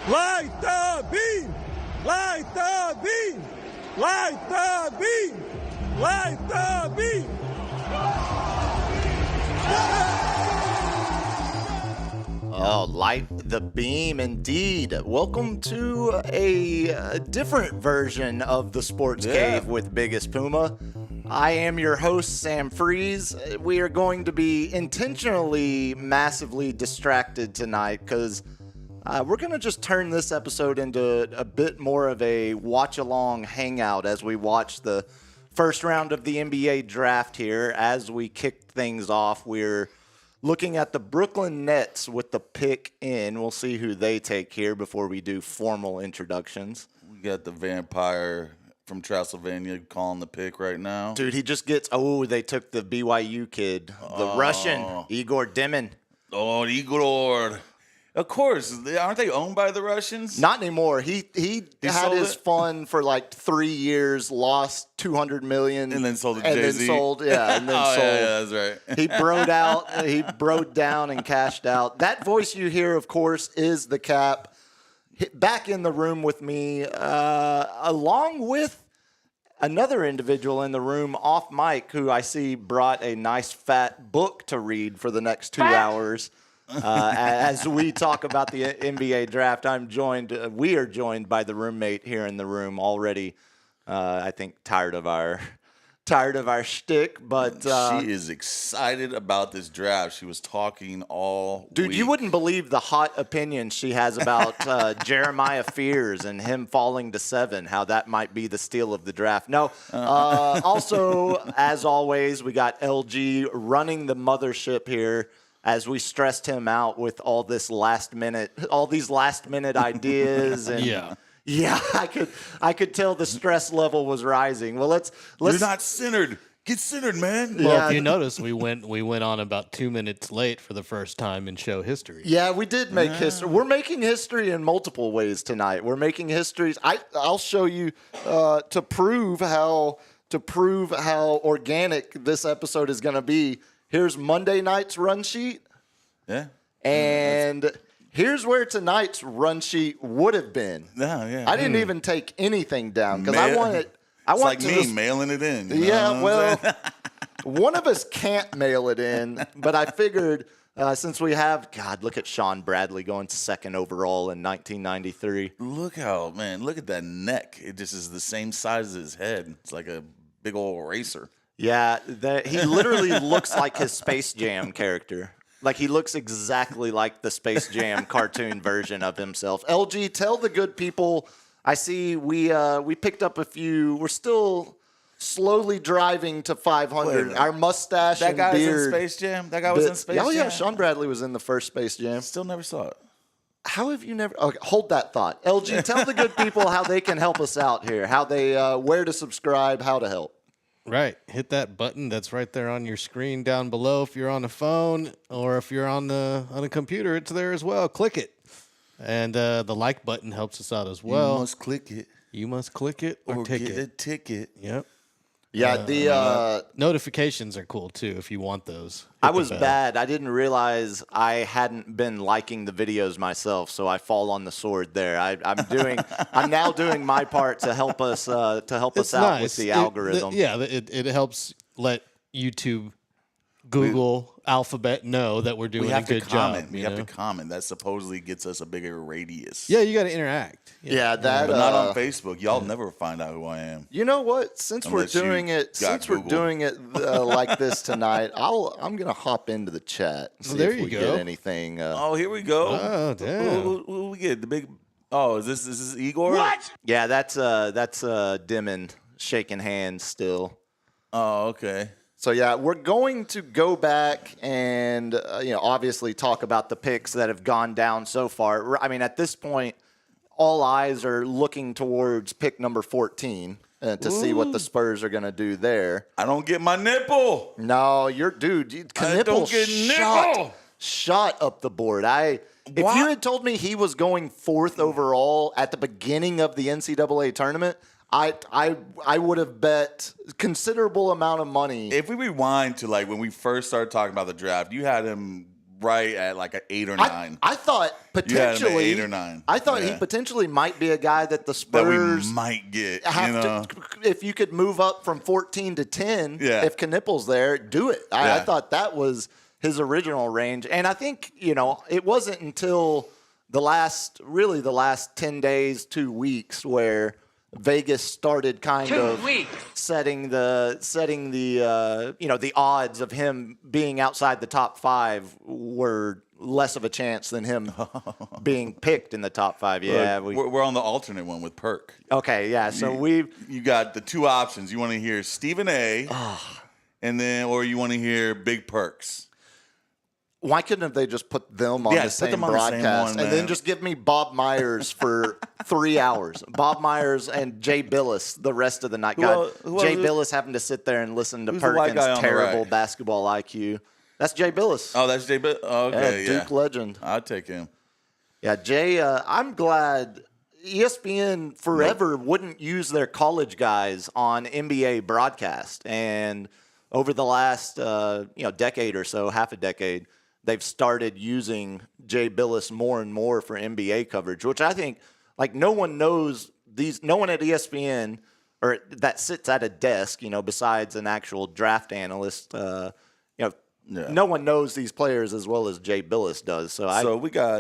Light the beam! Light the beam! Light the beam! Light the beam! Oh, light the beam indeed. Welcome to a different version of the Sports Cave with Biggest Puma. I am your host, Sam Freas. We are going to be intentionally massively distracted tonight because we're going to just turn this episode into a bit more of a watch-along hangout as we watch the first round of the NBA draft here. As we kick things off, we're looking at the Brooklyn Nets with the pick in. We'll see who they take here before we do formal introductions. We got the vampire from Transylvania calling the pick right now. Dude, he just gets, they took the BYU kid, the Russian, Igor Dimin. Oh, Igor. Of course. Aren't they owned by the Russians? Not anymore. He had his fund for like 3 years, lost $200 million. And then sold to and Jay-Z. then sold, yeah, and then sold. Yeah, that's right. He broed down and cashed out. That voice you hear, of course, is the Cap. Back in the room with me, along with another individual in the room off mic who I see brought a nice fat book to read for the next 2 hours. As we talk about the NBA draft, we are joined by the roommate here in the room already. I think tired of our shtick, but she is excited about this draft. She was talking all dude, week. You wouldn't believe the hot opinion she has about Jeremiah Fears and him falling to 7, how that might be the steal of the draft. No, also, as always, we got LG running the mothership here as we stressed him out with all these last minute ideas. And yeah, I could tell the stress level was rising. Well, let's You're not centered. Get centered, man. Well, if you notice, we went on about 2 minutes late for the first time in show history. Yeah, we did make history. We're making history in multiple ways tonight. We're making histories. I'll show you to prove how organic this episode is going to be. Here's Monday night's run sheet. Yeah. And here's where tonight's run sheet would have been. I didn't even take anything down because I want mailing it in. Yeah, well, one of us can't mail it in, but I figured since we have, look at Sean Bradley going second overall in 1993. Look at that neck. It just is the same size as his head. It's like a big old eraser. Yeah, he literally looks like his Space Jam character. Like he looks exactly like the Space Jam cartoon version of himself. LG, tell the good people. I see we picked up a few. We're still slowly driving to 500. Our mustache and beard. That guy was in Space Jam? That guy was in Space Jam? Oh, yeah. Sean Bradley was in the first Space Jam. Still never saw it. How have you never? Okay, hold that thought. LG, tell the good people how they can help us out here, how they, where to subscribe, how to help. Right. Hit that button that's right there on your screen down below. If you're on a phone or if you're on a computer, it's there as well. Click it. And the like button helps us out as well. You must click it. You must click it or ticket. Get a ticket. Yep. Yeah, the notifications are cool too if you want those. I was bad. I didn't realize I hadn't been liking the videos myself, so I fall on the sword there. I'm now doing my part to help us out nice. with the algorithm. It helps let YouTube, Google, Alphabet know that we're doing a good job. We have to comment. That supposedly gets us a bigger radius. Yeah, you got to interact. Yeah, that. But not on Facebook. Y'all never find out who I am. You know what? Since we're doing it like this tonight, I'm gonna hop into the chat. And see if we get anything. Here we go. Oh damn! Who we get? The big. Oh, is this Igor? What? Yeah, that's Dimmon shaking hands still. Oh, okay. So, yeah, we're going to go back and, obviously talk about the picks that have gone down so far. I mean, at this point, all eyes are looking towards pick number 14 to see what the Spurs are going to do there. I don't get my nipple. No, Knipple shot up the board. If you had told me he was going 4th overall at the beginning of the NCAA tournament, I would have bet considerable amount of money. If we rewind to like when we first started talking about the draft, you had him right at like an 8 or 9. I thought You had him at potentially 8 or 9. I thought he Yeah. potentially might be a guy that the that we Spurs might get. have to. If you could move up from 14 to 10, Yeah. if Knippel's there, do it. I Yeah. thought that was his original range, and I think it wasn't until the last 10 days, 2 weeks, where Vegas started kind of setting the the odds of him being outside the top 5 were less of a chance than him being picked in the top 5. Yeah, we're on the alternate one with Perk. Okay, yeah. So you got the 2 options. You want to hear Stephen A. or you want to hear Big Perks. Why couldn't they just put them on the same put them on the same broadcast one, and then man. just give me Bob Myers for 3 hours? Bob Myers and Jay Billis the rest of the night. Jay Billis having to sit there and listen to who's the white guy Perkins' on the terrible right? basketball IQ. That's Jay Billis. Oh, that's Jay Billis? Okay, Duke legend. I'd take him. Yeah, Jay, I'm glad ESPN forever wouldn't use their college guys on NBA broadcast. And over the last decade or so, half a decade, they've started using Jay Billis more and more for NBA coverage, which I think no one knows no one at ESPN or that sits at a desk, besides an actual draft analyst, no one knows these players as well as Jay Billis does. So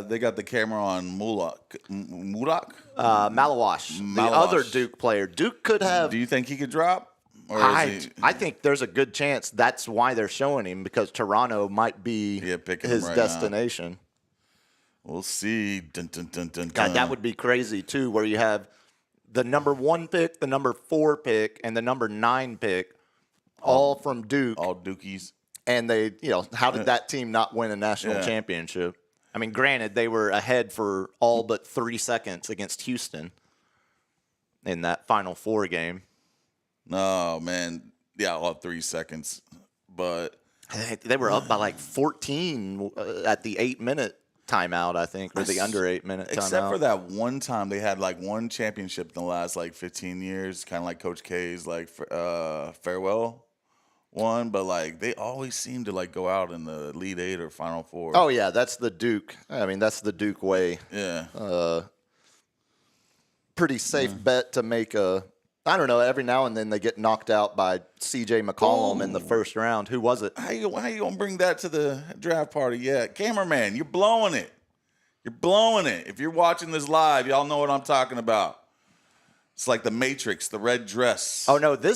they got the camera on Mulak. Malawash, the other Duke player. Duke could have. Do you think he could drop? Or I think there's a good chance that's why they're showing him, because Toronto might be picking his him right destination. Now. We'll see. Dun, dun, dun, dun, God, dun. that would be crazy too, where you have the number 1 pick, the number 4 pick, and the number 9 pick, all from Duke. All Dukies. And they, how did that team not win a national championship? I mean, granted, they were ahead for all but 3 seconds against Houston in that Final Four game. No, man. Yeah, all 3 seconds. But they were up by 14 at the 8-minute timeout, I think, or the under 8-minute timeout. Except for that one time they had one championship in the last 15 years, kind of like Coach K's farewell one, but they always seem to go out in the Elite 8 or Final Four. Oh yeah, that's the Duke. I mean, that's the Duke way. Yeah. Pretty safe bet to make I don't know, every now and then they get knocked out by C.J. McCollum in the first round. Who was it? How you going to bring that to the draft party? Yeah, cameraman, you're blowing it. You're blowing it. If you're watching this live, y'all know what I'm talking about. It's like the Matrix, the red dress. Oh, no, the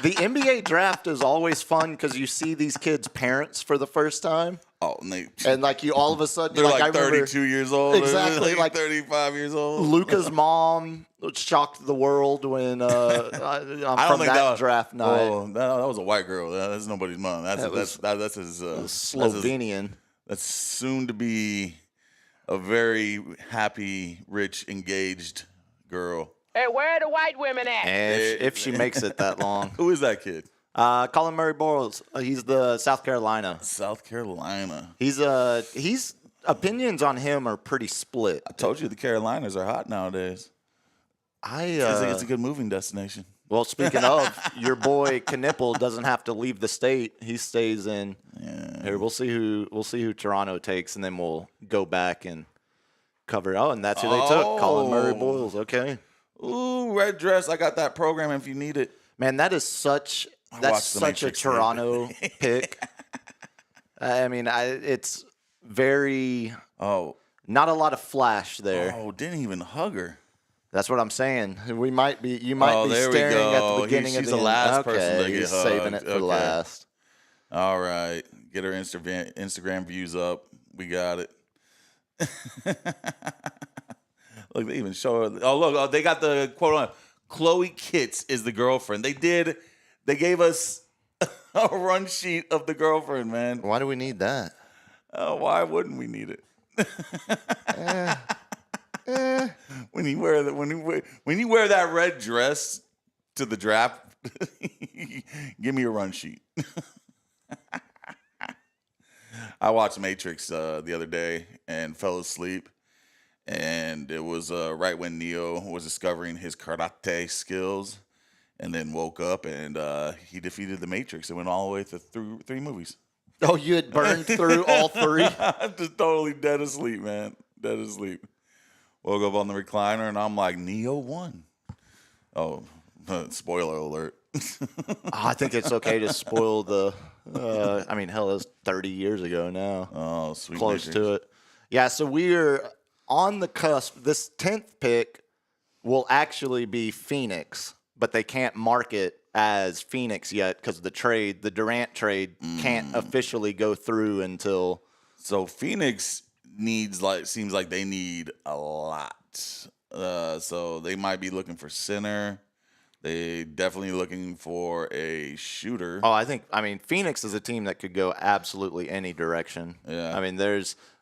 NBA draft is always fun because you see these kids' parents for the first time. Oh, and you all of a sudden they're I 32 years old. Exactly, 35 years old. Luka's mom shocked the world when I don't think that draft night. Oh, that was a white girl. That's nobody's mom. That's his Slovenian. That's soon to be a very happy, rich, engaged girl. Hey, where are the white women at? And if she makes it that long. Who is that kid? Colin Murray Boyles. He's the South Carolina. South Carolina. He's opinions on him are pretty split. I told you the Carolinas are hot nowadays. I think it's a good moving destination. Well, speaking of, your boy Knippel doesn't have to leave the state. He stays in. Yeah. Here, we'll see who Toronto takes, and then we'll go back and cover. Oh, and that's who they took. Colin Murray Boyles. Okay. Ooh, red dress. I got that program if you need it. Man, that is such a Toronto pick. I mean, it's very not a lot of flash there. Oh, didn't even hug her. That's what I'm saying. You might be staring at the beginning of the last person to get he's hugged. saving it for last. All right. Get her Instagram views up. We got it. Look, they even show her. Oh, look, they got the quote on. Chloe Kitts is the girlfriend. They gave us a run sheet of the girlfriend, man. Why do we need that? Why wouldn't we need it? When you wear that red dress to the draft, give me a run sheet. I watched Matrix the other day and fell asleep, and it was right when Neo was discovering his karate skills, and then woke up and he defeated the Matrix and went all the way through 3 movies. Oh, you had burned through all three? I'm just totally dead asleep, man. Dead asleep. Woke up on the recliner, and I'm like, Neo won. Oh, spoiler alert. I think it's okay to spoil the. Hell, it was 30 years ago now. Oh, sweet. Close makers. to it. Yeah, so we're on the cusp. This 10th pick will actually be Phoenix, but they can't mark it as Phoenix yet because the Durant trade, can't officially go through until. So Phoenix seems like they need a lot. So they might be looking for center. They definitely looking for a shooter. Oh, Phoenix is a team that could go absolutely any direction. Yeah.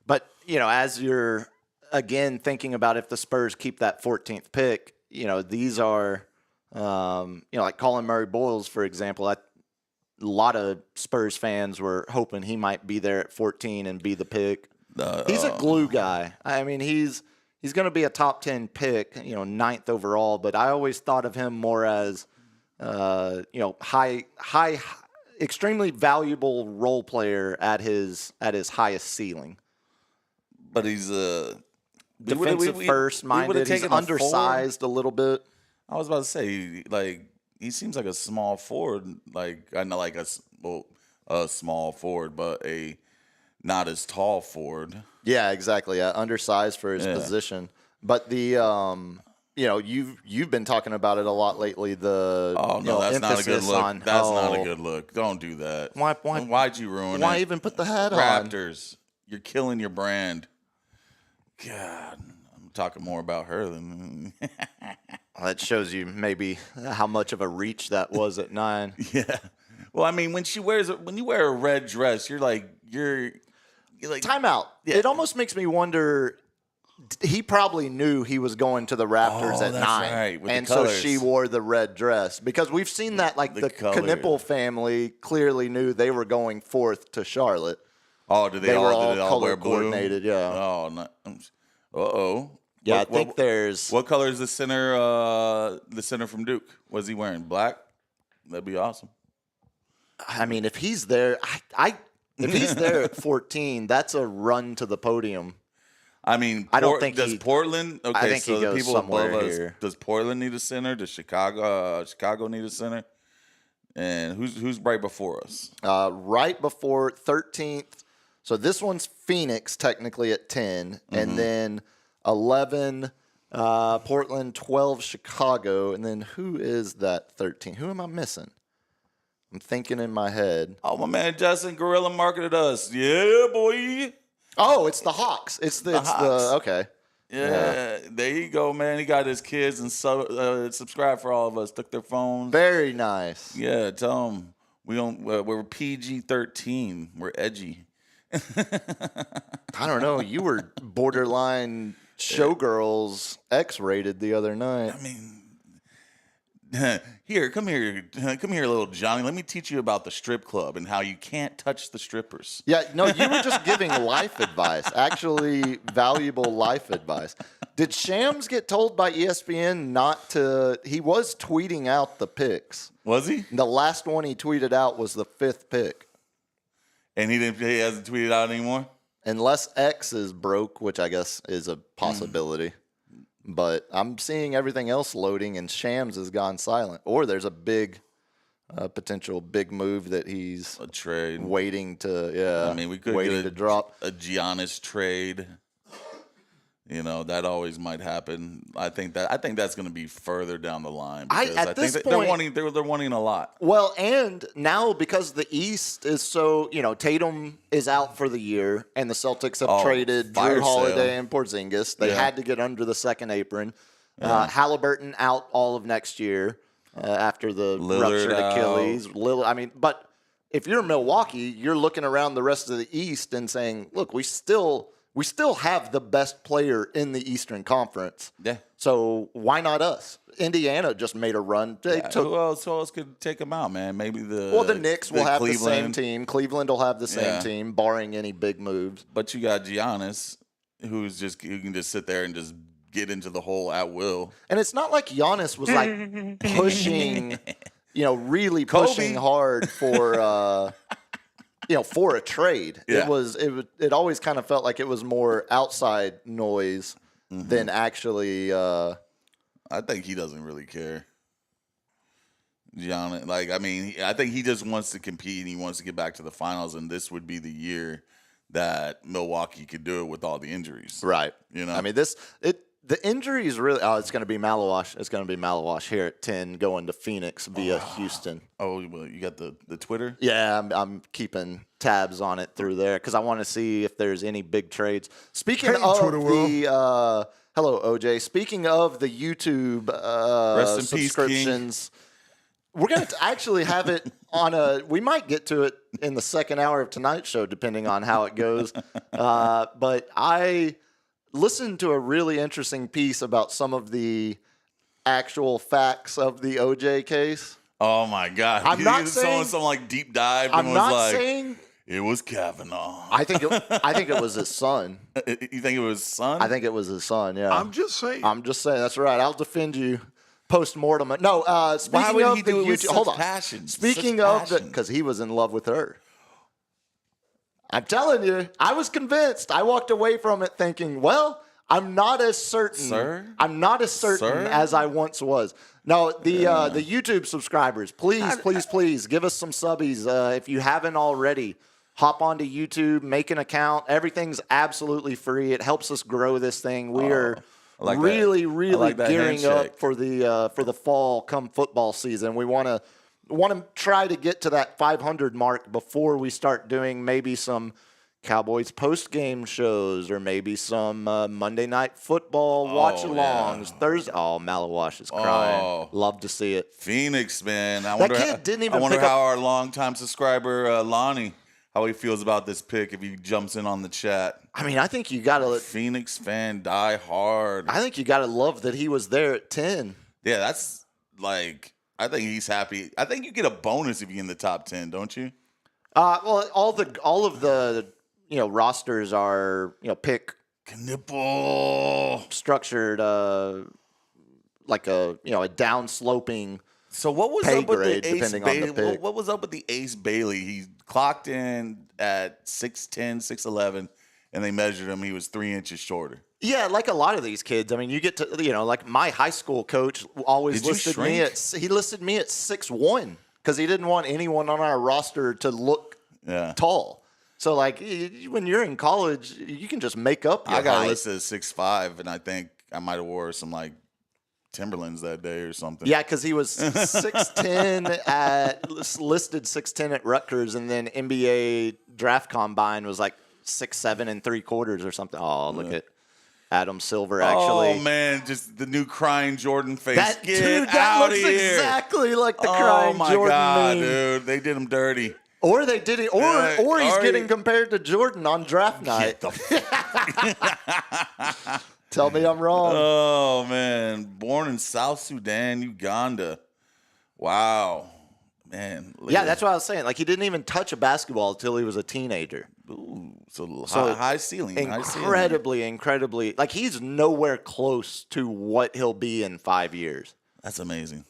But as you're again thinking about if the Spurs keep that 14th pick, these are, like Colin Murray-Boyles, for example. A lot of Spurs fans were hoping he might be there at 14 and be the pick. He's a glue guy. He's going to be a top 10 pick, 9th overall. But I always thought of him more as, high, extremely valuable role player at his highest ceiling. But he's Defensive first-minded. He's undersized a little bit. I was about to say, like, he seems like a small forward. Like, I know, like a small forward, but a not as tall forward. Yeah, exactly. Undersized for his position. But the you've been talking about it a lot lately. That's not a good emphasis look. on That's not a good look. Don't do that. Why'd you ruin it? Why even put the hat on? Raptors. You're killing your brand. God, I'm talking more about her than. Well, that shows you maybe how much of a reach that was at 9. Yeah. Well, when you wear a red dress, you're like. Timeout. Yeah. It almost makes me wonder. He probably knew he was going to the Raptors at 9, right, with and the so colors. she wore the red dress because we've seen that. Like the Knippel family clearly knew they were going 4th to Charlotte. Oh, They were all color wear blue? coordinated. Yeah. Oh, no. Uh-oh. Yeah, I think there's. What color is the center? The center from Duke. What's he wearing? Black. That'd be awesome. If he's there, if he's there at 14, that's a run to the podium. I don't think does Portland. Okay, I think so he the goes people above somewhere us. here. Does Portland need a center? Does Chicago need a center? And who's right before us? Right before 13th. So this one's Phoenix technically at 10, and then 11 Portland, 12 Chicago, and then who is that 13? Who am I missing? I'm thinking in my head. Oh, my man Justin Gorilla marketed us. Yeah, boy. Oh, it's the Hawks. It's the okay. Yeah, there you go, man. He got his kids and subscribe for all of us. Took their phones. Very nice. Yeah, tell them we're PG-13. We're edgy. I don't know. You were borderline Showgirls X-rated the other night. Come here, little Johnny. Let me teach you about the strip club and how you can't touch the strippers. Yeah, no, you were just giving life advice, actually valuable life advice. Did Shams get told by ESPN not to? He was tweeting out the picks. Was he? The last one he tweeted out was the 5th pick. And he hasn't tweeted out anymore? Unless X is broke, which I guess is a possibility. But I'm seeing everything else loading, and Shams has gone silent. Or there's a big, potential big move that he's a trade waiting to. We could waiting get to drop a Giannis trade. That always might happen. I think that's going to be further down the line. Because I think they're wanting a lot. Well, and now because the East is so, Tatum is out for the year, and the Celtics have traded Drew Holiday and Porzingis. They had to get under the second apron. Halliburton out all of next year after the ruptured Achilles. But if you're Milwaukee, you're looking around the rest of the East and saying, look, we still have the best player in the Eastern Conference. Yeah. So why not us? Indiana just made a run. Who else could take them out, man? Maybe the Knicks will have Cleveland. The same team. Cleveland will have the same team, barring any big moves. But you got Giannis, who can just sit there and just get into the hole at will. And it's not like Giannis was like pushing, really pushing hard for. for a trade. Yeah. It always kind of felt like it was more outside noise than actually. I think he doesn't really care. Giannis, I think he just wants to compete and he wants to get back to the finals, and this would be the year that Milwaukee could do it with all the injuries. Right. I mean, the injuries really. Oh, it's going to be Malawash. It's going to be Malawash here at 10, going to Phoenix via Houston. Oh, well, you got the Twitter? Yeah, I'm keeping tabs on it through there because I want to see if there's any big trades. Speaking of the hello OJ. Speaking of the YouTube Rest in peace, subscriptions, we're going to actually have it on we might get to it in the second hour of tonight's show, depending on how it goes. But I listened to a really interesting piece about some of the actual facts of the OJ case. Oh my God! I'm not saying some like deep dive. I'm and not was like, saying it was Kavanaugh. I think it was his son. You think it was his son? I think it was his son. Yeah. I'm just saying. That's right. I'll defend you post mortem. No. Speaking Why would of he the do it with YouTube, such hold on. passion? Speaking Such of passion. because he was in love with her. I'm telling you, I was convinced. I walked away from it thinking, well, I'm not as certain. Sir? I'm not as certain Sir? as I once was. No, the YouTube subscribers, please give us some subbies if you haven't already. Hop onto YouTube, make an account. Everything's absolutely free. It helps us grow this thing. We are like really that gearing handshake. up for the fall come football season. We want to try to get to that 500 mark before we start doing maybe some Cowboys post-game shows or maybe some Monday Night Football watch-alongs. Yeah. Thursday. Oh, Malawash is crying. Love to see it. Phoenix, man. I kid wonder how our longtime subscriber Lonnie, how he feels about this pick if he jumps in on the chat. I mean, I think you got to. Phoenix fan, die hard. I think you got to love that he was there at 10. Yeah, that's like. I think he's happy. I think you get a bonus if you're in the top 10, don't you? Well, all of the rosters are pick Knipple structured like a downsloping. So what was pay up with grade, the Ace depending on the Bailey? pick. What was up with the Ace Bailey? He clocked in at 6'10", 6'11", and they measured him. He was 3 inches shorter. Yeah, like a lot of these kids. I mean, you get to like my high school coach always Did you listed shrink? me at 6'1" because he didn't want anyone on our roster to look tall. So like when you're in college, you can just make up your I got height. listed at 6'5", and I think I might have wore some like Timberlands that day or something. Yeah, because he was 6'10" listed 6'10" at Rutgers, and then NBA draft combine was like 6'7"3/4" or something. Oh, look at Adam Silver actually. Oh man, just the new crying Jordan face. That Get that out looks of here. exactly like the crying Oh my Jordan God, meme. dude, they did him dirty. Or they did it, or he's getting compared to Jordan on draft night. Tell me I'm wrong. Oh man, born in South Sudan, Uganda. Wow, man. Yeah, that's what I was saying. Like he didn't even touch a basketball until he was a teenager. Ooh, so So high ceiling. Incredibly. Like he's nowhere close to what he'll be in 5 years. That's amazing.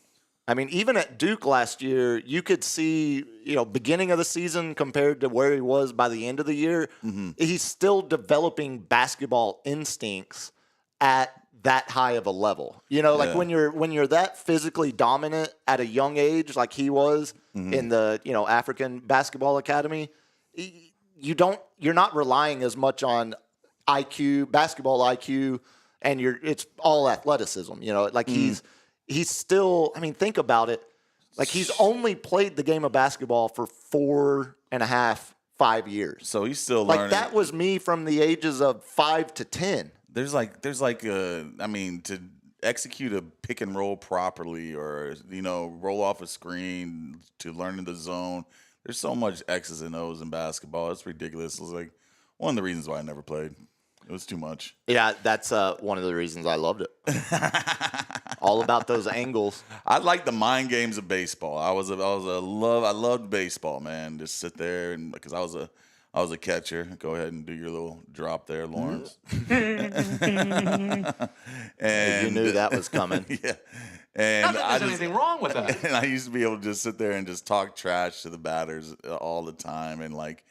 I mean, even at Duke last year, you could see, beginning of the season compared to where he was by the end of the year, he's still developing basketball instincts at that high of a level. When you're that physically dominant at a young age, like he was in the, African Basketball Academy, you're not relying as much on IQ, basketball IQ, and it's all athleticism. He's still, I mean, think about it. Like, he's only played the game of basketball for 4.5, 5 years. So he's still Like, learning. that was me from the ages of 5 to 10. There's to execute a pick and roll properly or, roll off a screen to learning the zone. There's so much X's and O's in basketball. It's ridiculous. It's like one of the reasons why I never played. It was too much. Yeah, that's one of the reasons I loved it. All about those angles. I like the mind games of baseball. I loved baseball, man. Just sit there and because I was a catcher. Go ahead and do your little drop there, Lawrence. And you knew that was coming. Yeah. And Not that there's anything wrong with that. And I used to be able to just sit there and just talk trash to the batters all the time. And like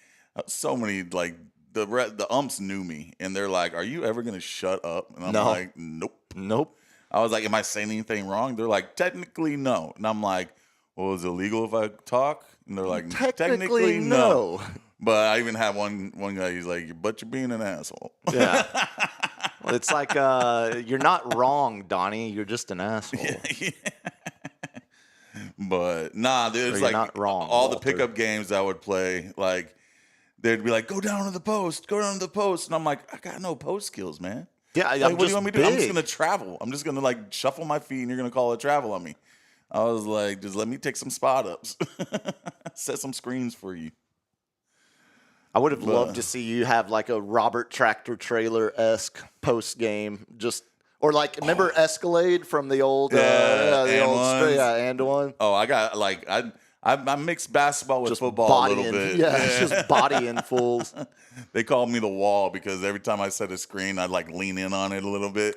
so many, like the umps knew me and they're like, "Are you ever going to shut up?" And I'm like, "Nope." I was like, "Am I saying anything wrong?" They're like, "Technically, no." And I'm like, "Well, is it illegal if I talk?" And they're like, "Technically, no." But I even had one guy, he's like, "But you're being an asshole." Yeah. Well, it's like you're not wrong, Donnie. You're just an asshole. Yeah. But nah, there's like not wrong, all Walter. the pickup games I would play, like they'd be like, go down to the post. And I'm like, I got no post skills, man. Yeah, Like, what do you want me to do? I'm just going to travel. I'm just going to like shuffle my feet and you're going to call it travel on me. I was like, just let me take some spot ups. Set some screens for you. I would have loved to see you have like a Robert Tractor Trailer-esque post game, or like remember Escalade from the old and one. Oh, I got like I mixed basketball with Just football a little bit. Yeah, it's just bodying fools. They called me the wall because every time I set a screen, I'd like lean in on it a little bit.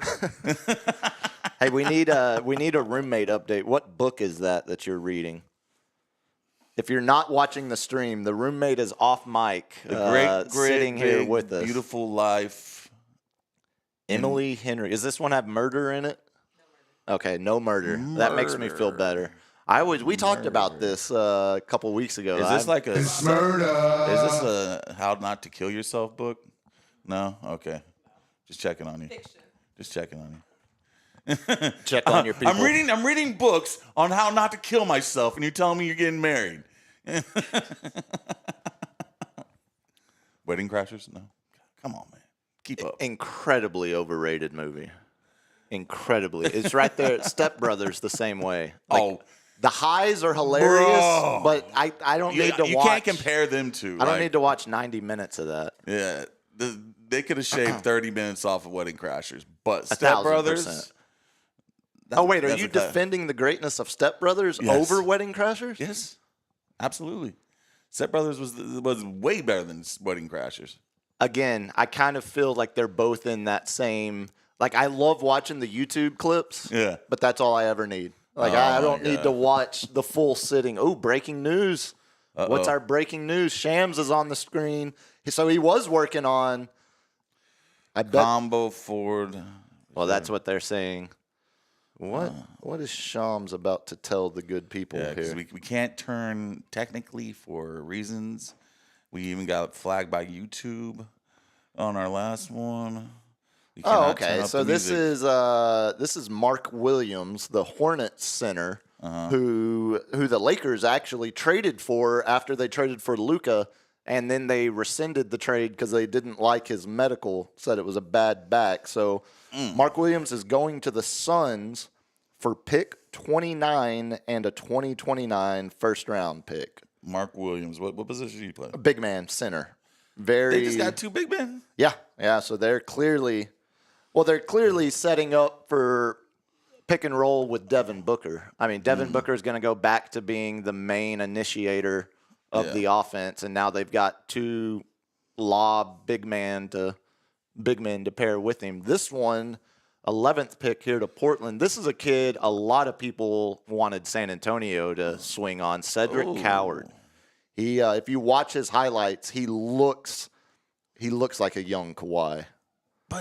Hey, we need a roommate update. What book is that you're reading? If you're not watching the stream, the roommate is off mic, The great sitting here with us. Beautiful Life. Emily Henry. Does this one have murder in it? No murder. Okay, no murder. That makes me feel better. We talked about this a couple weeks ago. Is this like is this a How Not to Kill Yourself book? No? Okay. Just checking on you. Fiction. Just checking on you. check on your people? I'm reading books on how not to kill myself, and you're telling me you're getting married. Wedding Crashers? No. Come on, man. Keep up. Incredibly overrated movie. Incredibly. It's right there. Step Brothers the same way. Like, the highs are hilarious, Bro. but I don't need to watch. You can't compare them to. I don't need to watch 90 minutes of that. Yeah. They could have shaved 30 minutes off of Wedding Crashers, but Step Brothers. 1,000%. Oh, wait, are you defending the greatness of Step Brothers over Wedding Crashers? Yes, absolutely. Step Brothers was way better than Wedding Crashers. Again, I kind of feel like they're both in that same. Like, I love watching the YouTube clips. Yeah. But that's all I ever need. Like, I don't need to watch the full sitting. Oh, breaking news. What's our breaking news? Shams is on the screen. So he was working on. I bet. Combo Ford. Well, that's what they're saying. What is Shams about to tell the good people Yeah, because here? we can't turn technically for reasons. We even got flagged by YouTube on our last one. We Oh, cannot turn okay. up So the this music. is Mark Williams, the Hornets center, who the Lakers actually traded for after they traded for Luka, and then they rescinded the trade because they didn't like his medical, said it was a bad back. So Mark Williams is going to the Suns for pick 29 and a 2029 first-round pick. Mark Williams. What position do you play? Big man, center. They just got two big men. Yeah. So they're clearly setting up for pick and roll with Devin Booker. I mean, Devin Booker is going to go back to being the main initiator of the offense, and now they've got two lob big men to pair with him. This one, 11th pick here to Portland. This is a kid a lot of people wanted San Antonio to swing on, Cedric Coward. He, if you watch his highlights, he looks like a young Kawhi.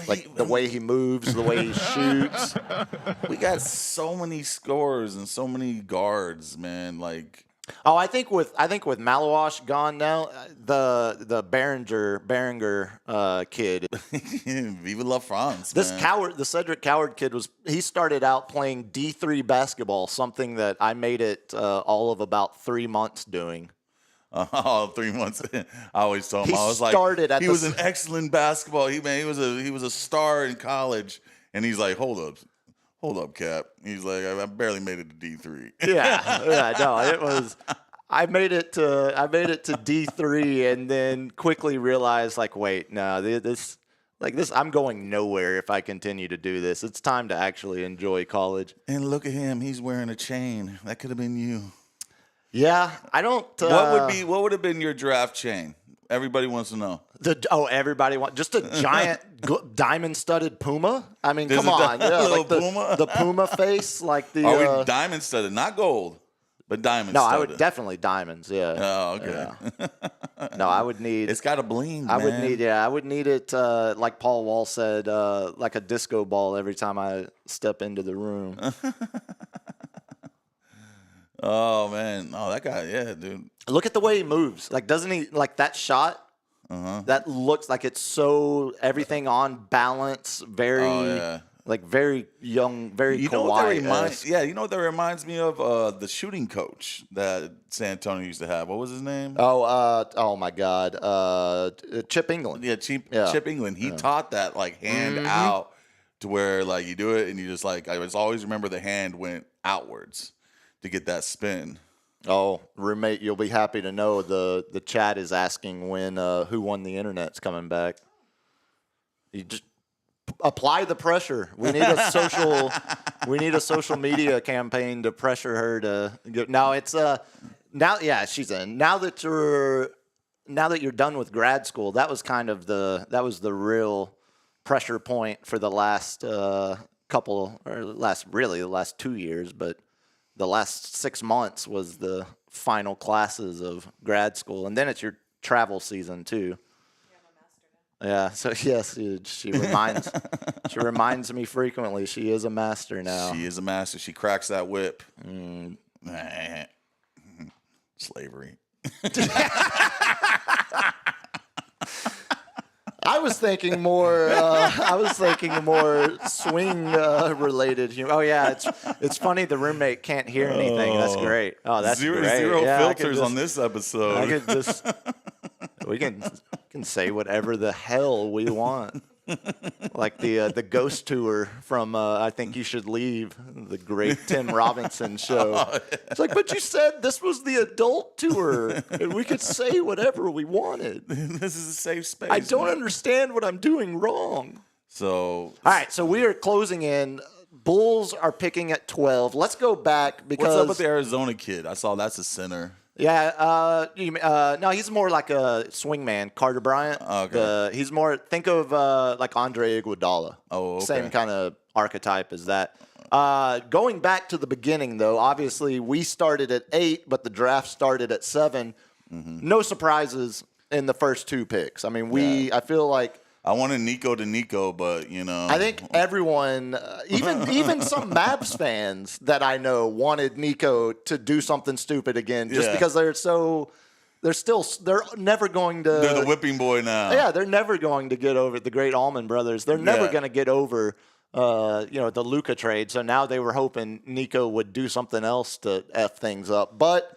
Like the way he moves, the way he shoots. We got so many scorers and so many guards, man. Like, I think with Malawash gone now, the Behringer kid. Viva la France. This man. the Cedric Coward kid he started out playing D3 basketball, something that I made it all of about 3 months doing. 3 months. I always told him He I was started like, at he the was an excellent basketball. He was a star in college, and he's like, hold up, Cap. He's like, I barely made it to D3. No, it was. I made it to D3, and then quickly realized, like, wait, no, this, I'm going nowhere if I continue to do this. It's time to actually enjoy college. And look at him. He's wearing a chain. That could have been you. Yeah, I don't. What would have been your draft chain? Everybody wants to know. Everybody wants just a giant diamond-studded Puma. I mean, There's come on, like Puma? the Puma face, like the. Are we diamond studded? Not gold, but diamond No, studded. I would definitely diamonds. Yeah. Oh, okay. Yeah. No, I would need. It's got a bling. I would need. Yeah, I would need it. Like Paul Wall said, like a disco ball every time I step into the room. Oh man, that guy, yeah, dude. Look at the way he moves. Like, doesn't he? Like that shot. That looks like it's so everything on balance. Very, like very young, very You know what that Kawhi-esque. you know what that reminds me of? The shooting coach that San Antonio used to have. What was his name? Oh my God, Chip England. Yeah, Chip England. He taught that like hand out to where like you do it and you just like I always remember the hand went outwards to get that spin. Oh, roommate, you'll be happy to know the chat is asking when Who Won the Internet's coming back. You just apply the pressure. We need a social media campaign to pressure her to get. No, it's she's in. Now that you're done with grad school, that was kind of the real pressure point for the last the last 2 years, but the last 6 months was the final classes of grad school, and then it's your travel season too. Yeah, so yes, she reminds me frequently. She is a master now. She is a master. She cracks that whip. Slavery. I was thinking more swing related humor. Oh yeah, it's funny the roommate can't hear anything. That's great. Oh, that's zero great. filters on this episode. I could just we can say whatever the hell we want. Like the ghost tour from I Think You Should Leave, the great Tim Robinson show. Oh, yeah. It's like, but you said this was the adult tour, and we could say whatever we wanted. This is a safe space. I don't understand what I'm doing wrong. So, all right, so we are closing in. Bulls are picking at 12. Let's go back because what's up with the Arizona kid? I saw that's a center. Yeah, no, he's more like a swingman, Carter Bryant. Okay. He's more, think of like Andre Iguodala. Oh, okay. Same kind of archetype as that. Going back to the beginning, though, obviously we started at 8, but the draft started at 7. No surprises in the first 2 picks. I mean, I feel like I wanted Nico to Nico, but, I think everyone, even some Mavs fans that I know wanted Nico to do something stupid again just because they're never going to. They're the whipping boy now. Yeah, they're never going to get over the great Allman Brothers. They're never going to get over, the Luka trade. So now they were hoping Nico would do something else to F things up. But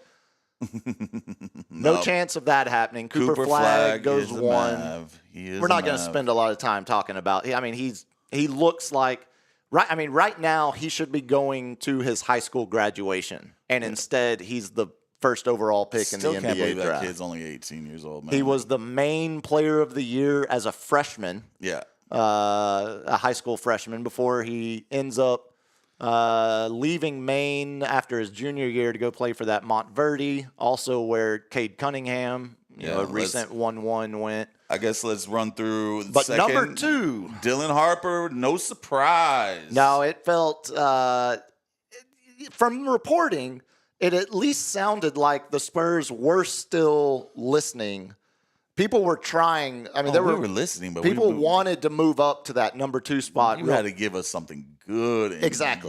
no chance of that happening. Cooper Flag goes 1. We're not going to spend a lot of time talking about. I mean, he looks like right now he should be going to his high school graduation, and instead he's the first overall pick in the NBA can't believe draft. That kid's only 18 years old, man. He was the main player of the year as a freshman. Yeah, a high school freshman before he ends up leaving Maine after his junior year to go play for that Montverde, also where Cade Cunningham, a recent 1-1 went. I guess let's run through the but second. Number 2. Dylan Harper, no surprise. No, it felt, from reporting, it at least sounded like the Spurs were still listening. People were trying. I mean, we were listening, but people wanted to move up to that number 2 spot. You had to give us something good and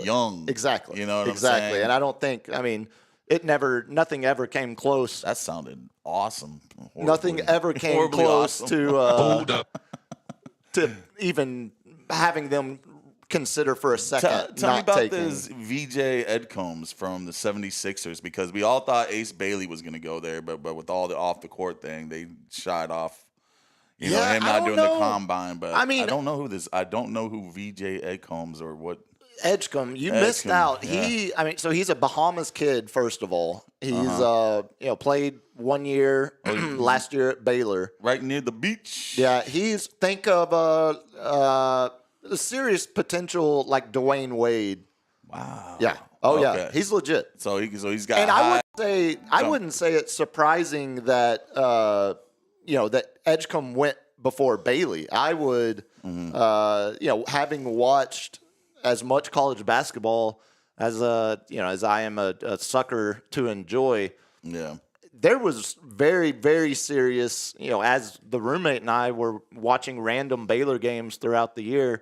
young. Exactly. You know what I'm saying? And I don't think, nothing ever came close. That sounded awesome. Horribly. Nothing ever came close to even having them consider for a second. Tell me about this VJ Edcombs from the 76ers, because we all thought Ace Bailey was going to go there, but with all the off the court thing, they shied off. Him not doing the combine, but I don't know who VJ Edcombs or what. Edgecombe, you missed out. Yeah. He's a Bahamas kid. First of all, he's played 1 year last year at Baylor, right near the beach. Yeah, think of a serious potential like Dwayne Wade. Wow. Yeah. Oh yeah, he's legit. So he's got. And I wouldn't say it's surprising that that Edgecombe went before Bailey. I would, having watched as much college basketball as I am a sucker to enjoy. Yeah. There was very, very serious, as the roommate and I were watching random Baylor games throughout the year,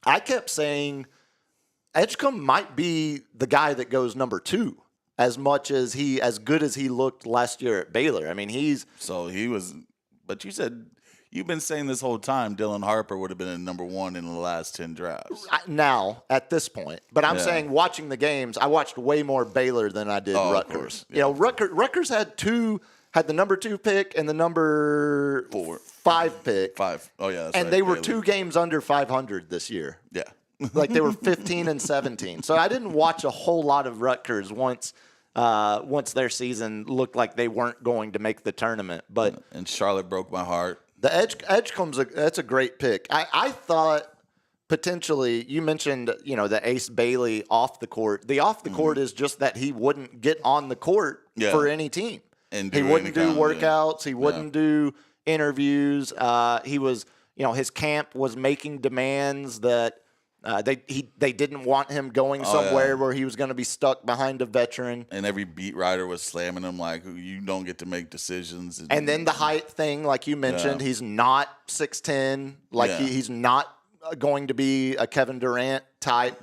I kept saying Edgecombe might be the guy that goes number 2 as good as he looked last year at Baylor. I mean, but you said you've been saying this whole time Dylan Harper would have been a number 1 in the last 10 drafts. Now, at this point. But I'm saying watching the games, I watched way more Baylor than I did Rutgers. Yeah. Rutgers had the number 2 pick and the number 5 pick. 5. Oh, yeah. That's and right, they were Baylor. 2 games under 500 this year. Yeah. Like they were 15 and 17. So I didn't watch a whole lot of Rutgers once their season looked like they weren't going to make the tournament. But and Charlotte broke my heart. The Edgecombe's that's a great pick. I thought potentially you mentioned the Ace Bailey off the court. The off the court is just that he wouldn't get on the court for any team. And he wouldn't do workouts. He wouldn't do interviews. He was his camp was making demands that. They didn't want him going somewhere where he was going to be stuck behind a veteran. And every beat writer was slamming him like, you don't get to make decisions. And then the height thing, like you mentioned, he's not 6'10". Like he's not going to be a Kevin Durant type,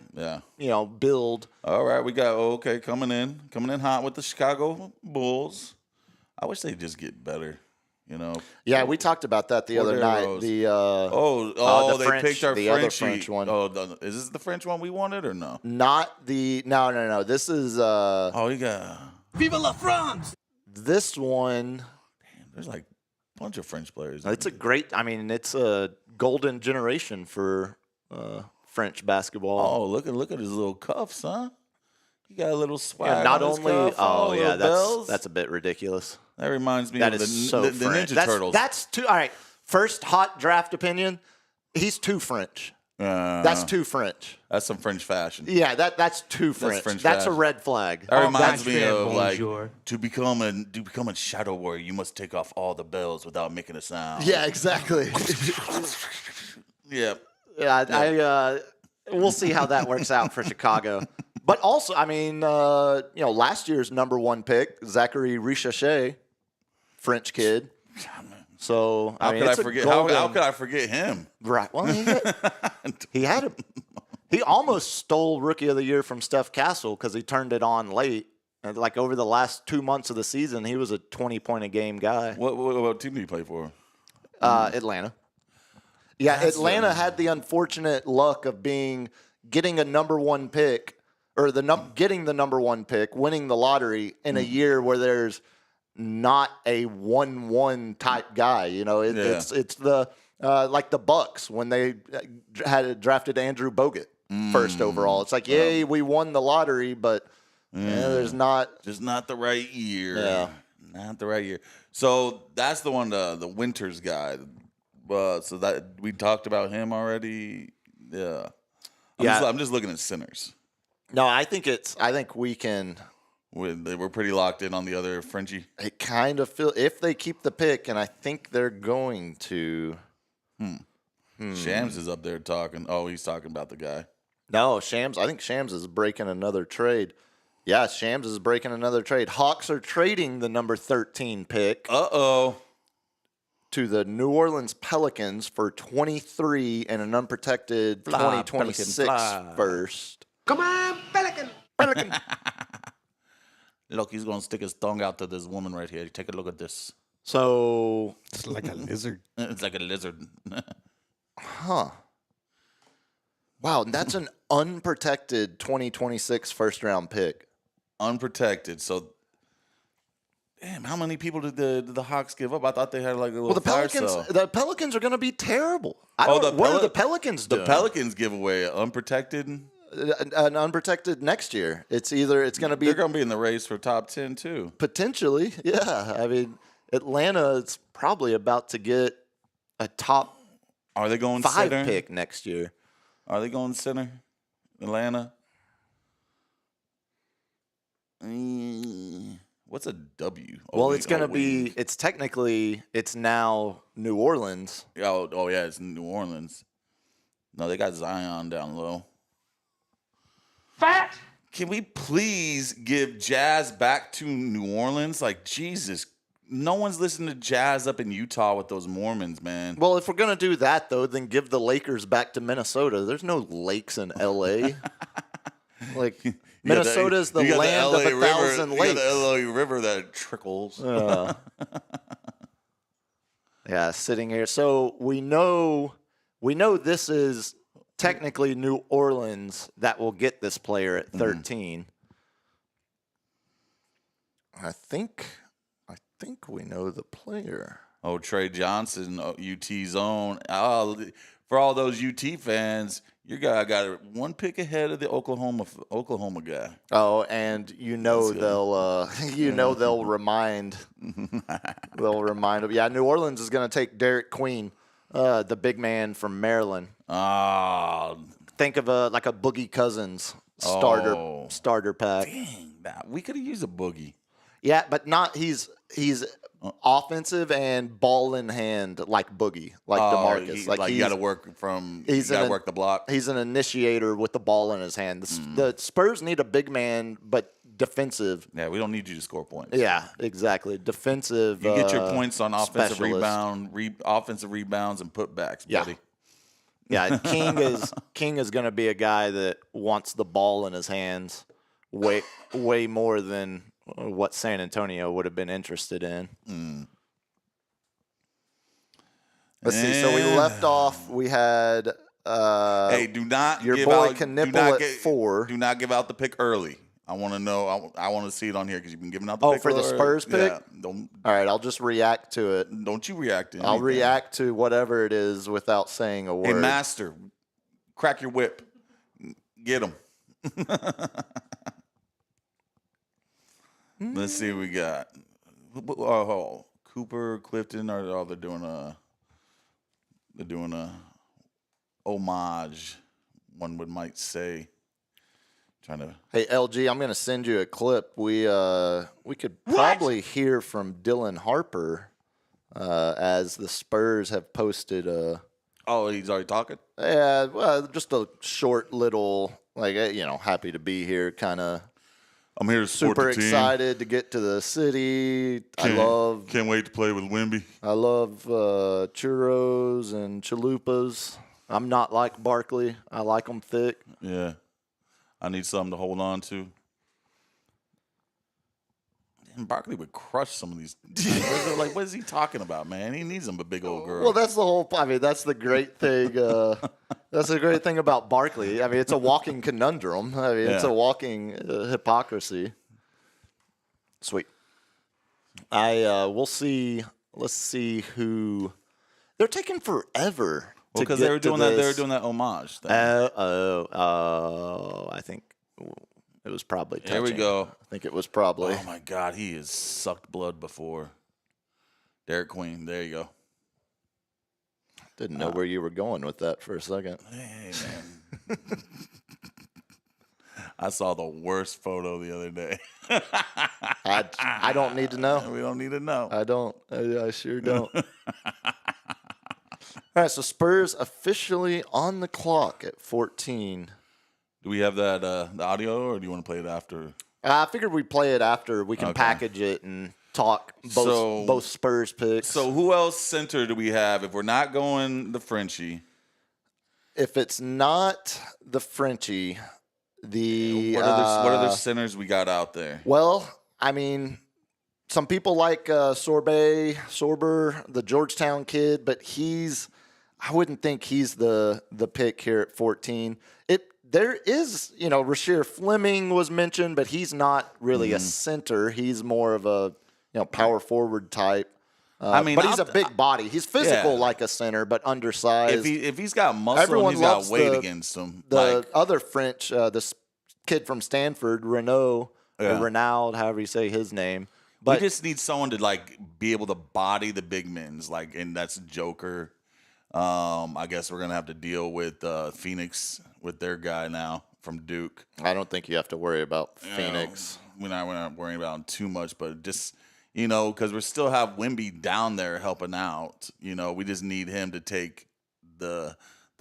build. All right, we got coming in hot with the Chicago Bulls. I wish they'd just get better. Yeah, we talked about that the other night. The they French, picked our the other French one. Is this the French one we wanted or no? Not the no. This is you got Vive la France! This one. Damn, there's like a bunch of French players. It's it's a golden generation for French basketball. Oh, look at his little cuffs, huh? You got a little swag. Not on his only cuff, that's a bit ridiculous. That reminds me That of is the French. Ninja Turtles. That's too. All right. First hot draft opinion. He's too French. That's too French. That's some French fashion. Yeah, that's too French. French That's a fashion. red flag. That reminds me of bonjour. to become a shadow warrior, you must take off all the bells without making a sound. Yeah, exactly. Yeah. Yeah, we'll see how that works out for Chicago. But also, I mean, last year's number 1 pick, Zachary Richechet, French kid. So How could I forget him? Right. Well, he almost stole Rookie of the Year from Steph Castle because he turned it on late. And like over the last 2 months of the season, he was a 20-point-a-game guy. What team did he play for? Atlanta. Yeah, Atlanta had the unfortunate luck of getting a number 1 pick, or getting the number 1 pick, winning the lottery in a year where there's not a 1-1 type guy. It's the like the Bucks when they had drafted Andrew Bogut first overall. It's like, we won the lottery, but there's just not the right year. Yeah, not the right year. So that's the one, the Winters guy. So that we talked about him already. Yeah. I'm just looking at centers. No, I think we can. We're pretty locked in on the other Frenchie. I kind of feel if they keep the pick, and I think they're going to. Shams is up there talking. Oh, he's talking about the guy. No, Shams. I think Shams is breaking another trade. Yeah, Shams is breaking another trade. Hawks are trading the number 13 pick. To the New Orleans Pelicans for 23 and an unprotected 2026 first. Come on, Pelican! Pelican. Look, he's going to stick his tongue out to this woman right here. Take a look at this. So. It's like a lizard. It's like a lizard. Huh. Wow, that's an unprotected 2026 first-round pick. Unprotected. So, damn, how many people did the Hawks give up? I thought they had like a little fire sale. The Pelicans are going to be terrible. What are the Pelicans doing? The Pelicans give away unprotected. An unprotected next year. They're going to be. They're going to be in the race for top 10 too. Potentially, yeah. I mean, Atlanta is probably about to get a top. Are they going 5 center? Pick next year? Are they going center? Atlanta. What's a W? Well, it's going to be, it's now New Orleans. Oh, yeah, it's New Orleans. No, they got Zion down low. Fat. Can we please give Jazz back to New Orleans? Like, Jesus, no one's listening to Jazz up in Utah with those Mormons, man. Well, if we're going to do that, though, then give the Lakers back to Minnesota. There's no lakes in L.A. Like, Minnesota's the land of 1,000 lakes. You got the LA River that trickles. Yeah, sitting here. So we know this is technically New Orleans that will get this player at 13. I think we know the player. Oh, Trey Johnson, UT's own. For all those UT fans, your guy got one pick ahead of the Oklahoma guy. Oh, and they'll remind him. Yeah, New Orleans is going to take Derek Queen, the big man from Maryland. Think of a Boogie Cousins starter pack. Dang, we could have used a Boogie. Yeah, but not he's offensive and ball in hand like Boogie, like DeMarcus. You got to work work the block. He's an initiator with the ball in his hand. The Spurs need a big man, but defensive. Yeah, we don't need you to score points. Yeah, exactly. Defensive. You get your points on offensive specialist. offensive rebounds and putbacks, buddy. Yeah, King is going to be a guy that wants the ball in his hands way more than what San Antonio would have been interested in. Let's see. So we left off. We had hey, do not your give boy out, Knipple at 4. Do not give out the pick early. I want to know. I want to see it on here because you've been giving out the pick for early. the Spurs pick? Yeah, don't. All right, I'll just react to it. Don't you react to anything. I'll react to whatever it is without saying a word. Hey, Master, crack your whip. Get him. Let's see what we got. Cooper, Clifton, or they're doing a homage, one might say. Hey, LG, I'm going to send you a clip. We could probably hear from Dylan Harper as the Spurs have posted a. Oh, he's already talking? Yeah, well, just a short little, happy to be here kind of. I'm here to support super the team. Excited to get to the city. Can't wait to play with Wemby. I love churros and chalupas. I'm not like Barkley. I like them thick. Yeah. I need something to hold on to. And Barkley would crush some of these. What is he talking about, man? He needs them a big old girl. Well, that's the whole. I mean, that's the great thing. That's the great thing about Barkley. I mean, it's a walking conundrum. I mean, it's a walking hypocrisy. Sweet. We'll see. Let's see who. They're taking forever. Well, because they were doing that. They were doing that homage thing. I think it was probably touching. Here we go. I think it was probably. Oh my God, he has sucked blood before. Derek Queen. There you go. Didn't know where you were going with that for a second. Hey man, I saw the worst photo the other day. I don't need to know. We don't need to know. I don't. I sure don't. All right, so Spurs officially on the clock at 14. Do we have that the audio, or do you want to play it after? I figured we'd play it after. We can package it and talk both Spurs picks. So who else center do we have if we're not going the Frenchie? If it's not the Frenchie, what other centers we got out there? Well, I mean, some people like Sorber, the Georgetown kid, but I wouldn't think he's the pick here at 14. There is, Rasheer Fleming was mentioned, but he's not really a center. He's more of a, power forward type. But he's a big body. He's physical like a center, but undersized. If he's got muscle and he's got weight against him. The other French, this kid from Stanford, Renaud, however you say his name. But we just need someone to be able to body the big men, and that's Joker. I guess we're gonna have to deal with Phoenix with their guy now from Duke. I don't think you have to worry about Phoenix. we're not worrying about him too much, but just, because we still have Wemby down there helping out. We just need him to take the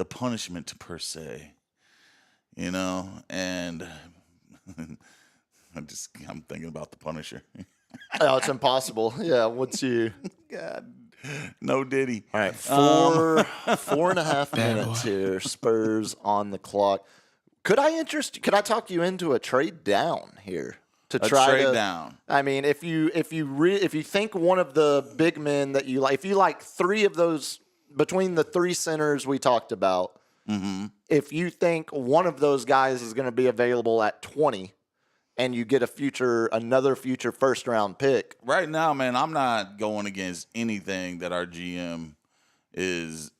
punishment per se. And I'm thinking about the Punisher. Oh, it's impossible. Yeah, God, no Diddy. All right, 4.5 minutes here. Spurs on the clock. Could I talk you into a trade down here to trade down? I mean, if you think one of the big men that you like, if you like three of those between the three centers we talked about, if you think one of those guys is going to be available at 20. And you get another future first round pick. Right now, man, I'm not going against anything that our GM is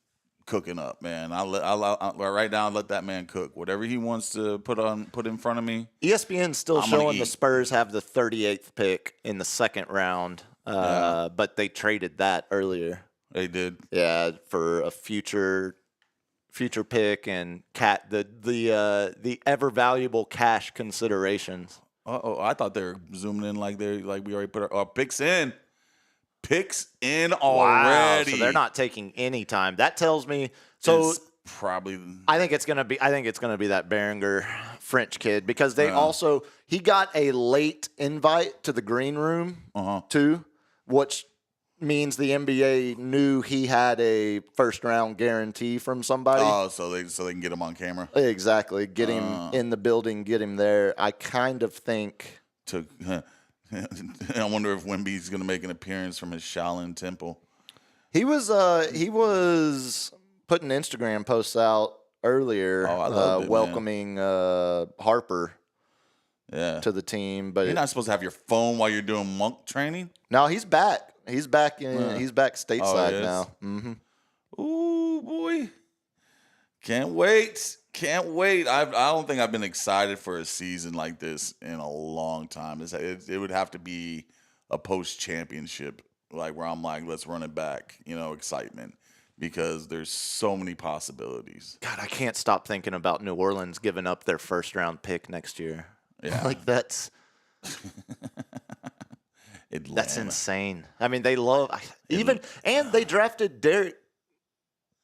cooking up, man. Right now, let that man cook. Whatever he wants to put in front of me. ESPN's still showing the Spurs have the 38th pick in the second round, but they traded that earlier. They did. Yeah, for a future pick and the ever valuable cash considerations. I thought they were zooming in like we already put our picks in. Picks in already. Wow, so they're not taking any time. That tells me it's probably. I think it's gonna be that Behringer French kid because he got a late invite to the green room too, which means the NBA knew he had a first round guarantee from somebody. Oh, so they can get him on camera. Exactly. Get him in the building, get him there. I kind of think I wonder if Wemby's going to make an appearance from his Shaolin temple. He was putting Instagram posts out earlier welcoming Harper to the team, but you're not supposed to have your phone while you're doing monk training? No, he's back. He's back stateside now. Mm-hmm. Ooh, boy. Can't wait. I don't think I've been excited for a season like this in a long time. It would have to be a post-championship, like where I'm like, let's run it back, excitement, because there's so many possibilities. God, I can't stop thinking about New Orleans giving up their first-round pick next year. Yeah. That's insane. I mean, they love and they drafted Derek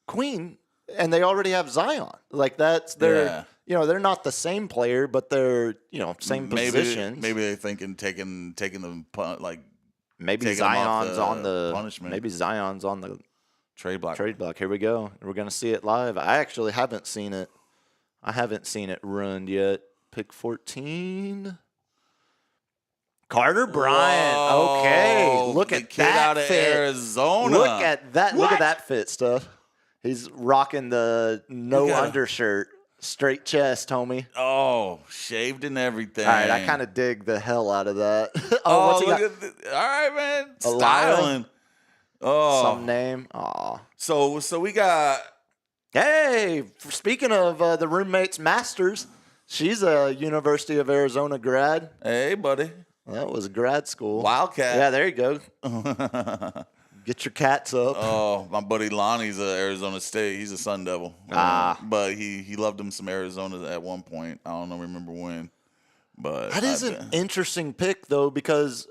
Queen, and they already have Zion. Like that's they're not the same player, but they're same positions. Maybe they're thinking taking the like maybe Zion's on the punishment. Maybe Zion's on the trade block. Here we go. We're gonna see it live. I actually haven't seen it. Ruined yet. Pick 14. Carter Bryant. Whoa, okay. Look at kid that out of fit. Arizona. Look at that. Look at that fit stuff. He's rocking the undershirt. Straight chest, homie. Oh, shaved and everything. All right, I kind of dig the hell out of that. What's he got? All right, man. Styling. Oh. Some name. Aw. So we got... Hey, speaking of the roommate's masters, she's a University of Arizona grad. Hey, buddy. That was grad school. Wildcat. Yeah, there you go. Get your cats up. Oh, my buddy Lonnie's Arizona State. He's a Sun Devil. But he loved him some Arizona at one point. I don't remember when. But that is an interesting pick, though, because,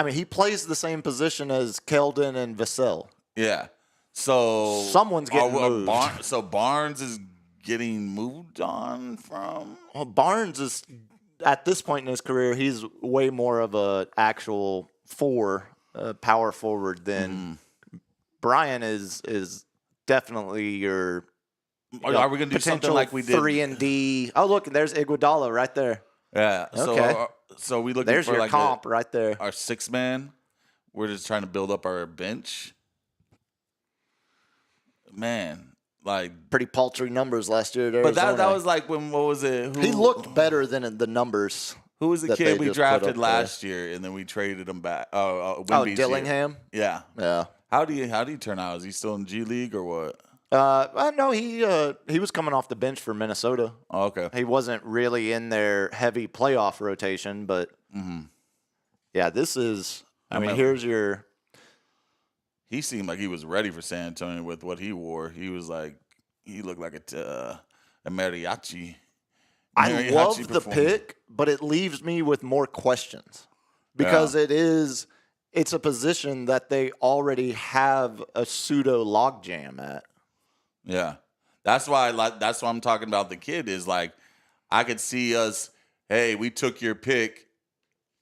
he plays the same position as Keldon and Vassell. Yeah. So someone's getting moved. So Barnes is getting moved on from? Well, Barnes is, at this point in his career, he's way more of an actual power forward than Brian is definitely your are we going to do something like we did? 3-and-D. Oh, look, there's Iguodala right there. Yeah. Okay. So we look. There's for your like comp right there. Our 6-man. We're just trying to build up our bench. Man, like pretty paltry numbers last year. But that was like what was it? He looked better than the numbers. Who was the kid we drafted last year and then we traded him back? Dillingham. Yeah. Yeah. How do you turn out? Is he still in G League or what? No, he was coming off the bench for Minnesota. Oh, okay. He wasn't really in their heavy playoff rotation, but yeah, this is. Here's your. He seemed like he was ready for San Antonio with what he wore. He was like, he looked like a mariachi I How'd love you the perform? pick, but it leaves me with more questions because it's a position that they already have a pseudo logjam at. Yeah, that's why. That's why I'm talking about the kid. Is like, I could see us. Hey, we took your pick.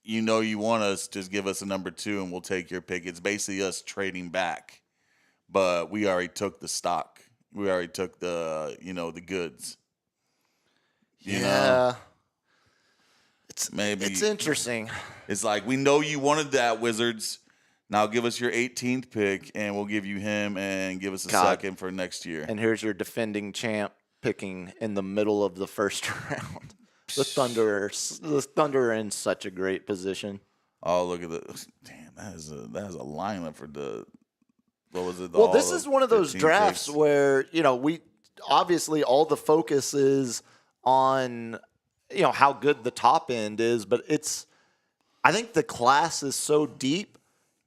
You know, you want us, just give us a number 2, and we'll take your pick. It's basically us trading back, but we already took the stock. We already took the the goods. You know? Maybe It's interesting. it's like, we know you wanted that, Wizards. Now give us your 18th pick, and we'll give you him, and give us a second for next year. And here's your defending champ picking in the middle of the first round. The Thunder are in such a great position. Oh, look at the damn! That is a lineup for the what was it? Well, this is one of those 15 drafts picks. where we obviously all the focus is on how good the top end is, but I think the class is so deep.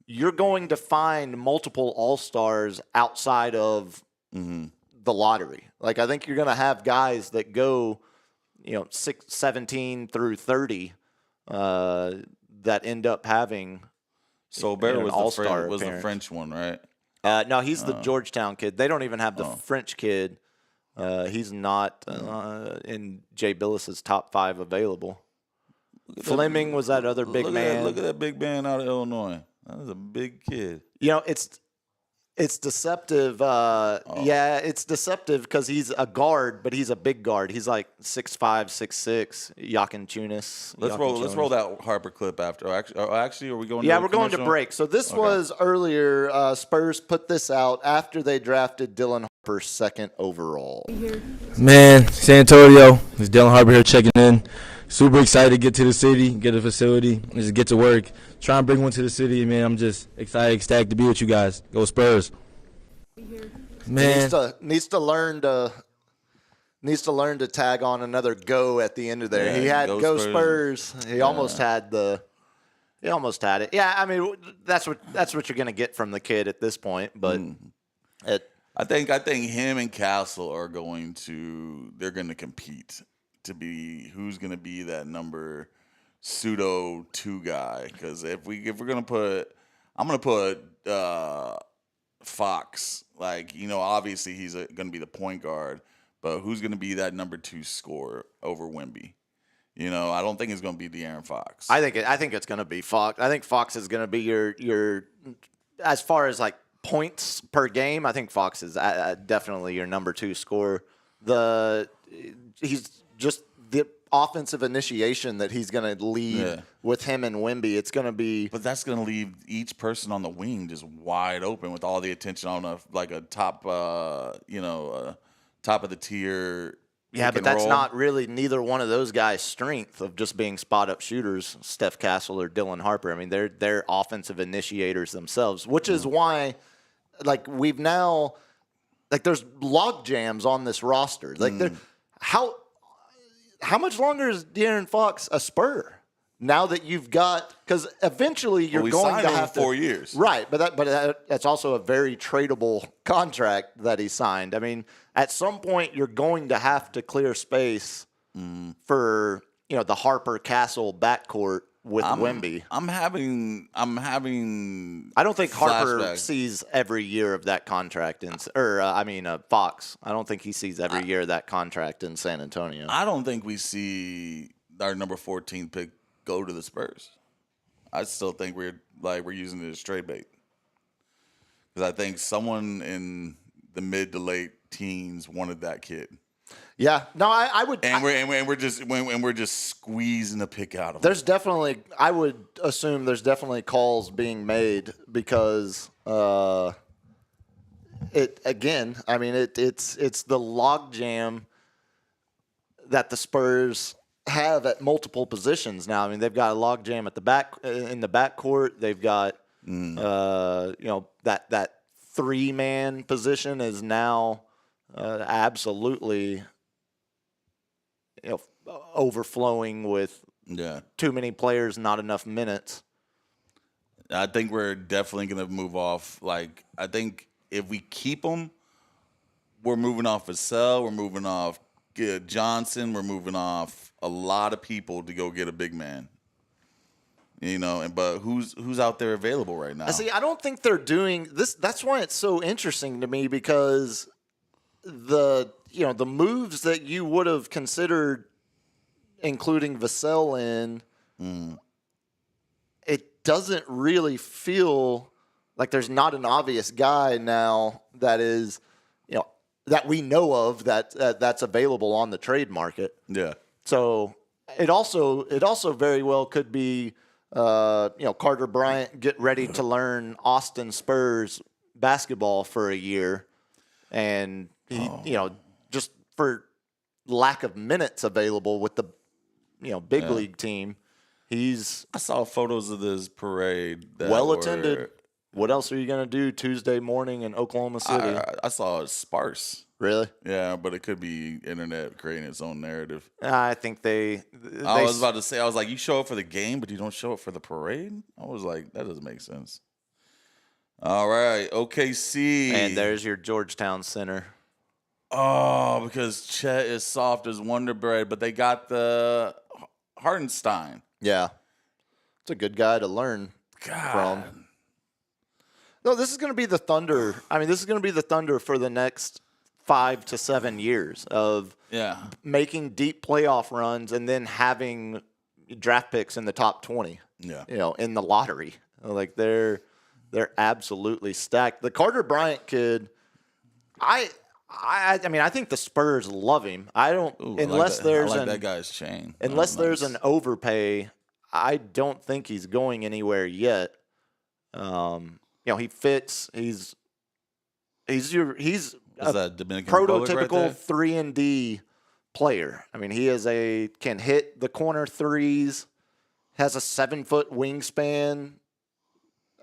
You're going to find multiple all-stars outside of the lottery. Like, I think you're going to have guys that go, 17 through 30 that end up having Bear was all-star the appearance. French one, right? No, he's the Georgetown kid. They don't even have the French kid. He's not in Jay Billis's top 5 available. Fleming was that other big man. Look at that big man out of Illinois. That was a big kid. It's deceptive. Yeah, it's deceptive because he's a guard, but he's a big guard. He's like 6'5", 6'6", Yakin Tunis. Let's roll that Harper clip after. Actually, are we going? Yeah, to we're going to break. So this was earlier. Spurs put this out after they drafted Dylan Harper 2nd overall. Man, San Antonio, it's Dylan Harper here checking in. Super excited to get to the city, get a facility, and just get to work. Try and bring one to the city, man. I'm just excited, ecstatic to be with you guys. Go Spurs. Man, Needs to learn to tag on another go at the end of there. Yeah, He had go go Spurs. Spurs. He almost had it. Yeah, I mean that's what you're going to get from the kid at this point, but I think him and Castle are going to compete to be who's going to be that number pseudo 2 guy. Because if we're going to put, I'm going to put Fox. Like, obviously he's going to be the point guard, but who's going to be that number 2 scorer over Wemby? I don't think it's going to be De'Aaron Fox. I think it's going to be Fox. I think Fox is going to be your as far as like points per game. I think Fox is definitely your number 2 scorer. He's just the offensive initiation that he's going to lead with him and Wemby. It's going to be, But that's going to leave each person on the wing just wide open with all the attention on a top, top of the tier. yeah, pick but and that's roll. not really neither one of those guys' strength of just being spot up shooters. Steph Castle or Dylan Harper. I mean, they're offensive initiators themselves, which is why, we've now, there's log jams on this roster. How much longer is De'Aaron Fox a Spur? Now that you've got, because eventually you're we going signed to him have for 4 years, right? But that's also a very tradable contract that he signed. I mean, at some point you're going to have to clear space for the Harper Castle backcourt with Wemby. I'm having. I don't think Harper flashbacks. sees every year of that contract Fox. I don't think he sees every year of that contract in San Antonio. I don't think we see our number 14 pick go to the Spurs. I still think we're using it as trade bait, because I think someone in the mid to late teens wanted that kid. Yeah, no, I would. And we're just squeezing a pick out of him. There's definitely, I would assume there's definitely calls being made because it's the logjam that the Spurs have at multiple positions now. I mean, they've got a logjam at the back in the backcourt. They've got that 3-man position is now absolutely overflowing with too many players, not enough minutes. I think we're definitely going to move off. I think if we keep them, we're moving off Vassell, we're moving off Johnson. We're moving off a lot of people to go get a big man. But who's out there available right now? See, I don't think they're doing this. That's why it's so interesting to me, because the moves that you would have considered including Vassell in, it doesn't really feel like there's not an obvious guy now that is, that we know of that's available on the trade market. Yeah. So it also very well could be, Carter Bryant get ready to learn Austin Spurs basketball for a year, and he, just for lack of minutes available with the, big league team, I saw photos of this parade. Well attended. What else are you going to do Tuesday morning in Oklahoma City? I saw it sparse. Really? Yeah, but it could be internet creating its own narrative. I think they I was about to say, I was like, you show up for the game, but you don't show up for the parade? I was like, that doesn't make sense. All right, OKC. And there's your Georgetown center. Oh, because Chet is soft as Wonder Bread, but they got the Hartenstein. Yeah. It's a good guy to learn from. No, this is going to be the Thunder. I mean, this is going to be the Thunder for the next 5 to 7 years of making deep playoff runs and then having draft picks in the top 20. Yeah. In the lottery. Like they're absolutely stacked. The Carter Bryant kid, I mean, I think the Spurs love him. I don't unless there's that guy's chain. Unless there's an overpay, I don't think he's going anywhere yet. He fits. He's a prototypical 3-and-D player. I mean, he can hit the corner threes, has a 7-foot wingspan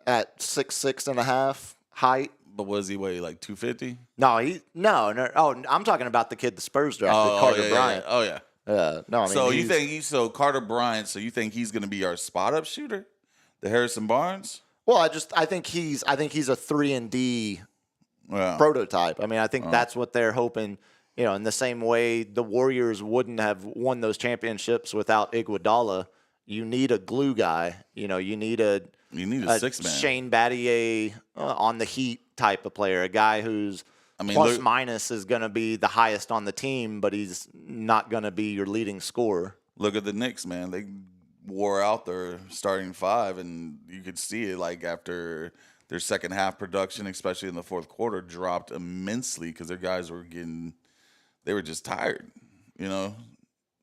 at 6'6.5" height. But what does he weigh, like 250? No. Oh, I'm talking about the kid the Spurs drafted, Carter Bryant. Oh yeah. No, I mean, so Carter Bryant? So you think he's going to be our spot up shooter, the Harrison Barnes? Well, I think he's a 3-and-D prototype. I mean, I think that's what they're hoping. In the same way the Warriors wouldn't have won those championships without Iguodala. You need a glue guy. You need a six-man. Shane Battier on the Heat type of player, a guy whose plus minus is going to be the highest on the team, but he's not going to be your leading scorer. Look at the Knicks, man. They wore out their starting five, and you could see it like after their second half production, especially in the fourth quarter, dropped immensely because their guys were they were just tired,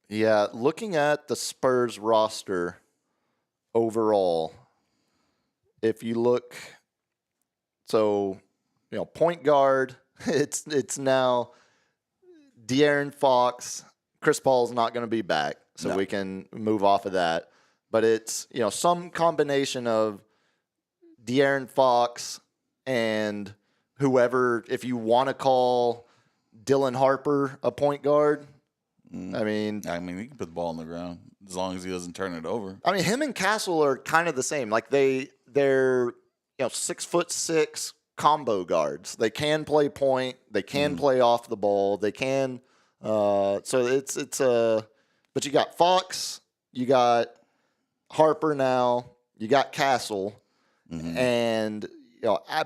Yeah, looking at the Spurs roster overall, if you look, point guard, it's now De'Aaron Fox. Chris Paul's not going to be back, so we can move off of that. But it's, some combination of De'Aaron Fox and whoever, if you want to call Dylan Harper a point guard. I mean, he can put the ball on the ground as long as he doesn't turn it over. I mean, him and Castle are kind of the same. Like they're 6'6" combo guards. They can play point. They can play off the ball. They can. But you got Fox. You got Harper now. You got Castle, and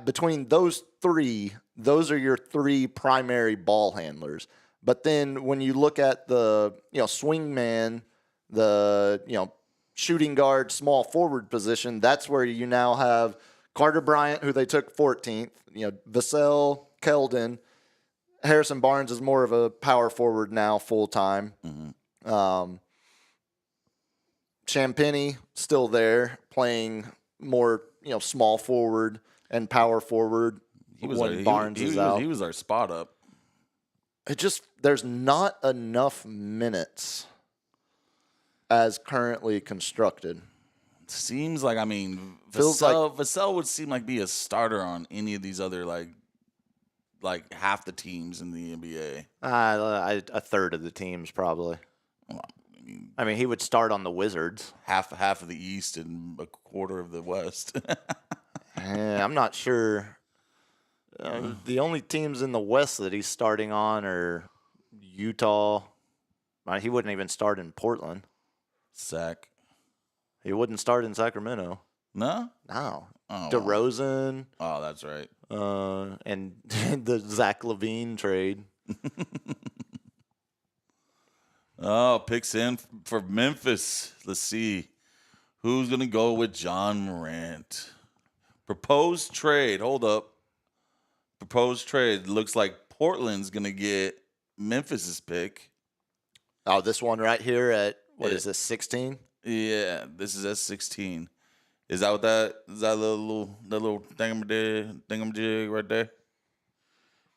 between those three, those are your three primary ball handlers. But then when you look at the swing man, the shooting guard, small forward position, that's where you now have Carter Bryant, who they took 14th. Vassell, Keldon, Harrison Barnes is more of a power forward now, full time. Champagnie still there, playing more small forward and power forward. Barnes is out. He was our spot up. There's not enough minutes as currently constructed. Seems like, Vassell would seem like be a starter on any of these other like half the teams in the NBA. A third of the teams probably. Well, I mean, he would start on the Wizards. Half of the East and a quarter of the West. I'm not sure. The only teams in the West that he's starting on are Utah, He wouldn't even start in Portland. Zach. He wouldn't start in Sacramento. No? No. Oh, DeRozan. Oh, that's right. And the Zach LaVine trade. Oh, picks in for Memphis. Let's see. Who's going to go with John Morant? Proposed trade. Hold up. Proposed trade. Looks like Portland's going to get Memphis's pick. Oh, this one right here at, what is this, 16? Yeah, this is at 16. Is that what that is? That little thingamajig right there?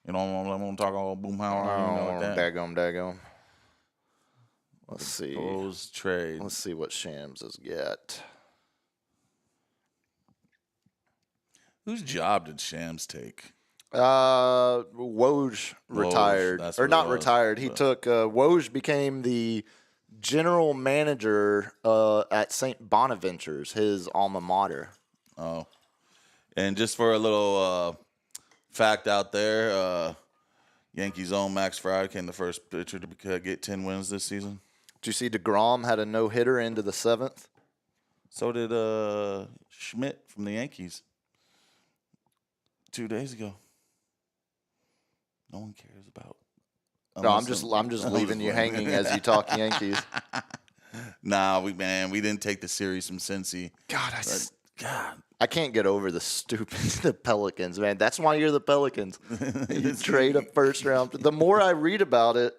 You know, I'm talking about boom how Daggum. Let's see. Proposed trade. Let's see what Shams has got. Whose job did Shams take? Woj retired, that's or what not it was. retired. He took Woj became the general manager at St. Bonaventure's, his alma mater. Oh, and just for a little fact out there, Yankees' own Max Fried became the first pitcher to get 10 wins this season. Did you see DeGrom had a no-hitter into the 7th? So did Schmidt from the Yankees 2 days ago. No one cares about. No, I'm just leaving you hanging as you talk Yankees. Nah, we didn't take the series from Cincy. God, I can't get over the Pelicans, man. That's why you're the Pelicans. You trade a first round. The more I read about it,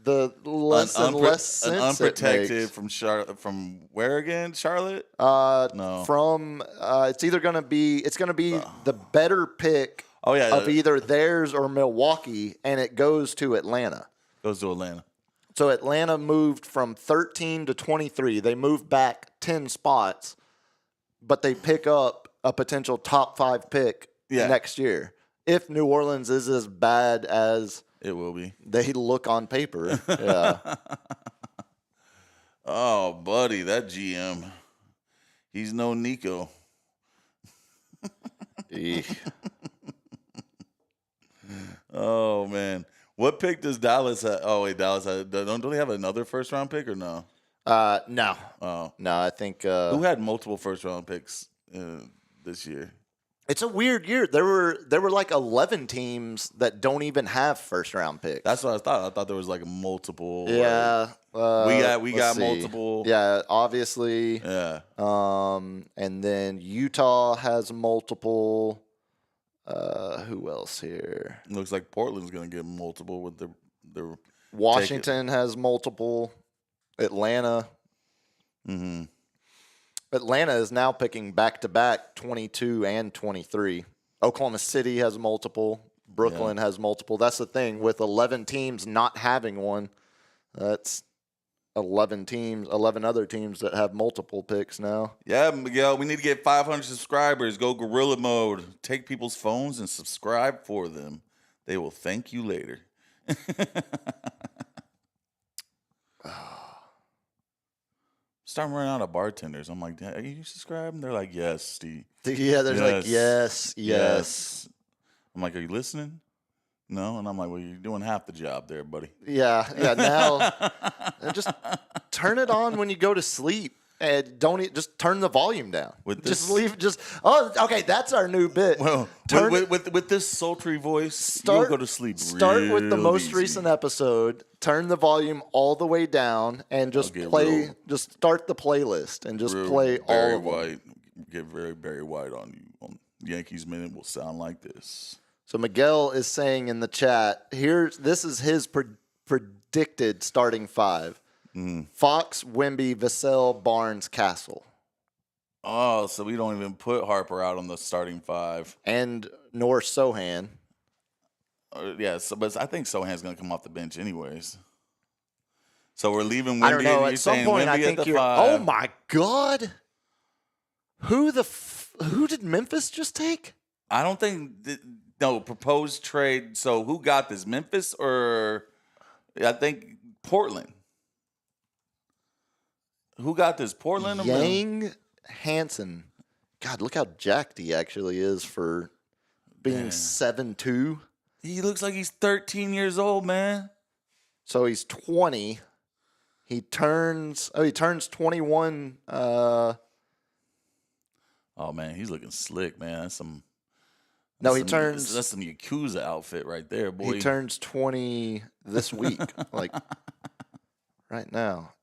the less and less sense unprotected it makes. from Charlotte. From where again? Charlotte? No. From it's either gonna be the better pick. Oh yeah, of either theirs or Milwaukee, and it goes to Atlanta. Goes to Atlanta. So Atlanta moved from 13 to 23. They moved back 10 spots, but they pick up a potential top 5 pick next year. If New Orleans is as bad as it will be, they look on paper. Yeah. Oh, buddy, that GM, he's no Nico. Oh man, what pick does Dallas have? Oh wait, Dallas don't they have another first round pick or no? No. Oh no, I think who had multiple first round picks this year? It's a weird year. There were like 11 teams that don't even have first round picks. That's what I thought. I thought there was like multiple. Yeah, we got multiple. Yeah, obviously. Yeah. And then Utah has multiple. Who else here? Looks like Portland's gonna get multiple with their Washington has multiple. Atlanta. Mm-hmm. Atlanta is now picking back-to-back 22 and 23. Oklahoma City has multiple. Brooklyn has multiple. That's the thing. With 11 teams not having one, that's 11 other teams that have multiple picks now. Yeah, Miguel, we need to get 500 subscribers. Go guerrilla mode. Take people's phones and subscribe for them. They will thank you later. Starting running out of bartenders. I'm like, are you subscribing? They're like, yes, Steve. Yeah, there's like, yes. I'm like, are you listening? No. And I'm like, well, you're doing half the job there, buddy. Yeah. Now, just turn it on when you go to sleep. And just turn the volume down. Okay, that's our new bit. Well, with this sultry voice, you'll go to sleep. Start with the most recent episode. Turn the volume all the way down, and just play. Just start the playlist and just play all of them. Get very Barry White on you. On Yankees Minute will sound like this. So Miguel is saying in the chat this is his predicted starting 5. Fox, Wemby, Vassell, Barnes, Castle. Oh, so we don't even put Harper out on the starting 5. And nor Sohan. But I think Sohan's going to come off the bench anyways. So we're leaving Wemby. I don't know. At some point, I think you're. 5. Oh my God! Who did Memphis just take? I don't think. No, proposed trade. So who got this? Memphis or I think Portland. Who got this? Portland or Yang Hansen. God, look how jacked he actually is for being 7'2". He looks like he's 13 years old, man. So he's 20. He turns 21. Oh man, he's looking slick, man. That's some Yakuza outfit right there, boy. He turns 20 this week, like right now.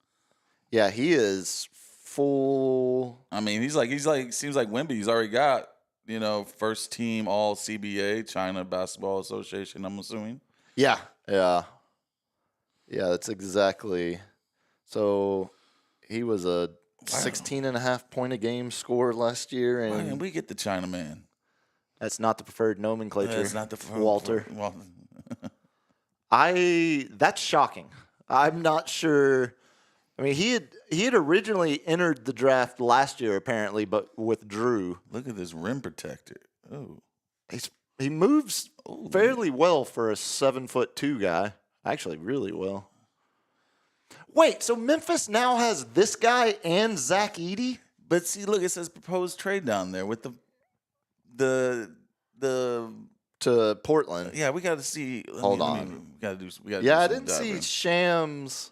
Yeah, he is full. I mean, he's like seems like Wemby. He's already got, first team all CBA, China Basketball Association, I'm assuming. Yeah. That's exactly. So he was a 16.5 point a game scorer last year, and Man, we get the China man. that's not the preferred nomenclature. That's not the Walter. That's shocking. I'm not sure. I mean, he had originally entered the draft last year apparently, but withdrew. Look at this rim protector. Oh, He moves fairly well for a 7'2" guy. Actually, really well. Wait, so Memphis now has this guy and Zach Edey? but see, look, it says proposed trade down there with the To Portland. Yeah, we got to see. Hold on. We got to do. Yeah, I didn't see Shams.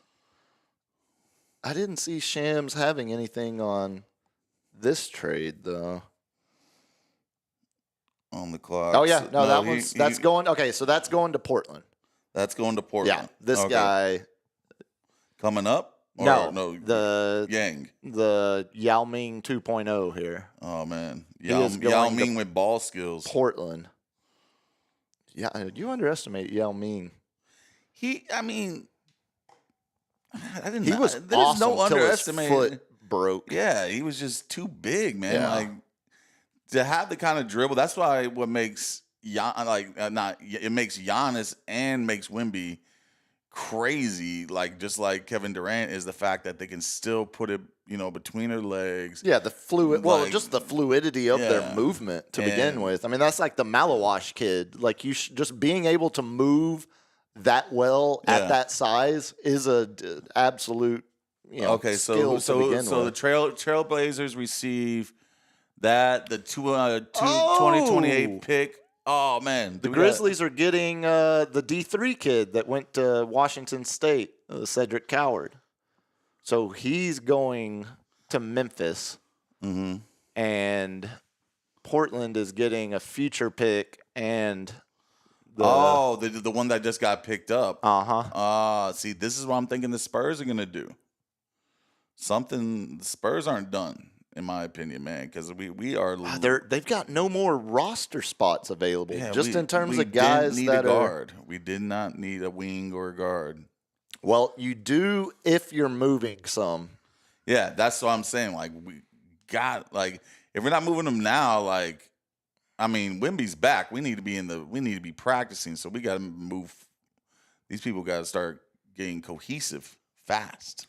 I didn't see Shams having anything on this trade though. On the clock. Oh yeah, no, that's going. Okay, so that's going to Portland. That's going to Portland. Yeah, this guy coming up. No, the Yang, the Yao Ming 2.0 here. Oh man, Yao Ming with ball skills. Portland. Yeah, you underestimate Yao Ming. I didn't. He was There's awesome no till his underestimating. foot broke. Yeah, he was just too big, man. Yeah. Like to have the kind of dribble. That's why what makes it makes Giannis and makes Wemby crazy. Like just like Kevin Durant is the fact that they can still put it, between their legs. Yeah, the fluid. Well, Like, just the fluidity of their movement to begin with. I mean, that's like the Malawash kid. Like just being able to move that well at that size is a absolute. Okay, skill to begin the with. Trailblazers receive that the 2028 pick. Oh man, The Grizzlies are getting the D3 kid that went to Washington State, Cedric Coward. So he's going to Memphis, and Portland is getting a future pick and the one that just got picked up. See, this is what I'm thinking the Spurs are gonna do. Something the Spurs aren't done, in my opinion, man, because we are. They've got no more roster spots available. Yeah, just in terms we of guys didn't need that a are. guard. We did not need a wing or a guard. Well, you do if you're moving some. Yeah, that's what I'm saying. Like we got if we're not moving them now, Wemby's back. We need to be practicing. So we got to move. These people got to start getting cohesive fast.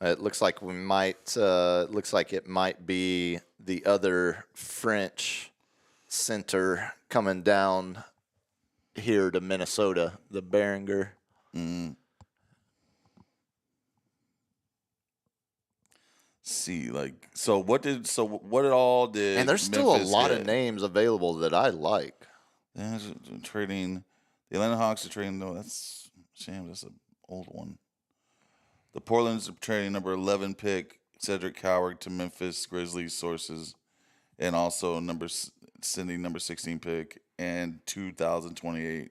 It looks like we might. Looks like it might be the other French center coming down here to Minnesota, the Behringer. See, what all did? And there's still Memphis a lot get? of names available that I like. Yeah, trading the Atlanta Hawks are trading. No, that's shame. That's an old one. The Portland's are trading number 11 pick Cedric Coward to Memphis Grizzlies sources, and also sending number 16 pick and 2028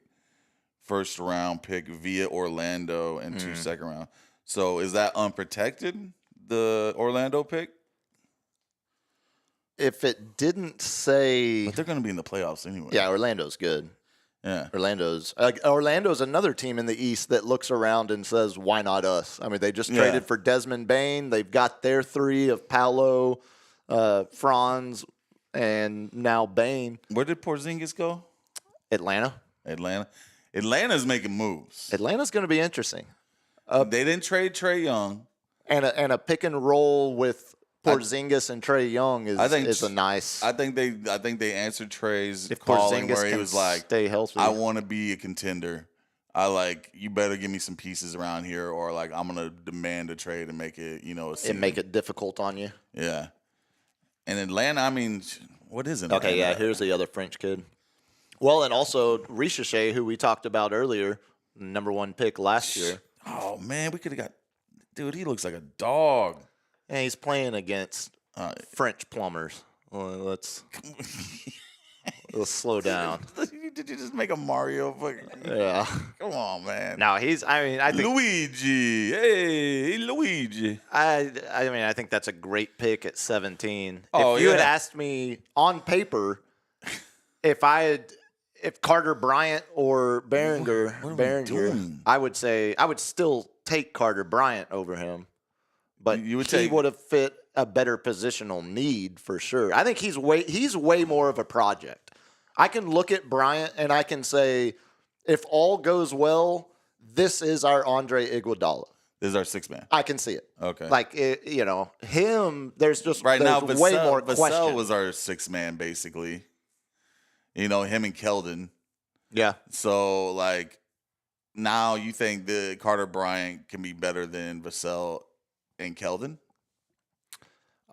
first round pick via Orlando and 2 second round. So is that unprotected? The Orlando pick? If it didn't say, But they're going to be in the playoffs anyway. yeah, Orlando's good. Yeah. Orlando's another team in the East that looks around and says, "Why not us?" I mean, they just traded for Desmond Bane. They've got their three of Paolo, Franz, and now Bane. Where did Porzingis go? Atlanta. Atlanta's making moves. Atlanta's going to be interesting. They didn't trade Trae Young. And a pick and roll with Porzingis and Trae Young is a nice. I think they answered Trae's if calling Porzingis where he can was like, stay healthy. I want to be a contender. You better give me some pieces around here, or I'm gonna demand a trade and make it, and make it difficult on you. Yeah. And Atlanta, what is Atlanta? Okay, yeah. Here's the other French kid. Well, and also Richeche, who we talked about earlier, number 1 pick last year. Oh man, we could have got Dude, he looks like a dog. And he's playing against French plumbers. Well, let's slow down. Did you just make a Mario? Yeah. Come on, man. No, I think Luigi. Hey, Luigi. I think that's a great pick at 17. Oh, if you had yeah. asked me on paper, if Carter Bryant or Behringer, What are we doing? I would say I would still take Carter Bryant over him, but You would he take- would have fit a better positional need for sure. I think he's way more of a project. I can look at Bryant and I can say, if all goes well, this is our Andre Iguodala. This is our 6-man. I can see it. Okay. Like, him, there's Right now, way more Vassell question. was our 6-man, basically. Him and Keldon. Yeah. So, like, now you think the Carter Bryant can be better than Vassell and Keldon?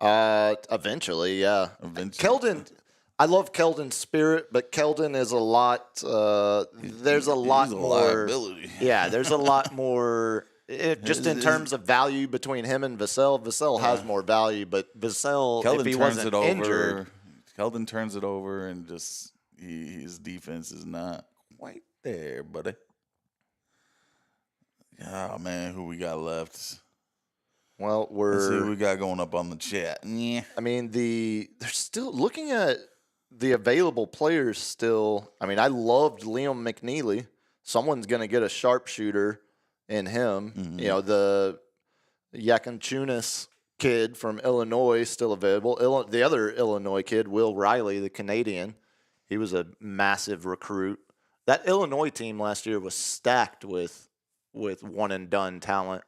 Eventually, yeah. Eventually. Keldon, I love Keldon's spirit, but Keldon is a lot, there's a lot He's a more. liability. Yeah, there's a lot more, just in terms of value between him and Vassell. Vassell has more value, but Vassell, if he wasn't injured. Keldon turns it over and just his defense is not quite there, buddy. Oh, man, who we got left? Well, Let's see what we got going up on the chat. Yeah. I mean, they're still looking at the available players still. I mean, I loved Liam McNeely. Someone's going to get a sharpshooter in him. Mm-hmm. The Yakinchunas kid from Illinois still available. The other Illinois kid, Will Riley, the Canadian, he was a massive recruit. That Illinois team last year was stacked with one-and-done talent.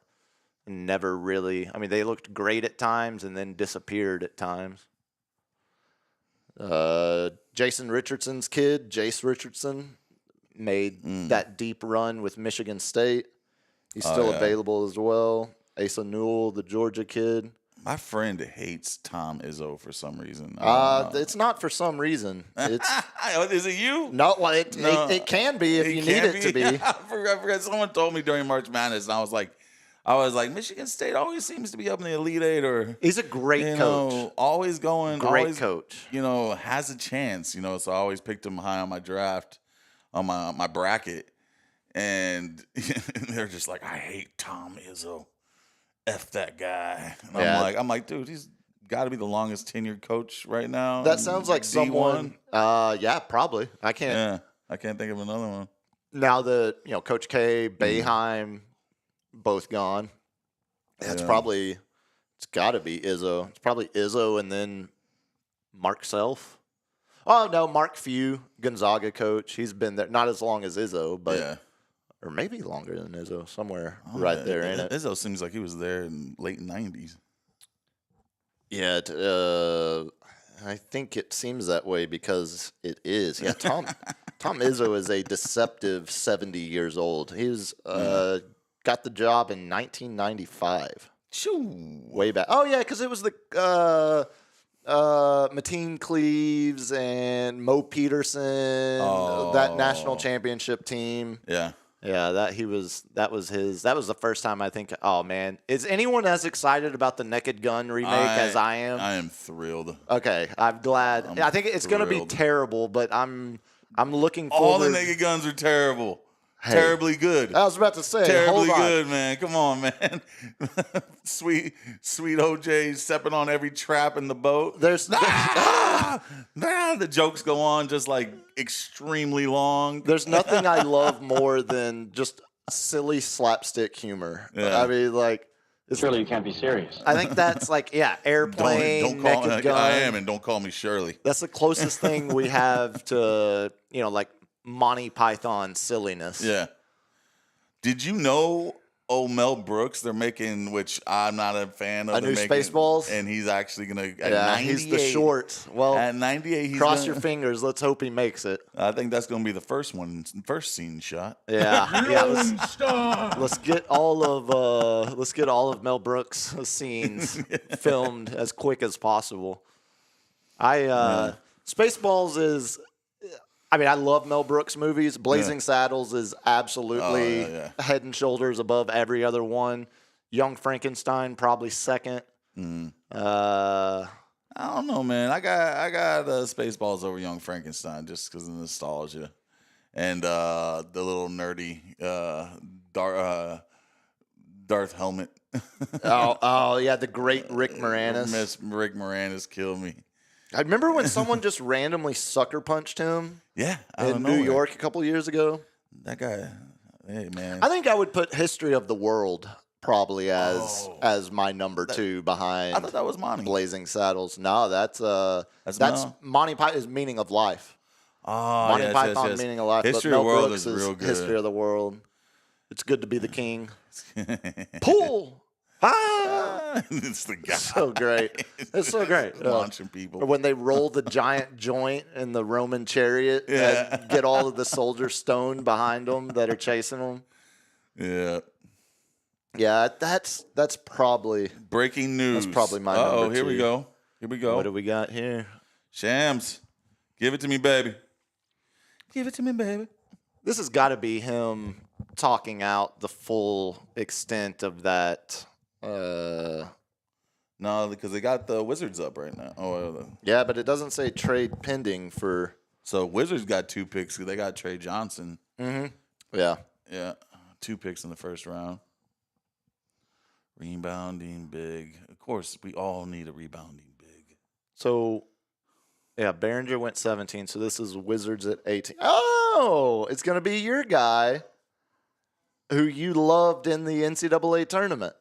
Never really. I mean, they looked great at times and then disappeared at times. Jason Richardson's kid, Jace Richardson, made that deep run with Michigan State. He's still available as well. Asa Newell, the Georgia kid. My friend hates Tom Izzo for some reason. It's not for some reason. It's Is it you? no. Well, it can be if you need it to be. I forgot. Someone told me during March Madness, and I was like, Michigan State always seems to be up in the Elite Eight, or He's a great coach. always going, Great always, coach. has a chance. So I always picked him high on my draft, on my bracket, and they're just like, I hate Tom Izzo, F that guy. And Yeah. I'm like, dude, he's got to be the longest tenured coach right now. That in sounds like D1. someone. Yeah, probably. I can't. Yeah, I can't think of another one. Now that Coach K, Boeheim, both gone. It's got to be Izzo. It's probably Izzo and then Mark Self. Oh no, Mark Few, Gonzaga coach. He's been there not as long as Izzo, but or maybe longer than Izzo, somewhere there in it. Izzo seems like he was there in late 90s. Yeah, I think it seems that way because it is. Yeah, Tom Izzo is a deceptive 70 years old. He's got the job in 1995. Shoo. Way back. Oh yeah, because it was the Mateen Cleaves and Mo Peterson, that national championship team. Yeah. Yeah, that was the first time I think. Oh man, is anyone as excited about the Naked Gun remake as I am? I am thrilled. Okay, I'm glad. I think it's going to be thrilled. terrible, but I'm looking forward. All the Naked Guns are terrible. Hey. Terribly good. I was about to say, Terribly hold on. good, man. Come on, man. sweet OJ stepping on every trap in the boat. There's The jokes go on just like extremely long. There's nothing I love more than just silly slapstick humor. Yeah. I mean, like, Surely you can't be serious. I think that's like, airplane, don't call Naked me. Gun. I am, and don't call me Shirley. That's the closest thing we have to, like Monty Python silliness. Yeah. Did you know Mel Brooks, they're making, which I'm not a fan of. A new Spaceballs? And he's actually going to, at Yeah, 98. he's the short. Well, At 98, he's cross gonna, your fingers. Let's hope he makes it. I think that's going to be the first scene shot. Yeah. Let's get all of Mel Brooks' scenes filmed as quick as possible. Spaceballs is. I mean, I love Mel Brooks movies. Blazing Saddles is absolutely head and shoulders above every other one. Young Frankenstein probably second. I don't know, man. I got Spaceballs over Young Frankenstein just because of nostalgia and the little nerdy Darth helmet. oh yeah, the great Rick Moranis. Rick Moranis killed me. I remember when someone just randomly sucker punched him. Yeah, in New York a couple years ago. That guy, hey man. I think I would put History of the World probably as my number 2 behind. I thought that was Monty. Blazing Saddles. No, that's Mel. Monty Python's Meaning of Life. Oh, Monty Python's Meaning of Life. History but of the Mel World Brooks is real good. History of the World. It's good to be the king. Pull. Ah! It's the guy. So great. It's so great. Launching people. Or when they roll the giant joint in the Roman chariot and get all of the soldiers stoned behind them that are chasing them. Yeah. Yeah, that's probably breaking news. That's probably my number 2. Here we go. Here we go. What do we got here? Shams, give it to me, baby. Give it to me, baby. This has got to be him talking out the full extent of that. No, because they got the Wizards up right now. Yeah, but it doesn't say trade pending for. So Wizards got 2 picks. They got Trey Johnson. Mm-hmm. Yeah. Yeah, 2 picks in the first round. Rebounding big. Of course, we all need a rebounding big. So, yeah, Behringer went 17. So this is Wizards at 18. Oh, it's going to be your guy who you loved in the NCAA tournament.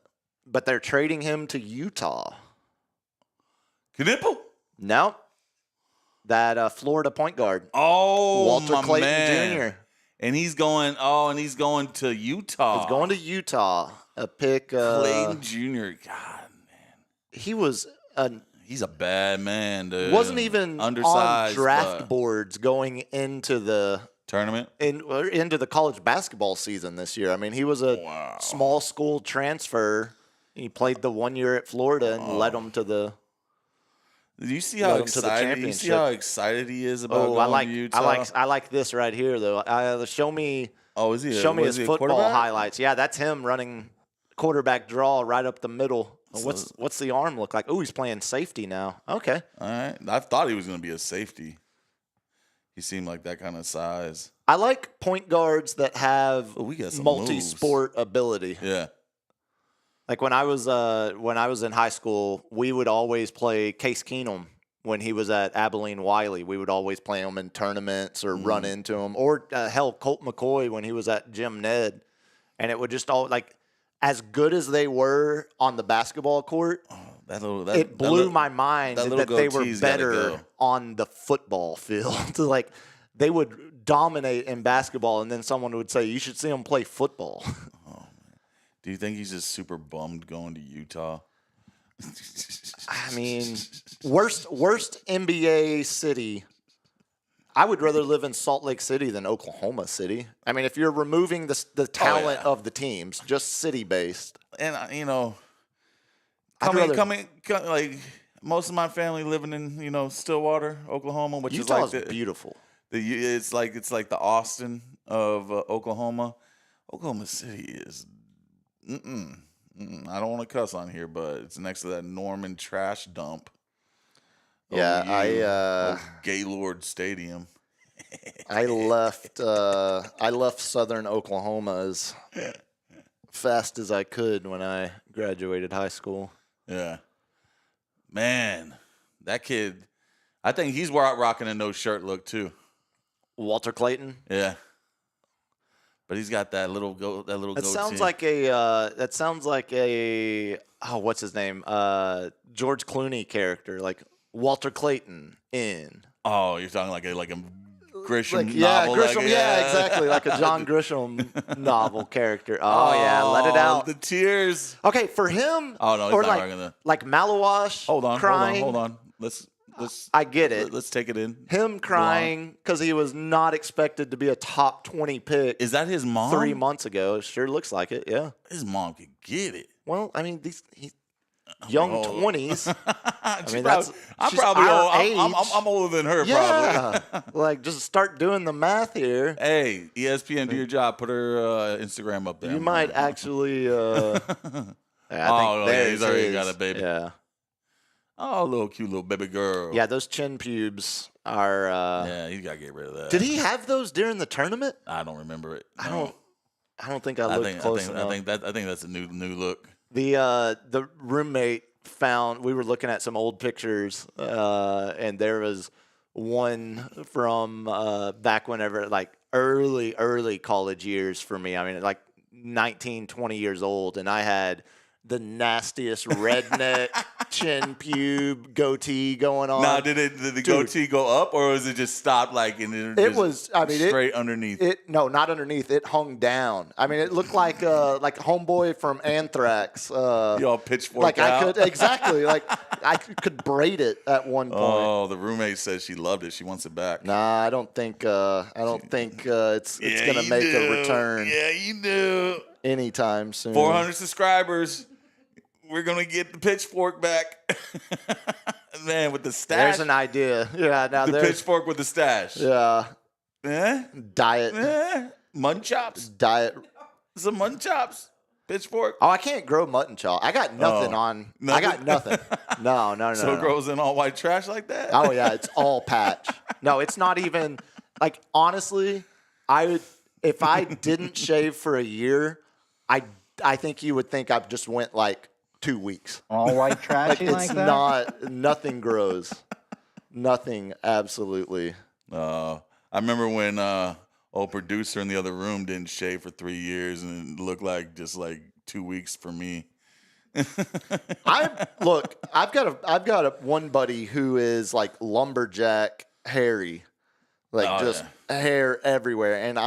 But they're trading him to Utah. Knipple? No. That Florida point guard. Oh, Walter my Clayton man. Jr. And he's going to Utah. He's going to Utah. A pick. Clayton Jr. God, man. He was he's a bad man, dude. Wasn't even undersized on draft boards going into the tournament, into the college basketball season this year. I mean, he was a small school transfer. He played the 1 year at Florida and led them to the. Do you see how excited? You see how excited he is about going to Utah? I like this right here though. Show me. Oh, is he? Show me his football highlights. Yeah, that's him running quarterback draw right up the middle. What's the arm look like? Oh, he's playing safety now. Okay. All right. I thought he was going to be a safety. He seemed like that kind of size. I like point guards that have multi-sport ability. Yeah. Like when I was in high school, we would always play Case Keenum when he was at Abilene Wiley. We would always play him in tournaments or run into him. Or hell, Colt McCoy when he was at Jim Ned. And it would just all like as good as they were on the basketball court, it blew my mind that they were better on the football field. Like they would dominate in basketball, and then someone would say, "You should see them play football." Oh, man. Do you think he's just super bummed going to Utah? I mean, worst NBA city. I would rather live in Salt Lake City than Oklahoma City. I mean, if you're removing the talent of the teams, just city-based. And, coming, like, most of my family living in, Stillwater, Oklahoma, which Utah's is like beautiful. It's like the Austin of Oklahoma. Oklahoma City is, I don't want to cuss on here, but it's next to that Norman trash dump. Yeah, Gaylord Stadium. I left Southern Oklahoma as fast as I could when I graduated high school. Yeah, man, that kid. I think he's rocking a no shirt look too. Walter Clayton. Yeah, but he's got that little That sounds like a what's his name? George Clooney character, like Walter Clayton in. Oh, you're talking like a Grisham novel. Yeah, Grisham. Yeah, exactly, like a John Grisham novel character. Oh yeah, let it out. The tears. Okay, for him. Oh no, he's not rocking that. Like Malawash. Hold on. Let's. I get it. Let's take it in. Him crying because he was not expected to be a top 20 pick. Is that his mom? 3 months ago. Sure looks like it. Yeah. His mom could get it. Well, I mean, young 20s. I mean, I'm probably our age. I'm older than her. Yeah. Probably. Like, just start doing the math here. Hey, ESPN, do your job. Put her Instagram up there. You might actually I think he's already got a baby. Yeah. Oh, little cute little baby girl. Yeah, those chin pubes are. Yeah, he's got to get rid of that. Did he have those during the tournament? I don't remember it. I don't think I looked close enough. I think that's a new look. The roommate found, we were looking at some old pictures, and there was one from back whenever, like early college years for me. I mean, like 19, 20 years old, and I had the nastiest redneck chin pube goatee going on. Now, did the goatee go up, or was it just stopped like it was? I mean, straight underneath. No, not underneath. It hung down. I mean, it looked like homeboy from Anthrax. You all pitchfork like out. I could exactly like I could braid it at one point. Oh, the roommate says she loved it. She wants it back. Nah, I don't think it's gonna make a return. Yeah, you do. Anytime soon. 400 subscribers. We're gonna get the pitchfork back, man. With the stash, There's an idea. Yeah, now the pitchfork with the stash. Yeah. Diet. Mutton chops. Diet. Some mutton chops. Pitchfork. Oh, I can't grow mutton chop. I got nothing on. I got nothing. No. So it grows in all white trash like that? Oh yeah, it's all patch. No, it's not even like honestly, if I didn't shave for a year, I think you would think I just went like 2 weeks. All white trashy like it's that? not nothing grows. Nothing absolutely. I remember when old producer in the other room didn't shave for 3 years and it looked like just like 2 weeks for me. I've got one buddy who is like lumberjack hairy, like hair everywhere, and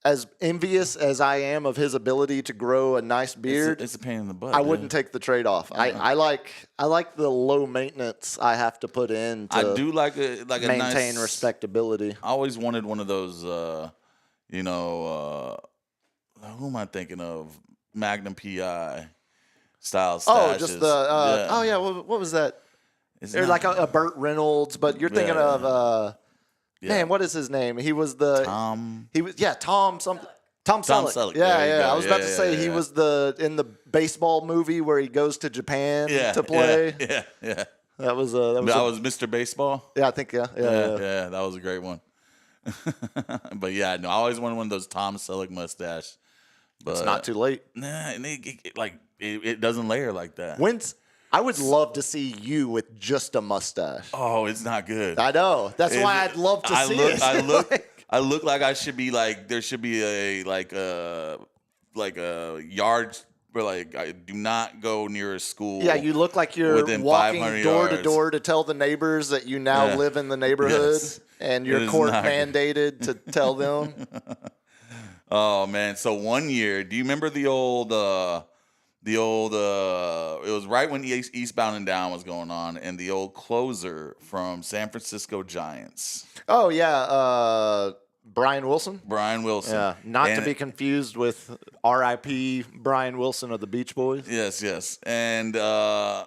as envious as I am of his ability to grow a nice beard, it's a pain in the butt. I wouldn't take the trade off. I like the low maintenance I have to put in to I do like a maintain nice, respectability. I always wanted one of those, who am I thinking of? Magnum PI style stashes. Oh, just what was that? They're like a Burt Reynolds, but you're thinking of man, what is his name? He was Tom something. Tom Selleck. Yeah. I was about to say he was in the baseball movie where he goes to Japan to play. Yeah. That was Mr. Baseball. Yeah, I think yeah. That was a great one. But yeah, no, I always wanted one of those Tom Selleck mustache. But it's not too late. Nah, and it doesn't layer like that. I would love to see you with just a mustache. Oh, it's not good. I know. That's why I'd love to see it. I look like I should be like there should be a yard where like I do not go near a school. Yeah, you look like you're walking door to door to tell the neighbors that you now live in the neighborhood, and you're court mandated to tell them. Oh man! So one year, do you remember the old? It was right when Eastbound and Down was going on, and the old closer from San Francisco Giants. Oh yeah, Brian Wilson. Yeah, not to be confused with R.I.P. Brian Wilson of the Beach Boys. Yes. And I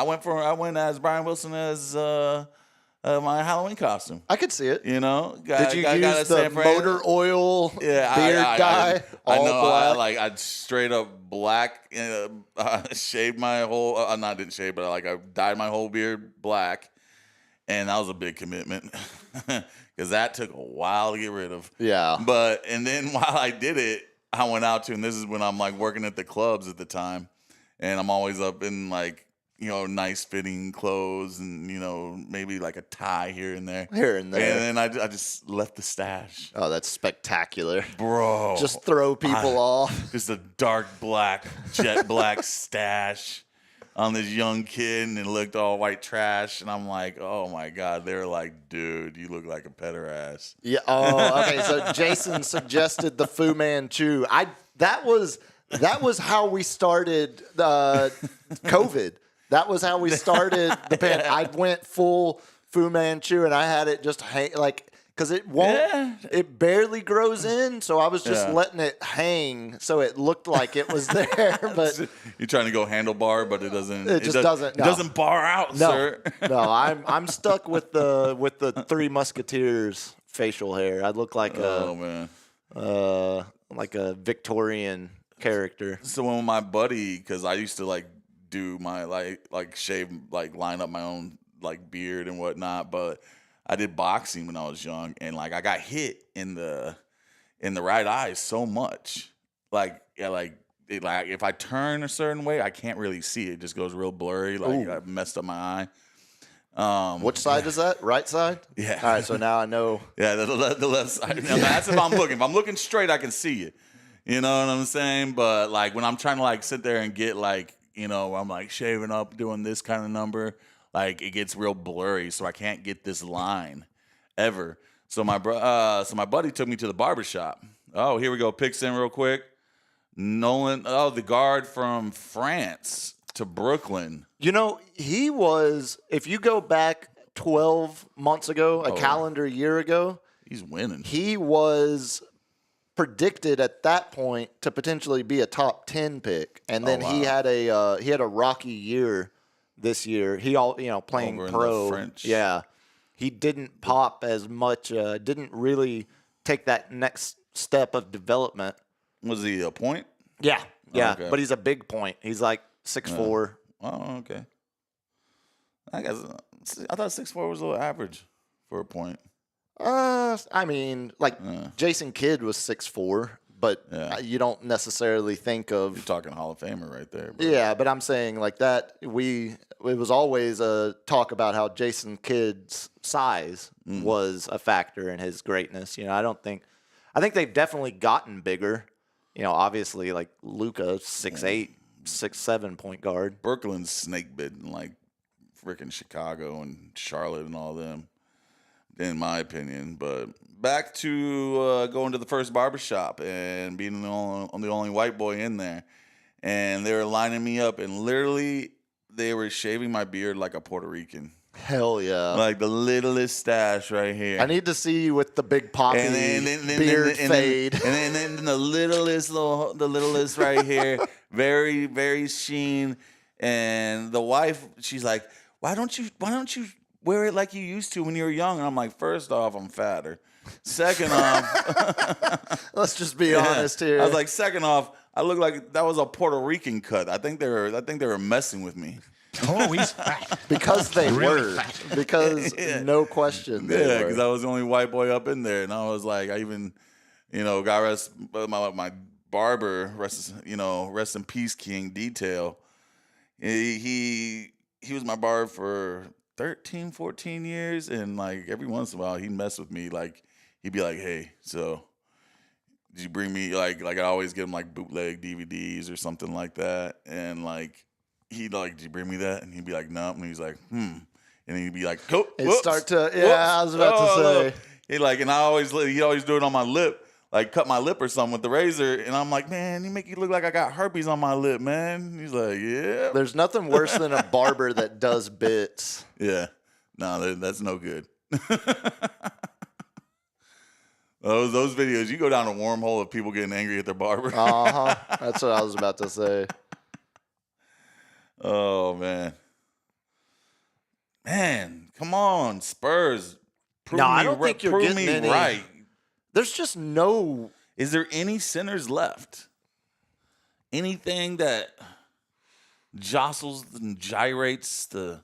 went as Brian Wilson as my Halloween costume. I could see it. You know, did you use the motor oil beard dye? I straight up black. Shaved my whole. Didn't shave, but I dyed my whole beard black, and that was a big commitment because that took a while to get rid of. Yeah. And then while I did it, I went out to, and this is when I'm like working at the clubs at the time, and I'm always up in like, nice fitting clothes and, maybe like a tie here and there. And then I just left the stash. Oh, that's spectacular. Bro. Just throw people off. Just a dark black, jet black stash on this young kid, and it looked all white trash. And I'm like, oh my God. They were like, dude, you look like a petter ass. Yeah. Oh, okay. So Jason suggested the Fu Manchu. That was how we started COVID. That was how we started the pandemic. I went full Fu Manchu, and I had it just hang because it won't. Yeah. It barely grows in, so I was just letting it hang, so it looked like it was there. But you're trying to go handlebar, but it doesn't. It doesn't. It doesn't bar out, sir. No, I'm stuck with the Three Musketeers facial hair. I look like like a Victorian character. So when my buddy, because I used to like do my like shave, like line up my own like beard and whatnot, but I did boxing when I was young, and like I got hit in the right eye so much, like if I turn a certain way, I can't really see it. It just goes real blurry. Like I messed up my eye. Which side is that? Right side? Yeah. All right, so now I know. Yeah, the left side. Now, that's if I'm looking. If I'm looking straight, I can see it. You know what I'm saying? But like when I'm trying to like sit there and get like, you know, I'm like shaving up, doing this kind of number, like it gets real blurry, so I can't get this line ever. So my buddy took me to the barbershop. Oh, here we go. Picks in real quick. Nolan, the guard from France to Brooklyn. You know, he was, if you go back 12 months ago, a calendar year ago, he's winning. He was predicted at that point to potentially be a top 10 pick. And then he had a rocky year this year. He playing Over in pro. the French. Yeah. He didn't pop as much, didn't really take that next step of development. Was he a point? Yeah. Yeah. Okay. But he's a big point. He's like 6'4". Oh, okay. I guess I thought 6'4" was a little average for a point. I mean, like Jason Kidd was 6'4", but you don't necessarily think of. You're talking Hall of Famer right there. Bro. Yeah, but I'm saying like that. It was always a talk about how Jason Kidd's size was a factor in his greatness. You know, I think they've definitely gotten bigger. You know, obviously like Luka, 6'8", 6'7" point guard. Brooklyn's snake bitten like freaking Chicago and Charlotte and all them, in my opinion. But back to going to the first barbershop and being the only white boy in there. And they were lining me up, and literally they were shaving my beard like a Puerto Rican. Hell yeah. Like the littlest stash right here. I need to see you with the big poppy beard fade. And then the littlest right here, very, very sheen. And the wife, she's like, why don't you wear it like you used to when you were young? And I'm like, first off, I'm fatter. Second off, let's just be honest here. I was like, second off, I look like that was a Puerto Rican cut. I think they were messing with me. Oh, he's fat. Because they were. Because no question they were. Because I was the only white boy up in there. And I was like, I even, God rest my barber, rest in peace, King Detail. He was my barber for 13, 14 years. And like every once in a while, he'd mess with me. Like he'd be like, hey, so did you bring me, like I always get him like bootleg DVDs or something like that. And like, he'd like, did you bring me that? And he'd be like, no. And he's like, And then he'd be like, oh, I was about to say. He'd like, and he'd always do it on my lip, like cut my lip or something with the razor. And I'm like, man, you make it look like I got herpes on my lip, man. And he's like, yeah. There's nothing worse than a barber that does bits. Yeah. No, that's no good. Those videos, you go down a wormhole of people getting angry at their barber. That's what I was about to say. Oh, man, come on, Spurs. I don't think you're getting any. Right. There's just no. Is there any centers left? Anything that jostles and gyrates the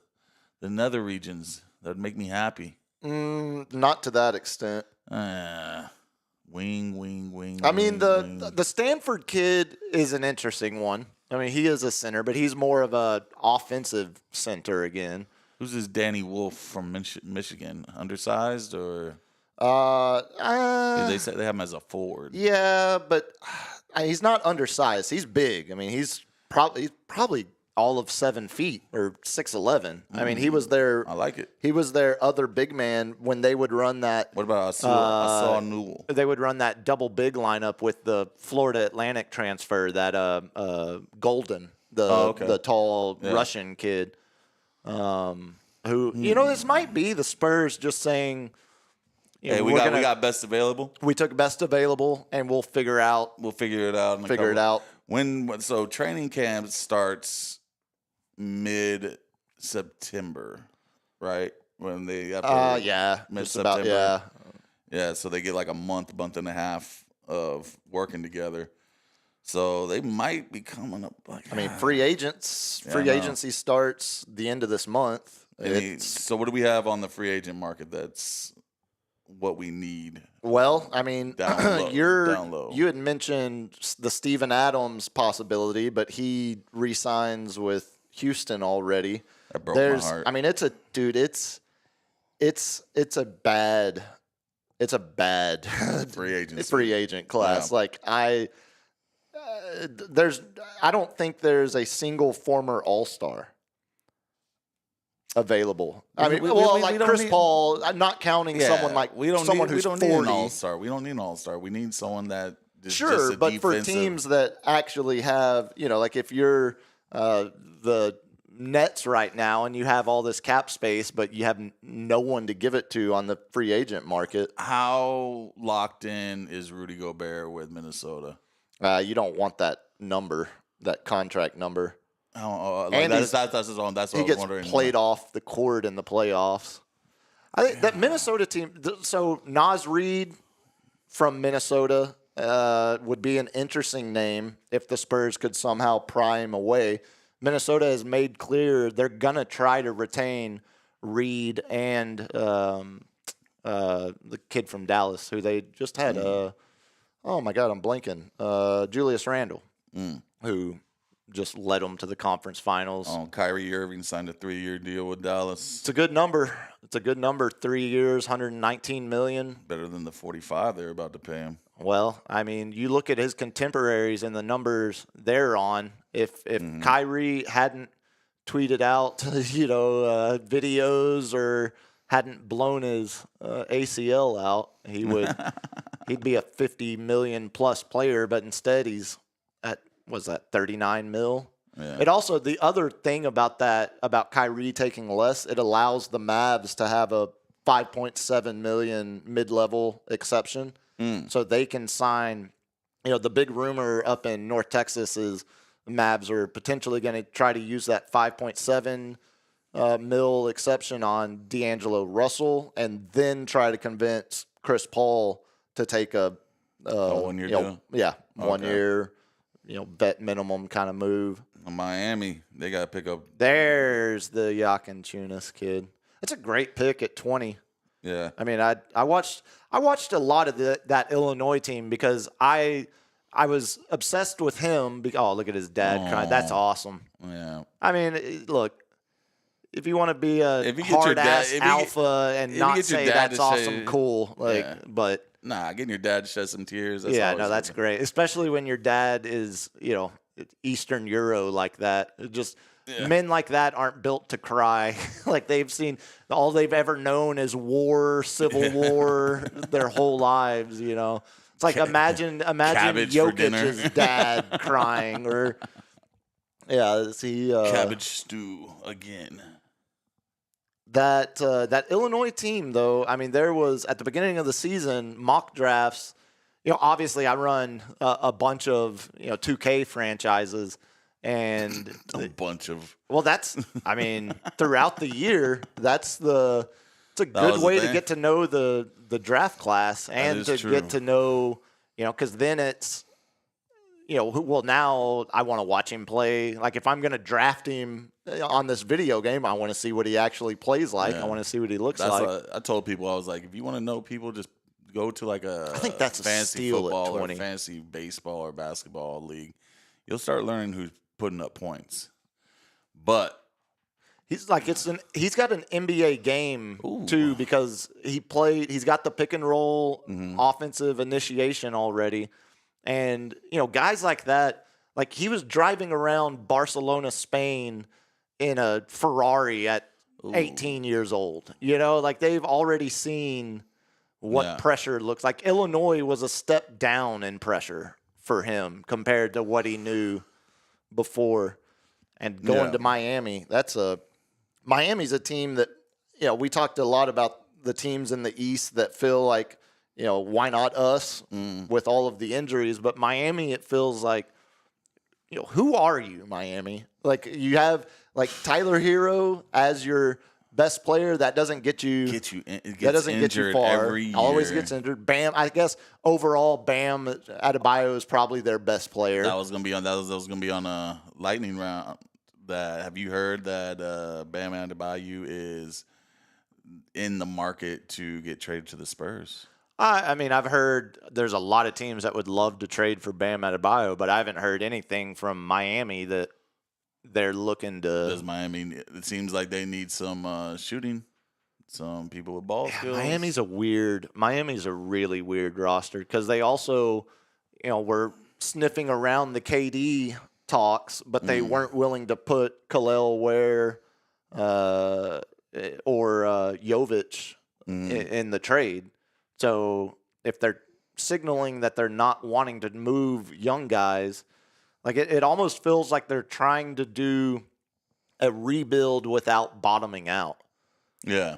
nether regions that would make me happy? Not to that extent. Wing. I mean, the Stanford kid is an interesting one. I mean, he is a center, but he's more of an offensive center again. Who's this Danny Wolf from Michigan? Undersized or? They say they have him as a forward. Yeah, but he's not undersized. He's big. I mean, he's probably all of 7 feet or 6'11". I mean, he was their. I like it. He was their other big man when they would run that. What about Asua Newell? They would run that double big lineup with the Florida Atlantic transfer, that Golden, the tall Russian kid, who this might be the Spurs just saying. Hey, we got best available. We took best available, and we'll figure it out. So training camp starts mid-September, right? When they mid-September. Yeah. So they get like a month and a half of working together. So they might be coming up. I mean, free agency starts the end of this month. So what do we have on the free agent market that's what we need? Well, I mean, down low. You had mentioned the Steven Adams possibility, but he re-signs with Houston already. That broke my heart. I mean, it's a bad free agent class. Yeah. Like I don't think there's a single former All-Star available. I mean, like Chris Paul, not counting someone like someone who's 40. Need an All-Star. We don't need an All-Star. We need someone that is sure, just a but defensive... for teams that actually have, like if you're the Nets right now and you have all this cap space, but you have no one to give it to on the free agent market. How locked in is Rudy Gobert with Minnesota? You don't want that number, that contract number. And that's his own. That's what he I was wondering. Gets played off the court in the playoffs. I think that Minnesota team. So Naz Reid from Minnesota would be an interesting name if the Spurs could somehow pry him away. Minnesota has made clear they're gonna try to retain Reid and the kid from Dallas who they just had. Oh my God, I'm blanking. Julius Randle, who just led them to the conference finals. Oh, Kyrie Irving signed a 3-year deal with Dallas. It's a good number. 3 years, $119 million. Better than the 45 they're about to pay him. Well, I mean, you look at his contemporaries and the numbers they're on. If Kyrie hadn't tweeted out, videos or hadn't blown his ACL out, he'd be a 50 million plus player. But instead, he's at 39 mil. Yeah. It also, the other thing about Kyrie taking less, it allows the Mavs to have a 5.7 million mid-level exception. So they can sign, the big rumor up in North Texas is the Mavs are potentially going to try to use that 5.7 mil exception on D'Angelo Russell and then try to convince Chris Paul to take a 1 year deal? Yeah, 1 year, vet minimum kind of move. Miami, they got to pick up. There's the Yakin-Chunas kid. That's a great pick at 20. Yeah. I mean, I watched a lot of that Illinois team because I was obsessed with him. Oh, look at his dad crying. That's awesome. Yeah. I mean, look, if you want to be a hard-ass alpha and not say that's awesome, cool. But nah, getting your dad to shed some tears. That's great. Especially when your dad is, Eastern Euro like that. Men like that aren't built to cry. Like they've seen all they've ever known is war, civil war, their whole lives. It's like imagine Jokic's dad crying, or cabbage stew again. That Illinois team, though. I mean, there was at the beginning of the season mock drafts. Obviously, I run a bunch of 2K franchises. And a bunch of throughout the year, it's a good way to get to know the draft class and to get to know, because then it's, now I want to watch him play. Like if I'm going to draft him on this video game, I want to see what he actually plays like. I want to see what he looks like. I told people, I was like, if you want to know people, just go to like I think that's a fancy football or fancy baseball or basketball league. You'll start learning who's putting up points. But he's got an NBA game too, because he's got the pick and roll offensive initiation already. And guys like that, like he was driving around Barcelona, Spain in a Ferrari at 18 years old. Like they've already seen what pressure looks like. Illinois was a step down in pressure for him compared to what he knew before. And going to Miami, Miami's a team that, we talked a lot about the teams in the East that feel like, why not us with all of the injuries? But Miami, it feels like, who are you, Miami? Like you have like Tyler Hero as your best player, that doesn't get you. It That doesn't get you far. every year. Always gets injured. Bam. I guess overall, Bam Adebayo is probably their best player. That was gonna be on a lightning round. Have you heard that Bam Adebayo is in the market to get traded to the Spurs? I mean, I've heard there's a lot of teams that would love to trade for Bam Adebayo, but I haven't heard anything from Miami that they're looking to. Does Miami? It seems like they need some shooting, some people with ball skills. Miami's a really weird roster because they also, were sniffing around the KD talks, but they weren't willing to put Khalil Ware or Jovic in the trade. So if they're signaling that they're not wanting to move young guys, like it almost feels like they're trying to do a rebuild without bottoming out. Yeah.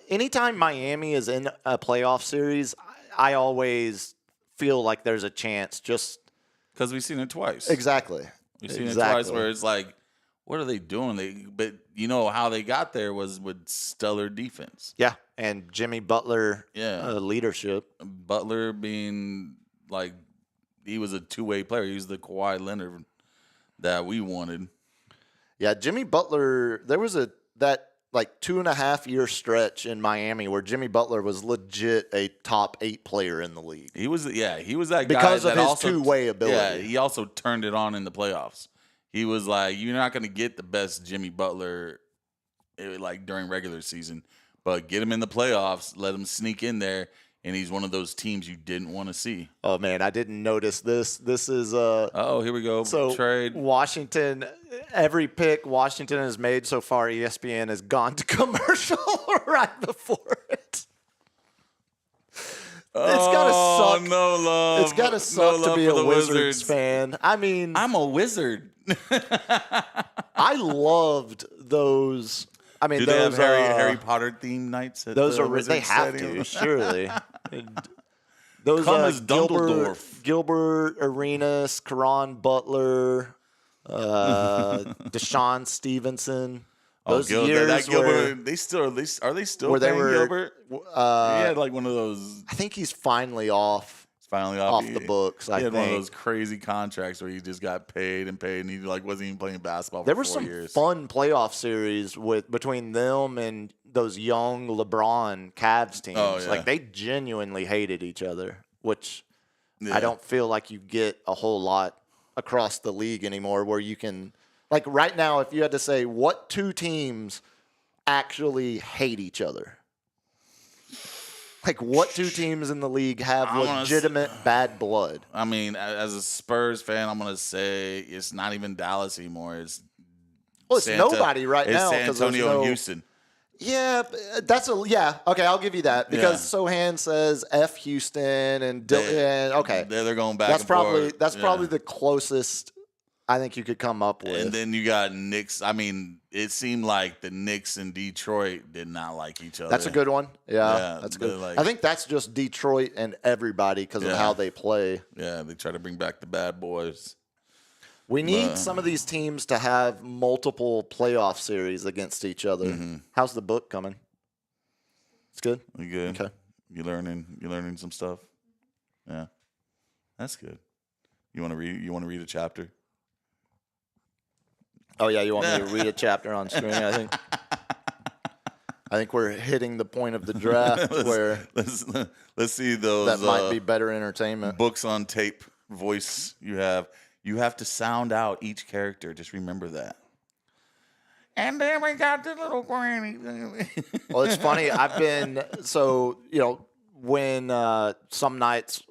Anytime Miami is in a playoff series, I always feel like there's a chance just because we've seen it twice. Exactly. We've seen it twice where it's like, what are they doing? But how they got there was with stellar defense. Yeah, and Jimmy Butler leadership. Butler being like, he was a two-way player. He was the Kawhi Leonard that we wanted. Yeah, Jimmy Butler, there was that 2.5 year stretch in Miami where Jimmy Butler was legit a top 8 player in the league. He was that because guy of his two-way ability. Yeah, he also turned it on in the playoffs. He was like, you're not going to get the best Jimmy Butler during regular season, but get him in the playoffs, let him sneak in there, and he's one of those teams you didn't want to see. Oh man, I didn't notice this. This is here we go. So trade. Washington, every pick Washington has made so far, ESPN has gone to commercial right before it. It's gotta suck. No love. It's gotta suck to be a Wizards fan. I mean, I'm a Wizard. I loved those. I mean, do they have Harry Potter themed nights? Those are they have to surely. Those Come as Dumbledore. Gilbert Arenas, Caron Butler, Deshaun Stevenson. Those years Gilbert, are they still paying Gilbert? He had one of those. I think he's finally off. Off the books. I think one of those crazy contracts where he just got paid, and he wasn't even playing basketball for 4 years. There were some fun playoff series between them and those young LeBron Cavs teams. Oh, yeah. They genuinely hated each other, which I don't feel like you get a whole lot across the league anymore, where you can right now, if you had to say what 2 teams actually hate each other. What 2 teams in the league have legitimate bad blood? I mean, as a Spurs fan, I'm going to say it's not even Dallas anymore. It's nobody right now. It's San Antonio and Houston. Yeah, okay, I'll give you that because Sohan says F Houston and okay. They're going back. That's probably the closest I think you could come up with. And then you got Knicks. I mean, it seemed like the Knicks and Detroit did not like each other. That's a good one. Yeah, that's good. I think that's just Detroit and everybody because of how they play. Yeah, they try to bring back the bad boys. We need some of these teams to have multiple playoff series against each other. Mm-hmm. How's the book coming? It's good? You good? Okay. You learning some stuff? Yeah. That's good. You want to read a chapter? Oh yeah, you want me to read a chapter on screen? I think we're hitting the point of the draft where let's see those that might be better entertainment. Books on tape voice you have. You have to sound out each character. Just remember that. And then we got the little granny. Well, it's funny. When some nights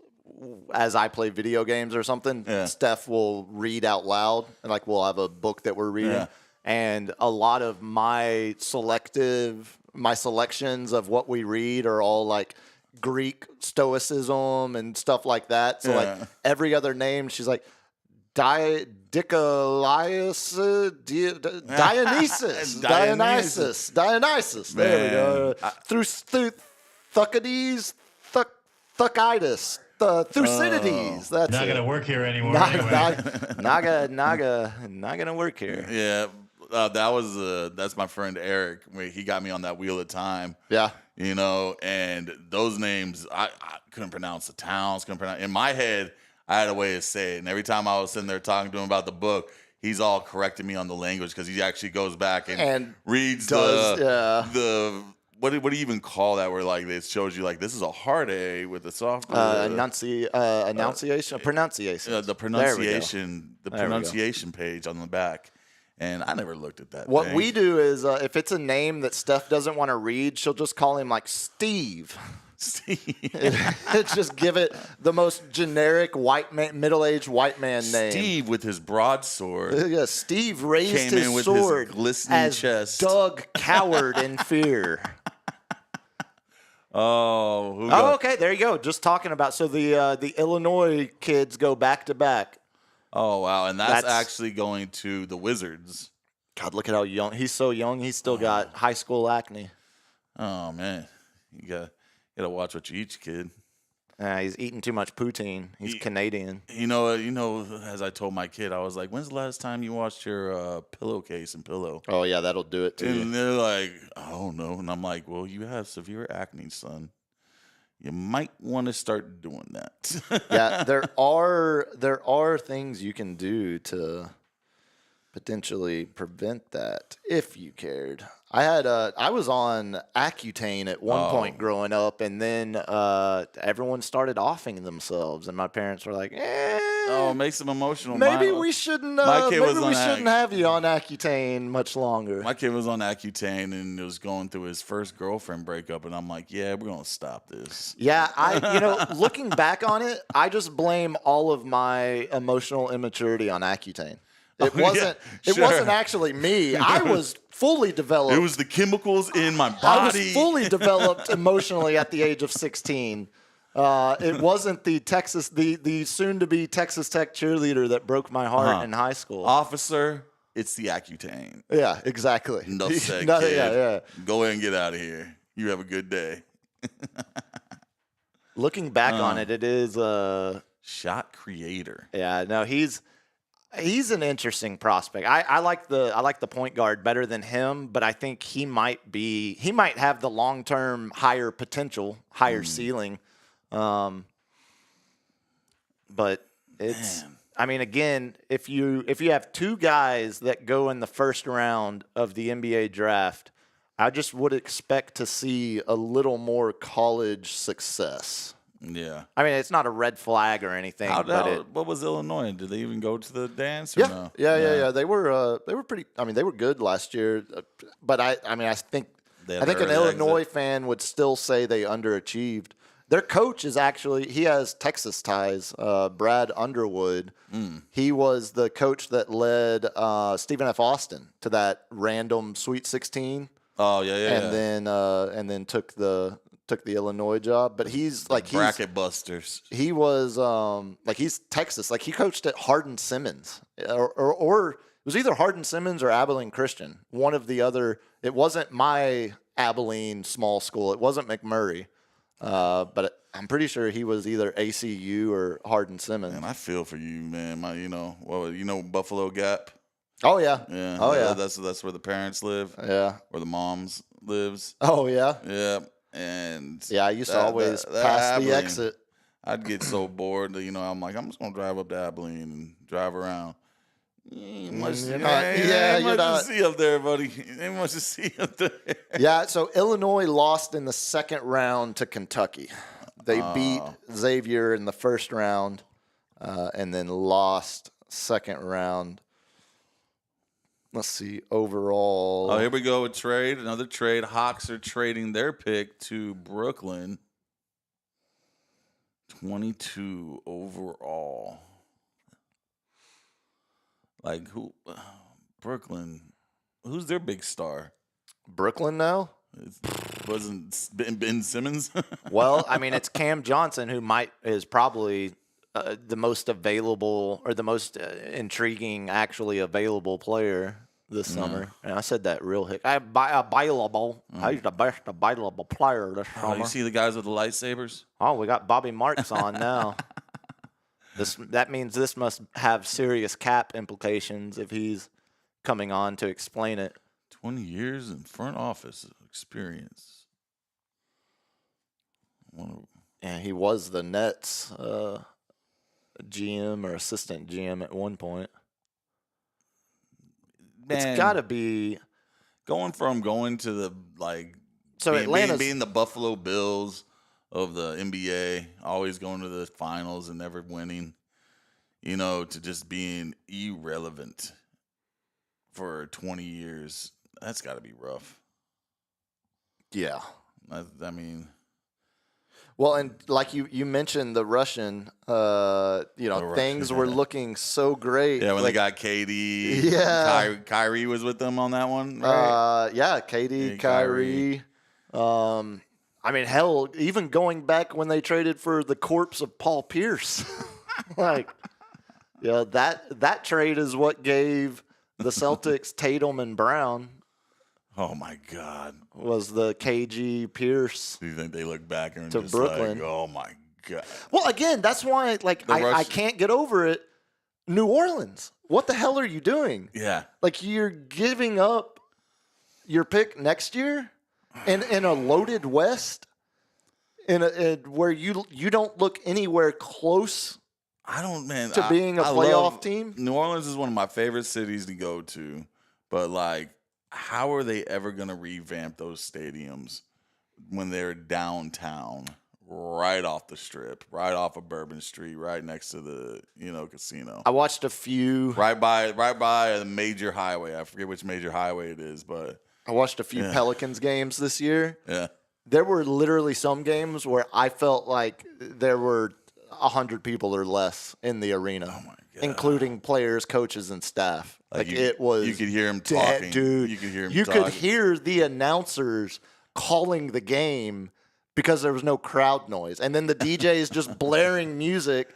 as I play video games or something, Steph will read out loud, and we'll have a book that we're reading. Yeah. And a lot of my selections of what we read are all Greek stoicism and stuff like that. So every other name, she's like Dionysus. There we go. Through Thucydides, Thucydides. Thucydides. That's not going to work here anymore. Not gonna work here. Yeah. that's my friend Eric. He got me on that Wheel of Time. Yeah. And those names, I couldn't pronounce the towns. In my head, I had a way to say it. And every time I was sitting there talking to him about the book, he's all correcting me on the language because he actually goes back and reads the what do you even call that? Where like it shows you like this is a hard A with a soft pronunciation. The pronunciation page on the back. And I never looked at that. What we do is if it's a name that Steph doesn't want to read, she'll just call him like Steve. It's just give it the most generic middle-aged white man name. Steve with his broadsword. Yeah, Steve raised his sword his glistening as chest. Doug cowered in fear. Okay. There you go. Just talking about the Illinois kids go back to back. Oh wow, and that's actually going to the Wizards. God, look at how young he's. So young, he's still got high school acne. Oh man, you gotta watch what you eat, kid. He's eating too much poutine. He's Canadian. You know. As I told my kid, I was like, "When's the last time you washed your pillowcase and pillow?" Oh yeah, that'll do it too. And they're like, "I don't know," and I'm like, "Well, you have severe acne, son. You might want to start doing that." Yeah, there are things you can do potentially prevent that if you cared. I was on Accutane at one point growing up, and then everyone started offing themselves, and my parents were like, it makes them emotional. Maybe we shouldn't. Maybe we shouldn't have you on Accutane much longer. My kid was on Accutane and was going through his first girlfriend breakup, and I'm like, yeah, we're gonna stop this. Yeah, looking back on it, I just blame all of my emotional immaturity on Accutane. It wasn't actually me. I was fully developed. It was the chemicals in my body. I was fully developed emotionally at the age of 16. It wasn't the soon-to-be Texas Tech cheerleader that broke my heart in high school. Officer, it's the Accutane. Yeah, exactly. No said, kid. Yeah. Go ahead and get out of here. You have a good day. Looking back on it, it is shot creator. Yeah, no, he's an interesting prospect. I like the point guard better than him, but I think he might have the long-term higher potential, higher ceiling. But it's again, if you have two guys that go in the first round of the NBA draft, I just would expect to see a little more college success. Yeah. It's not a red flag or anything. What was Illinois? Did they even go to the dance? Or yeah. No? Yeah. They were pretty. They were good last year. But I think an Illinois fan would still say they underachieved. Their coach is he has Texas ties. Brad Underwood. He was the coach that led Stephen F. Austin to that random Sweet 16. Oh yeah. And then took the Illinois job, but he's bracket busters. He was he's Texas. He coached at Hardin Simmons, or it was either Hardin Simmons or Abilene Christian. One of the other. It wasn't my Abilene small school. It wasn't McMurray, but I'm pretty sure he was either ACU or Hardin Simmons. Man, I feel for you, man. Buffalo Gap. Oh yeah. Yeah. Oh yeah. That's where the parents live. Yeah. Where the moms lives. Oh yeah. Yeah. And I used to always pass the exit. I'd get so bored that, I'm like, I'm just going to drive up to Abilene and drive around. Ain't much to see up there, buddy. Ain't much to see up there. Yeah, so Illinois lost in the second round to Kentucky. They beat Xavier in the first round and then lost second round. Let's see, overall. Oh, here we go. Another trade. Hawks are trading their pick to Brooklyn. 22 overall. Brooklyn, who's their big star? Brooklyn now? Wasn't Ben Simmons? Well, it's Cam Johnson, who is probably the most available or the most intriguing actually available player this summer. And I said that real hick. Available. He's the best available player this summer. You see the guys with the lightsabers? Oh, we got Bobby Marks on now. That means this must have serious cap implications if he's coming on to explain it. 20 years in front office experience. Yeah, he was the Nets GM or assistant GM at one point. Man, It's got to be going to the like. So Atlanta's being the Buffalo Bills of the NBA, always going to the finals and never winning. You know, to just being irrelevant for 20 years. That's got to be rough. Yeah. I mean, well, and like you mentioned the Russian, things were looking so great. Yeah, when like, they got KD. Yeah. Kyrie was with them on that one, right? KD, Kyrie. I mean, hell, even going back when they traded for the corpse of Paul Pierce. That trade is what gave the Celtics Tatum and Brown. Oh, my God. Was the KG Pierce. Do you think they look back and to just Brooklyn. like, oh, my God. Well, again, that's why I can't get over it. New Orleans, what the hell are you doing? Yeah. Like, you're giving up your pick next year in a loaded West where you don't look anywhere close to being a playoff team. New Orleans is one of my favorite cities to go to, but like, how are they ever going to revamp those stadiums when they're downtown, right off the Strip, right off of Bourbon Street, right next to the casino? I watched a few right by the major highway. I forget which major highway it is, but I watched a few Pelicans games this year. Yeah, there were literally some games where I felt like there were 100 people or less in the arena. Oh my God. Including players, coaches, and staff. It was. You could hear him talking, dude. You could hear him. You could hear the announcers calling the game because there was no crowd noise, and then the DJ is just blaring music,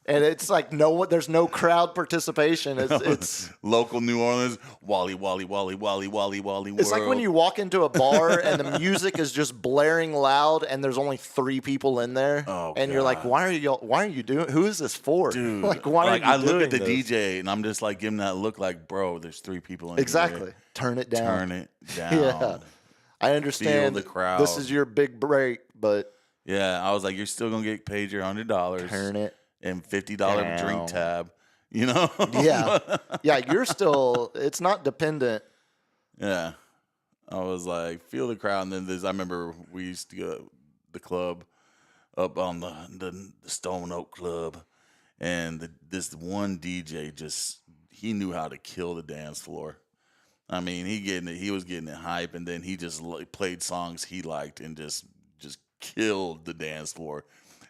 and it's like there's no crowd participation. It's local New Orleans. Wally. It's like when you walk into a bar and the music is just blaring loud, and there's only 3 people in there, and you're like, why are you doing? Who is this for? Dude, why are you I look doing at the this? DJ and I'm just like giving that look like, bro, there's 3 people in Exactly. here. Turn it down. Turn it down. Yeah. I understand Feel the crowd. This is your big break, but yeah, I was like, you're still gonna get paid your $100. Turn it and $50 drink tab. You know? Yeah, you're still. It's not dependent. Yeah, I was like, feel the crowd, and then I remember we used to go to the club up on the Stone Oak Club, and this one DJ he knew how to kill the dance floor. I mean, he was getting it hype, and then he just played songs he liked and just killed the dance floor.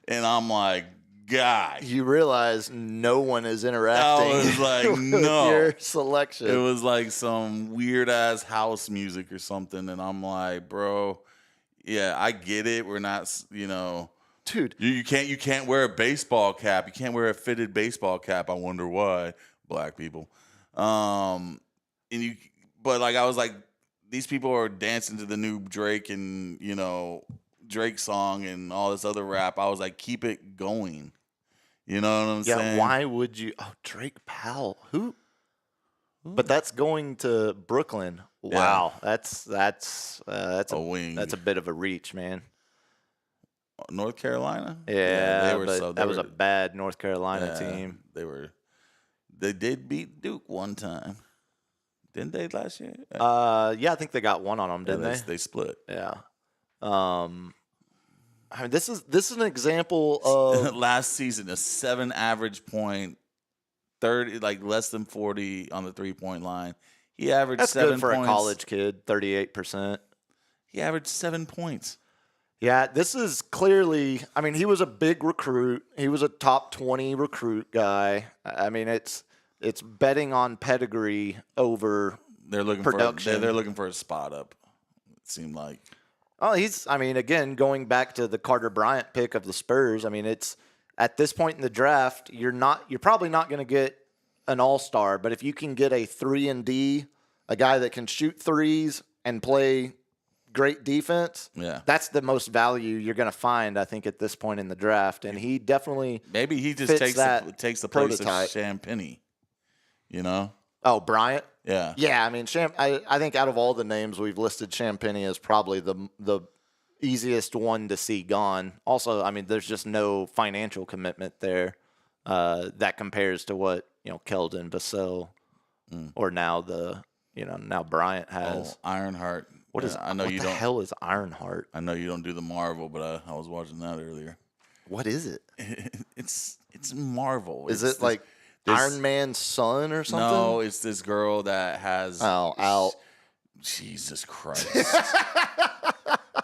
And I'm like, God. You realize no one is interacting. I was like, with no. your selection. It was like some weird ass house music or something, and I'm like, bro, yeah, I get it. We're not, dude. You can't wear a baseball cap. You can't wear a fitted baseball cap. I wonder why, black people. But like, I was like, these people are dancing to the new Drake and Drake song and all this other rap. I was like, keep it going. You know what I'm saying? Yeah, why would you? Oh, Drake Powell. Who? But that's going to Brooklyn. Wow, Yeah. that's a wing. That's a bit of a reach, man. North Carolina? Yeah, they were that was a bad North Carolina team. They did beat Duke one time. Didn't they last year? Yeah, I think they got one on them, didn't they? They split. Yeah. I mean, this is an example of last season, a 7 average point, 30, like less than 40 on the 3-point line. He averaged that's 7 good for points. a college kid, 38%. He averaged 7 points. Yeah, this is clearly. I mean, he was a big recruit. He was a top 20 recruit guy. I mean, it's betting on pedigree over production. They're looking for a spot up. It seemed like. Oh, again, going back to the Carter Bryant pick of the Spurs. I mean, it's at this point in the draft, you're probably not going to get an all-star, but if you can get a 3-and-D, a guy that can shoot threes and play great defense, that's the most value you're going to find, I think, at this point in the draft. And he definitely maybe he just takes the place prototype. of Sam Penny. You know? Oh, Bryant? Yeah. Yeah, I mean, I think out of all the names we've listed, Champagny is probably the easiest one to see gone. Also, I mean, there's just no financial commitment there that compares to what Keldon, Vassell, or now now Bryant has. Oh, Ironheart. What is? I know what you the don't. hell is Ironheart? I know you don't do the Marvel, but I was watching that earlier. What is it? It's Marvel. Is It's it like Iron Man's son or something? No, it's this girl that has. Oh, out. Jesus Christ.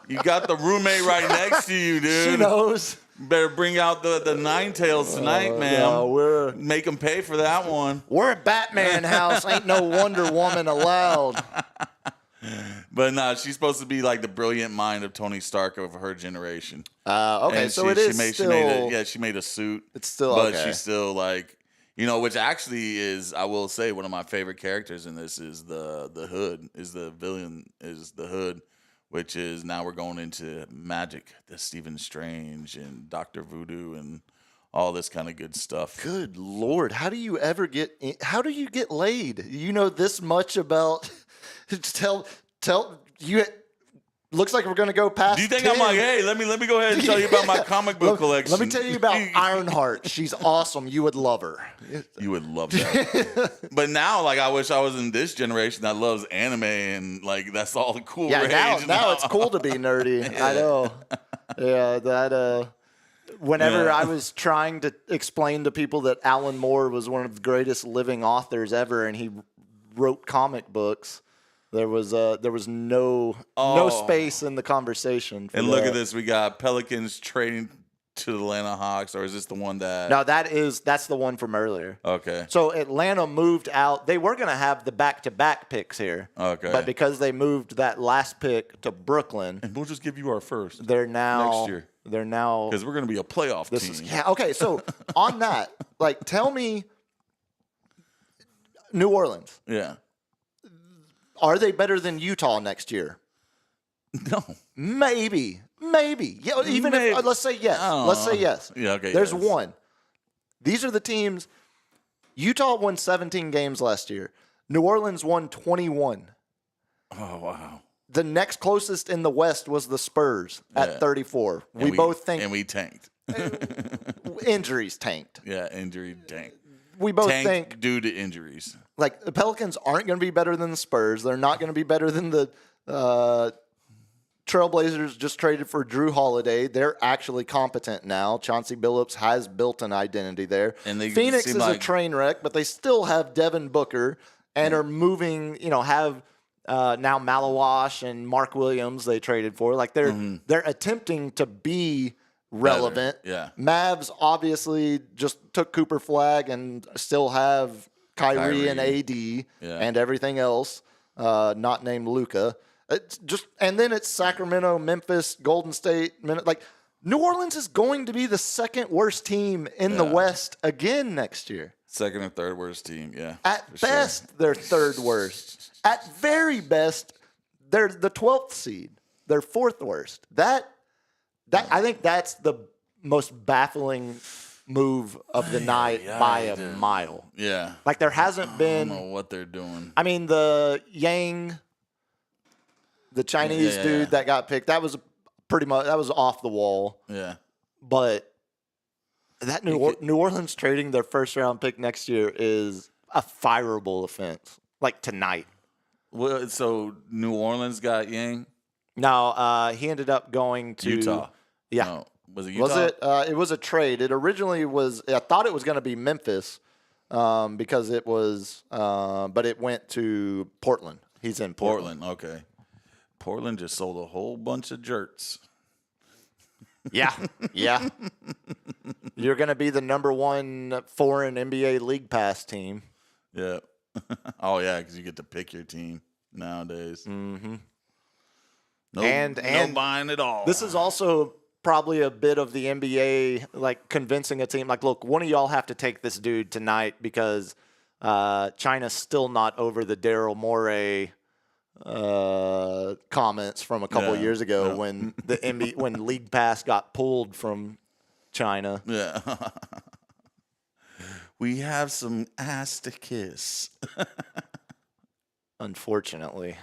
You got the roommate right next to you, dude. She knows. Better bring out the Nine Tails tonight, man. No, Make them pay for that one. we're a Batman house. Ain't no Wonder Woman allowed. But no, she's supposed to be like the brilliant mind of Tony Stark of her generation. Okay, And so it is still. she made a suit. It's still but okay. she's still like, which actually is, I will say, one of my favorite characters in this is the Hood, is the villain, is the Hood, which is now we're going into magic, the Stephen Strange and Dr. Voodoo and all this kind of good stuff. Good Lord, how do you get laid? You know this much about. Tell you. Looks like we're going to go past. Do you think 10. I'm like, hey, let me go ahead and tell you about my comic book collection? Let me tell you about Ironheart. She's awesome. You would love her. You would love that. But now, like, I wish I was in this generation that loves anime and like that's all the cool rage. Now it's cool to be nerdy. I know. Yeah, that. Whenever I was trying to explain to people that Alan Moore was one of the greatest living authors ever, and he wrote comic books. There was no space in the conversation. And look at this, we got Pelicans trading to the Atlanta Hawks, or is this the one that? No, that's the one from earlier. Okay. So Atlanta moved out. They were going to have the back-to-back picks here. Okay. But because they moved that last pick to Brooklyn, And we'll just give you our first. they're now next year. They're now Because we're going to be a playoff team. Okay. So on that, like, tell me, New Orleans. Yeah. Are they better than Utah next year? No. Maybe. Yeah, even Maybe. if let's say yes. Let's say yes. Yeah, okay. There's yes. one. These are the teams. Utah won 17 games last year. New Orleans won 21. Oh, wow. The next closest in the West was the Spurs at 34. And We both think And we tanked. injuries tanked. Yeah, injury tanked. We both Tanked think due to injuries. like the Pelicans aren't going to be better than the Spurs. They're not going to be better than the Trailblazers just traded for Drew Holiday. They're actually competent now. Chauncey Billups has built an identity there. And they Phoenix seem is a like- train wreck, but they still have Devin Booker and are moving, have now Malawash and Mark Williams they traded for. Like they're attempting to be relevant. Yeah. Mavs obviously just took Cooper Flag and still have Kyrie and AD and everything else, not named Luka. It's just, and then it's Sacramento, Memphis, Golden State. Like New Orleans is going to be the second worst team in the West again next year. Second or third worst team, yeah. At best, they're third worst. At very best, they're the 12th seed. They're fourth worst. That I think that's the most baffling move of the night by a mile. Yeah. Like there hasn't been. I don't know what they're doing. I mean, the Yang, the Chinese dude that got picked, that was pretty much off the wall. Yeah. But that New Orleans trading their first round pick next year is a fireable offense. Like tonight. Well, so New Orleans got Yang? No, he ended up going to Utah. Yeah. No. Was it Utah? Was it? It was a trade. It originally was. I thought it was going to be Memphis because it was, but it went to Portland. He's in Portland. Okay. Portland just sold a whole bunch of jerks. Yeah. You're going to be the number one foreign NBA League Pass team. Yeah. Oh yeah, because you get to pick your team nowadays. Mm-hmm. No, And no buying at all. This is also probably a bit of the NBA, like convincing a team, like, look, one of y'all have to take this dude tonight because China's still not over the Daryl Morey comments from a couple years ago when the NBA, when League Pass got pulled from China. Yeah. We have some ass to kiss. unfortunately.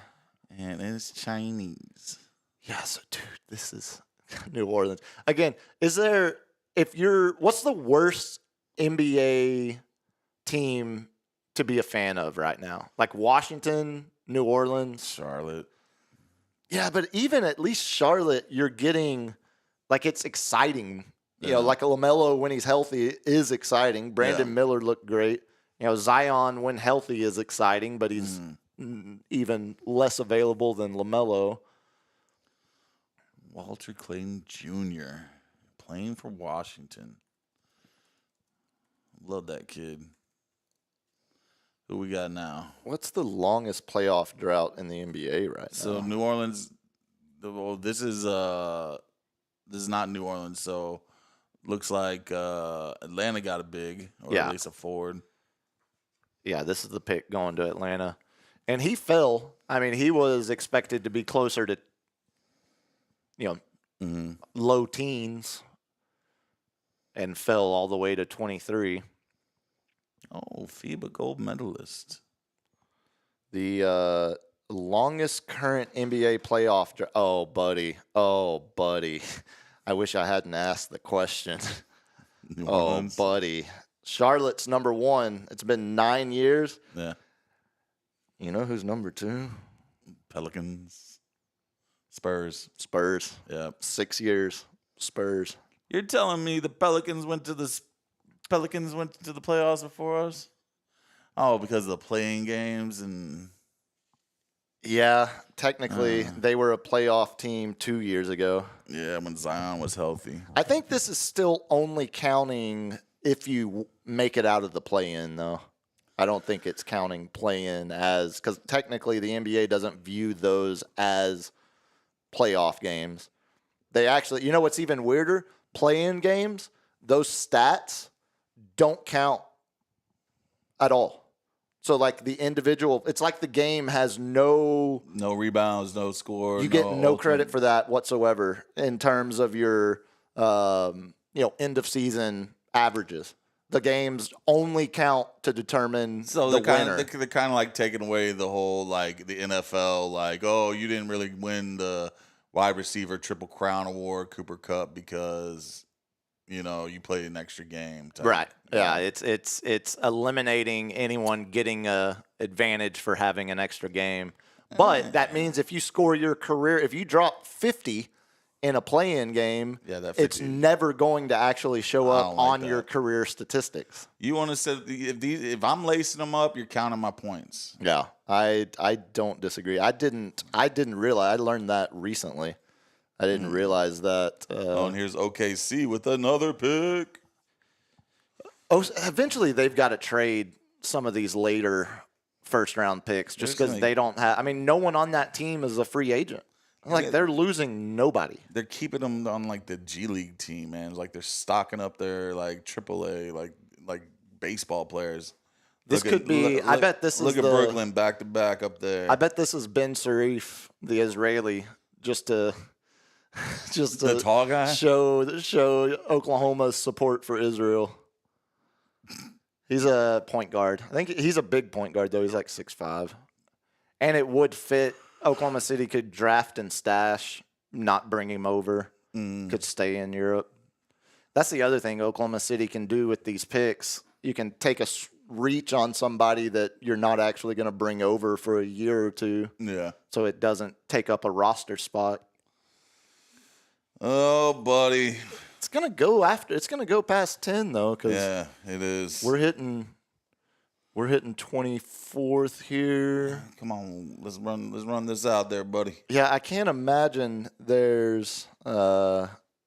And it's Chinese. Yeah, so dude, this is New Orleans. Again, what's the worst NBA team to be a fan of right now? Like Washington, New Orleans, Charlotte. Yeah, but even at least Charlotte, you're getting, like, it's exciting. You know, like a LaMelo when he's healthy is exciting. Brandon Miller looked great. You know, Zion when healthy is exciting, but he's even less available than LaMelo. Walter Clayton Jr. playing for Washington. Love that kid. Who we got now? What's the longest playoff drought in the NBA right now? So New Orleans. Well, this is not New Orleans. So looks like Atlanta got a big, or at least a forward. Yeah, this is the pick going to Atlanta, and he fell. I mean, he was expected to be closer to, low teens, and fell all the way to 23. Oh, FIBA gold medalist. The longest current NBA playoff drought. Oh, buddy. I wish I hadn't asked the question. Oh, buddy. Charlotte's number 1. It's been 9 years. Yeah. You know who's number 2? Pelicans. Spurs. Yeah. 6 years. Spurs. You're telling me the Pelicans went to the playoffs before us? Oh, because of the playing games and. Yeah, technically they were a playoff team 2 years ago. Yeah, when Zion was healthy. I think this is still only counting if you make it out of the play-in, though. I don't think it's counting play-in as, because technically the NBA doesn't view those as playoff games. They actually, you know what's even weirder? Play-in games, those stats don't count at all. So, like, the individual, it's like the game has no rebounds, no score. You get no credit for that whatsoever in terms of your, end of season averages. The games only count to determine the winner. They're kind of like taking away the whole, like, the NFL, like, oh, you didn't really win the wide receiver Triple Crown Award, Cooper Cup, because, you played an extra game. Right. Yeah, it's eliminating anyone getting a advantage for having an extra game. But that means if you score your career, if you drop 50 in a play-in game, it's never going to actually show up on your career statistics. You want to say if I'm lacing them up, you're counting my points. Yeah, I don't disagree. I didn't realize. I learned that recently. I didn't realize that. And here's OKC with another pick. Eventually, they've got to trade some of these later first-round picks just because they don't have – I mean, no one on that team is a free agent. Like, they're losing nobody. They're keeping them on, like, the G League team, man. It's like they're stocking up their, like, AAA, like baseball players. This could be – I bet this is Look at Brooklyn back-to-back up there. I bet this is Ben Sharif, the Israeli, just to the tall guy? show Oklahoma's support for Israel. He's a point guard. I think he's a big point guard, though. He's like 6'5". And it would fit. Oklahoma City could draft and stash, not bring him over. Could stay in Europe. That's the other thing Oklahoma City can do with these picks. You can take a reach on somebody that you're not actually going to bring over for a year or two. Yeah. So it doesn't take up a roster spot. Oh, buddy. It's gonna go past 10 though, because it is. We're hitting 24th here. Come on, let's run this out there, buddy. Yeah, I can't imagine there's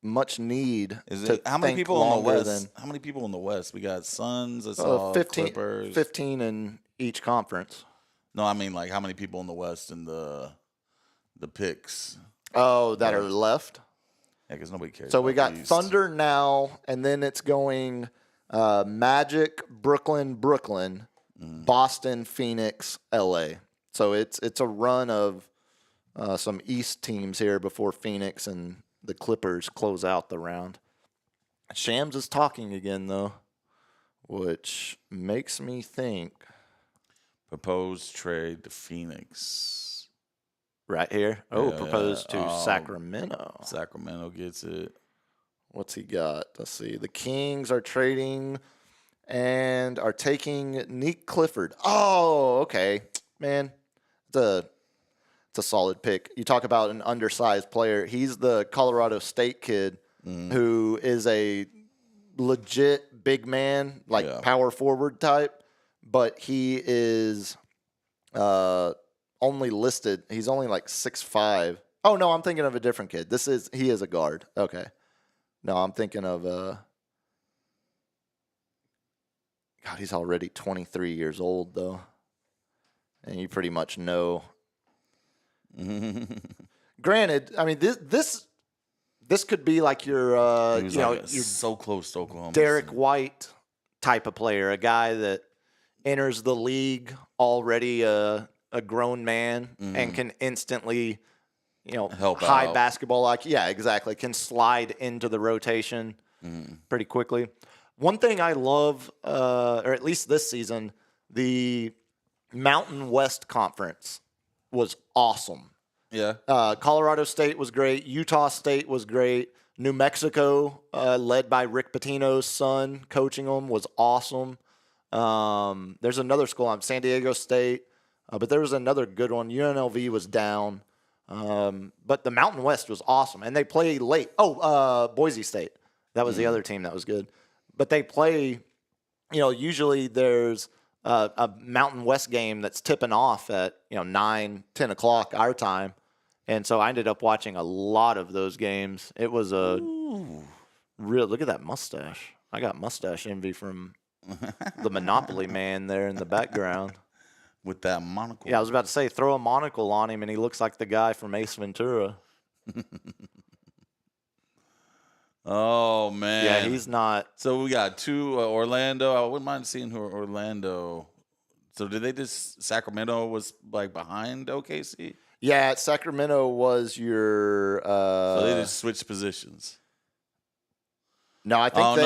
much need. How many people in the West? How many people in the West? We got Suns. I saw 15, Clippers. 15 in each conference. No, I mean, like, how many people in the West in the picks? Oh, that are left. Yeah, because nobody cares. So we got Thunder now, and then it's going Magic, Brooklyn, Boston, Phoenix, LA. So it's a run of some East teams here before Phoenix and the Clippers close out the round. Shams is talking again, though, which makes me think. Proposed trade to Phoenix. Right here. Oh, Yeah, proposed to yeah. Sacramento. Sacramento gets it. What's he got? Let's see. The Kings are trading and are taking Nick Clifford. Oh, okay. Man, it's a solid pick. You talk about an undersized player. He's the Colorado State kid who is a legit big man, like power forward type, but he is only listed. He's only like 6'5". Oh, no, I'm thinking of a different kid. He is a guard. Okay. No, I'm thinking of God, he's already 23 years old though. And you pretty much know. Granted, I mean this could be like your you're so close to Oklahoma. Derek White type of player, a guy that enters the league already a grown man and can instantly, help high out. basketball like exactly, can slide into the rotation pretty quickly. One thing I love, or at least this season, the Mountain West Conference was awesome. Yeah. Colorado State was great. Utah State was great. New Mexico, led by Rick Pitino's son, coaching them, was awesome. There's another school, San Diego State, but there was another good one. UNLV was down. But the Mountain West was awesome. And they play late. Boise State. That was the other team that was good. But they play, usually there's a Mountain West game that's tipping off at 9, 10 o'clock our time, and so I ended up watching a lot of those games. It was a real look at that mustache. I got mustache envy from the Monopoly man there in the background with that monocle. Yeah, I was about to say throw a monocle on him, and he looks like the guy from Ace Ventura. Oh, man. Yeah, he's not. So we got two Orlando. I wouldn't mind seeing who Orlando. So did they just Sacramento was like behind OKC? Yeah, Sacramento was your. So they just switched positions. No, I think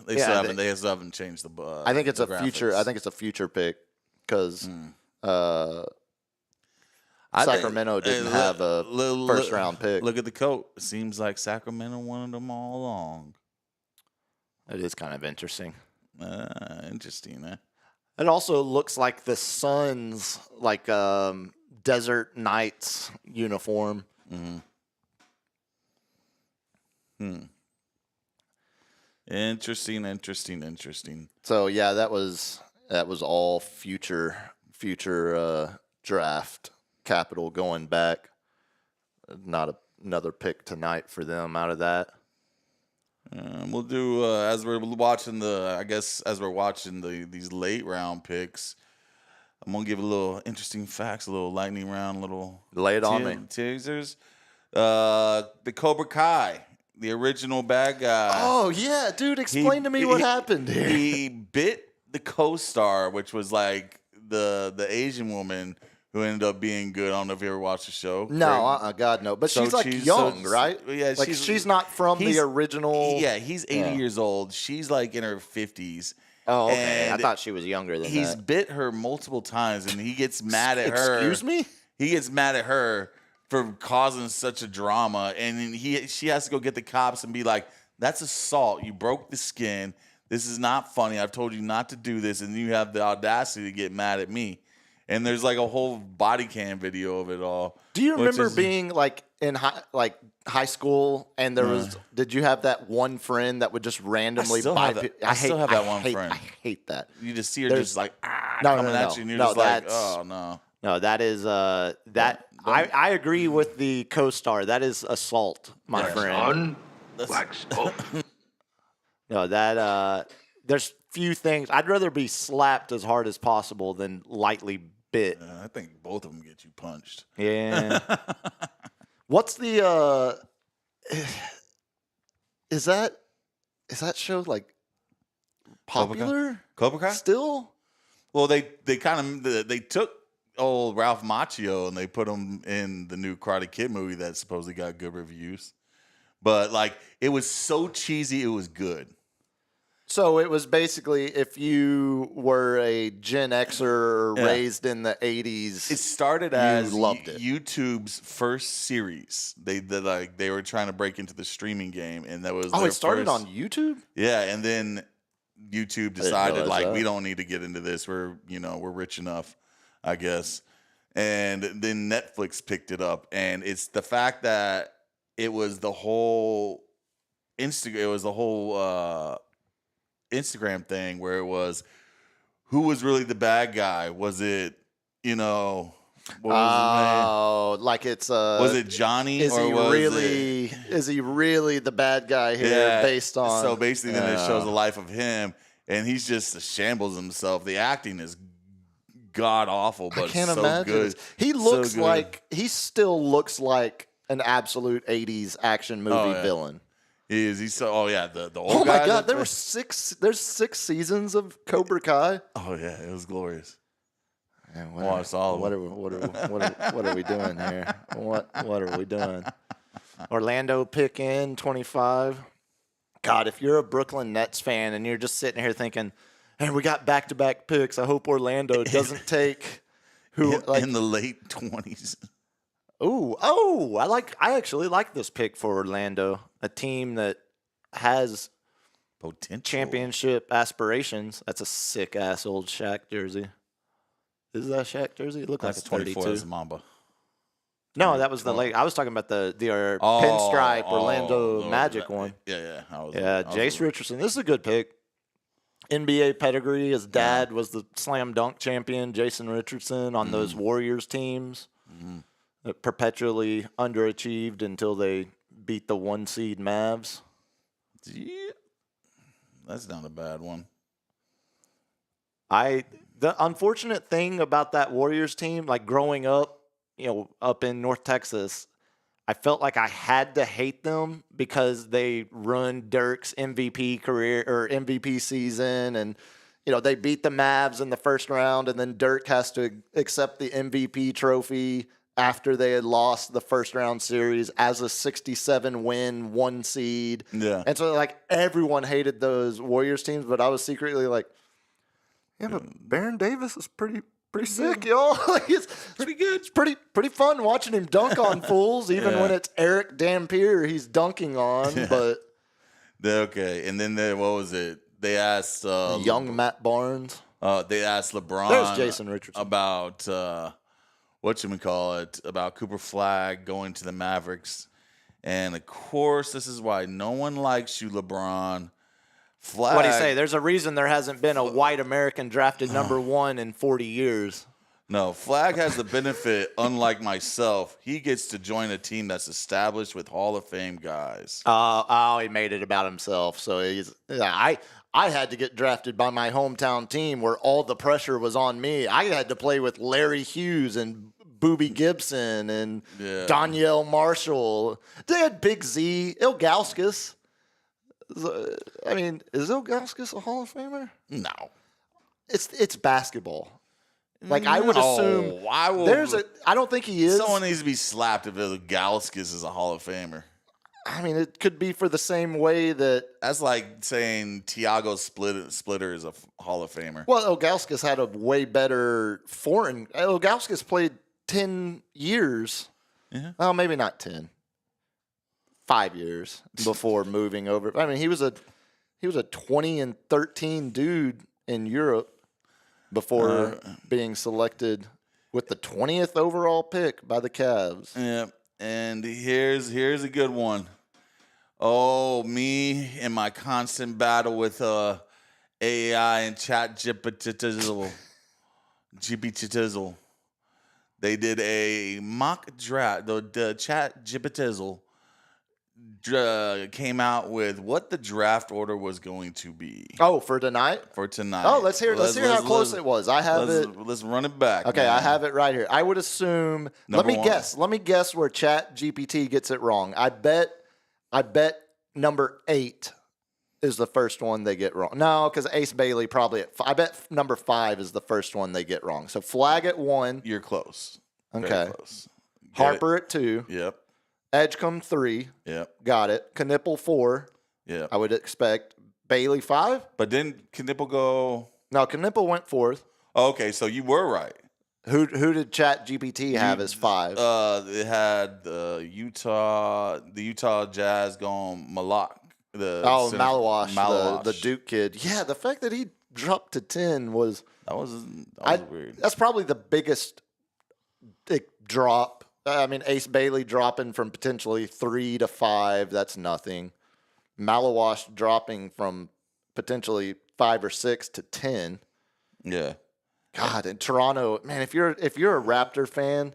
they still haven't changed the. I think it's a graphics. future. I think it's a future pick because Sacramento didn't have a first round pick. Look at the coat. It seems like Sacramento wanted them all along. It is kind of interesting. Interesting, eh? It also looks like the Suns, like Desert Knights uniform. Interesting. So yeah, that was all future draft capital going back. Not another pick tonight for them out of that. We'll do as we're watching these late round picks. I'm gonna give a little interesting facts, a little lightning round, lay it on me. Teasers. The Cobra Kai, the original bad guy. Oh yeah, dude! Explain to me what happened here. He bit the co-star, which was like the Asian woman who ended up being good. I don't know if you ever watched the show. No, God no. But she's young, right? Yeah, like she's not from the original. Yeah, he's 80 years old. She's like in her 50s. Oh, okay. I thought she was younger than that. He's bit her multiple times, and he gets mad at her. Excuse me? He gets mad at her for causing such a drama, and then she has to go get the cops and be like, "That's assault. You broke the skin. This is not funny. I've told you not to do this, and you have the audacity to get mad at me." And there's like a whole body cam video of it all. Do you remember being like in high school, and there was? Did you have that one friend that would just randomly buy? I still have that one friend. I hate that. You just see her just like coming at you, and you're just like, oh no. No, that is that. I agree with the co-star. That is assault, my friend. No, that there's few things. I'd rather be slapped as hard as possible than lightly bit. I think both of them get you punched. Yeah. What's the is that show like popular? Cobra Kai? Still? Well, they took old Ralph Macchio and they put him in the new Karate Kid movie that supposedly got good reviews. But like it was so cheesy, it was good. So it was basically if you were a Gen Xer raised in the 80s. It started as loved it. YouTube's first series. They were trying to break into the streaming game, and that was it started on YouTube? Yeah, and then YouTube decided that. we don't need to get into this. We're rich enough, I guess. And then Netflix picked it up, and it's the fact that it was the whole Instagram thing where it was who was really the bad guy? Was it, what was his name? Like it's was it Johnny? Is he really the bad guy here based on So basically then it shows the life of him, and he's just a shambles himself. The acting is god awful, but I can't so imagine. good. He still looks like an absolute 80s action movie villain. He's the old guy. Oh my god, there's 6 seasons of Cobra Kai. Oh yeah, it was glorious. Man, Watched all of them. What are we doing here? What are we doing? Orlando pick in 25. God, if you're a Brooklyn Nets fan and you're just sitting here thinking, hey, we got back-to-back picks. I hope Orlando doesn't take in the late 20s. I actually like this pick for Orlando, a team that has potential championship aspirations. That's a sick-ass old Shaq jersey. Is that a Shaq jersey? It looked like a 32. That's Mamba. No, that was the late. I was talking about the pinstripe Orlando Magic one. Yeah. Jace Richardson. This is a good pick. NBA pedigree. His dad was the slam dunk champion, Jason Richardson, on those Warriors teams. That perpetually underachieved until they beat the 1 seed Mavs. Yeah. That's not a bad one. The unfortunate thing about that Warriors team, like growing up, up in North Texas, I felt like I had to hate them because they ruined Dirk's MVP career or MVP season, and they beat the Mavs in the first round, and then Dirk has to accept the MVP trophy after they had lost the first round series as a 67-win 1 seed. Yeah. And so everyone hated those Warriors teams, but I was secretly like, yeah, but Baron Davis is pretty sick, y'all. It's pretty good. It's pretty fun watching him dunk on fools, even when it's Eric Dampier he's dunking on. Yeah. But okay, and then what was it? They asked young Matt Barnes. They asked LeBron. There's Jason Richardson about about Cooper Flagg going to the Mavericks, and of course this is why no one likes you, LeBron. Flagg. What do you say? There's a reason there hasn't been a white American drafted number 1 in 40 years. No, Flagg has the benefit, unlike myself, he gets to join a team that's established with Hall of Fame guys. He made it about himself. So I had to get drafted by my hometown team where all the pressure was on me. I had to play with Larry Hughes and Boobie Gibson and Donyell Marshall. They had Big Z, Ilgauskas. I mean, is Ilgauskas a Hall of Famer? No. It's basketball. I would assume I don't think he is. Someone needs to be slapped if Ilgauskas is a Hall of Famer. I mean, it could be for the same way that... That's like saying Tiago Splitter is a Hall of Famer. Well, Ilgauskas had a way better foreign... Ilgauskas played 10 years. Yeah. Well, maybe not 10. 5 years before moving over. I mean, he was a 20-13 dude in Europe before being selected with the 20th overall pick by the Cavs. Yeah, and here's a good one. Oh, me and my constant battle with AI and Chat GPT. They did a mock draft. The Chat GPT came out with what the draft order was going to be. Oh, for tonight? For tonight. Oh, let's hear how close it was. I have it. Let's run it back. Okay, man. I have it right here. I would assume. Let me guess where Chat GPT gets it wrong. I bet number 8 is the first one they get wrong. No, because Ace Bailey probably I bet number 5 is the first one they get wrong. So Flagg at 1. You're close. Okay. Very close. Harper at 2. Yep. Edgecombe 3. Yep. Got it. Knipple 4. Yep. I would expect. Bailey 5. But didn't Knipple go? No, Knipple went 4th. Okay, so you were right. Who did Chat GPT have as 5? It had the Utah Jazz going Malak. Malawash, the Duke kid. Yeah, the fact that he dropped to 10 was weird. That's probably the biggest drop. I mean, Ace Bailey dropping from potentially 3 to 5. That's nothing. Malawash dropping from potentially 5 or 6 to 10. Yeah. God, in Toronto, man, if you're a Raptor fan,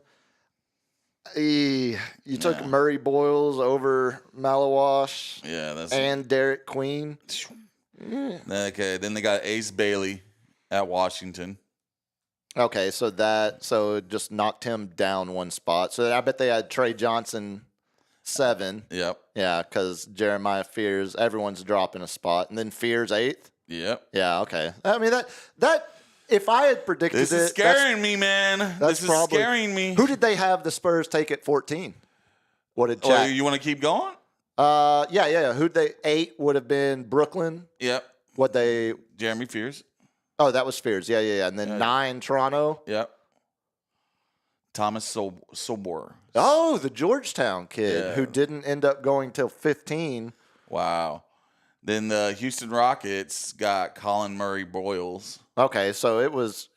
you took Murray Boyles over Malawash. Yeah, and Derek Queen. Yeah. Okay, then they got Ace Bailey at Washington. Okay, so it just knocked him down one spot. So I bet they had Trey Johnson 7. Yep. Yeah, because Jeremiah Fears, everyone's dropping a spot, and then Fears 8th. Yep. Yeah. Okay. I mean that. If I had predicted this is scaring me, man. This is scaring me. Who did they have the Spurs take at 14? What did Jack? Oh, you want to keep going? Yeah. Who'd they 8 would have been Brooklyn. Yep. Jeremy Fears. Oh, that was Fears. Yeah. And then 9 Toronto. Yep. Thomas Sobor. Oh, the Georgetown kid who didn't end up going till 15. Wow. Then the Houston Rockets got Colin Murray Boyles. Okay, so it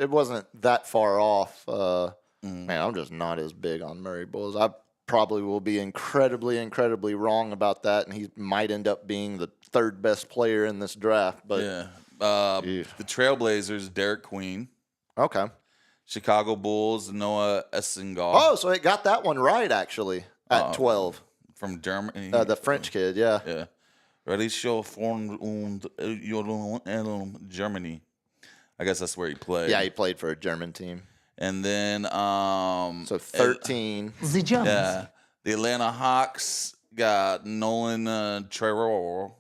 wasn't that far off. Man, I'm just not as big on Murray Boyles. I probably will be incredibly, incredibly wrong about that, and he might end up being the 3rd best player in this draft. But the Trailblazers, Derek Queen. Okay. Chicago Bulls, Noah Essengal. Oh, so it got that one right actually at 12 from Germany. The French kid, yeah. Yeah. Radisho von Germany. I guess that's where he played. Yeah, he played for a German team. And then so 13. The Germans. Yeah. The Atlanta Hawks got Nolan Treror.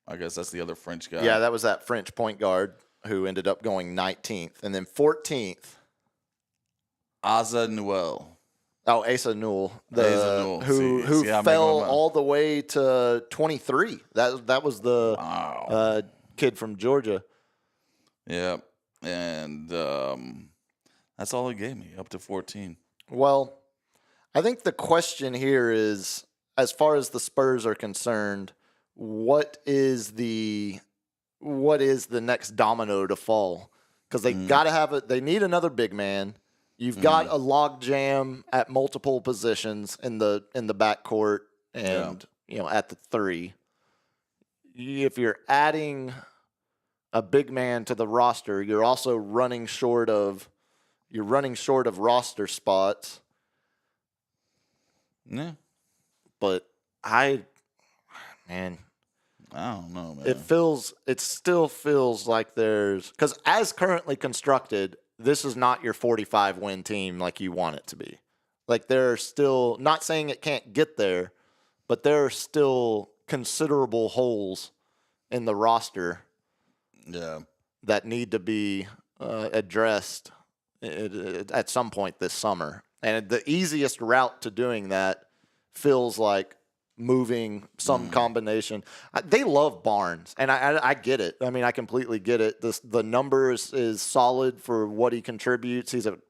I guess that's the other French guy. Yeah, that was that French point guard who ended up going 19th. And then 14th. Asa Newell. Oh, Asa Newell, who fell all the way to 23. That was the kid from Georgia. Yeah, and that's all he gave me, up to 14. Well, I think the question here is, as far as the Spurs are concerned, what is the next domino to fall? Because they gotta have it. They need another big man. You've got a log jam at multiple positions in the backcourt and at the 3. If you're adding a big man to the roster, you're also running short of roster spots. Yeah. But I don't know, man. It still feels like because as currently constructed, this is not your 45-win team like you want it to be. Like, there are still, not saying it can't get there, but there are still considerable holes in the roster that need to be addressed at some point this summer. And the easiest route to doing that feels like moving some combination. They love Barnes, and I get it. I mean, I completely get it. The numbers is solid for what he contributes. He's an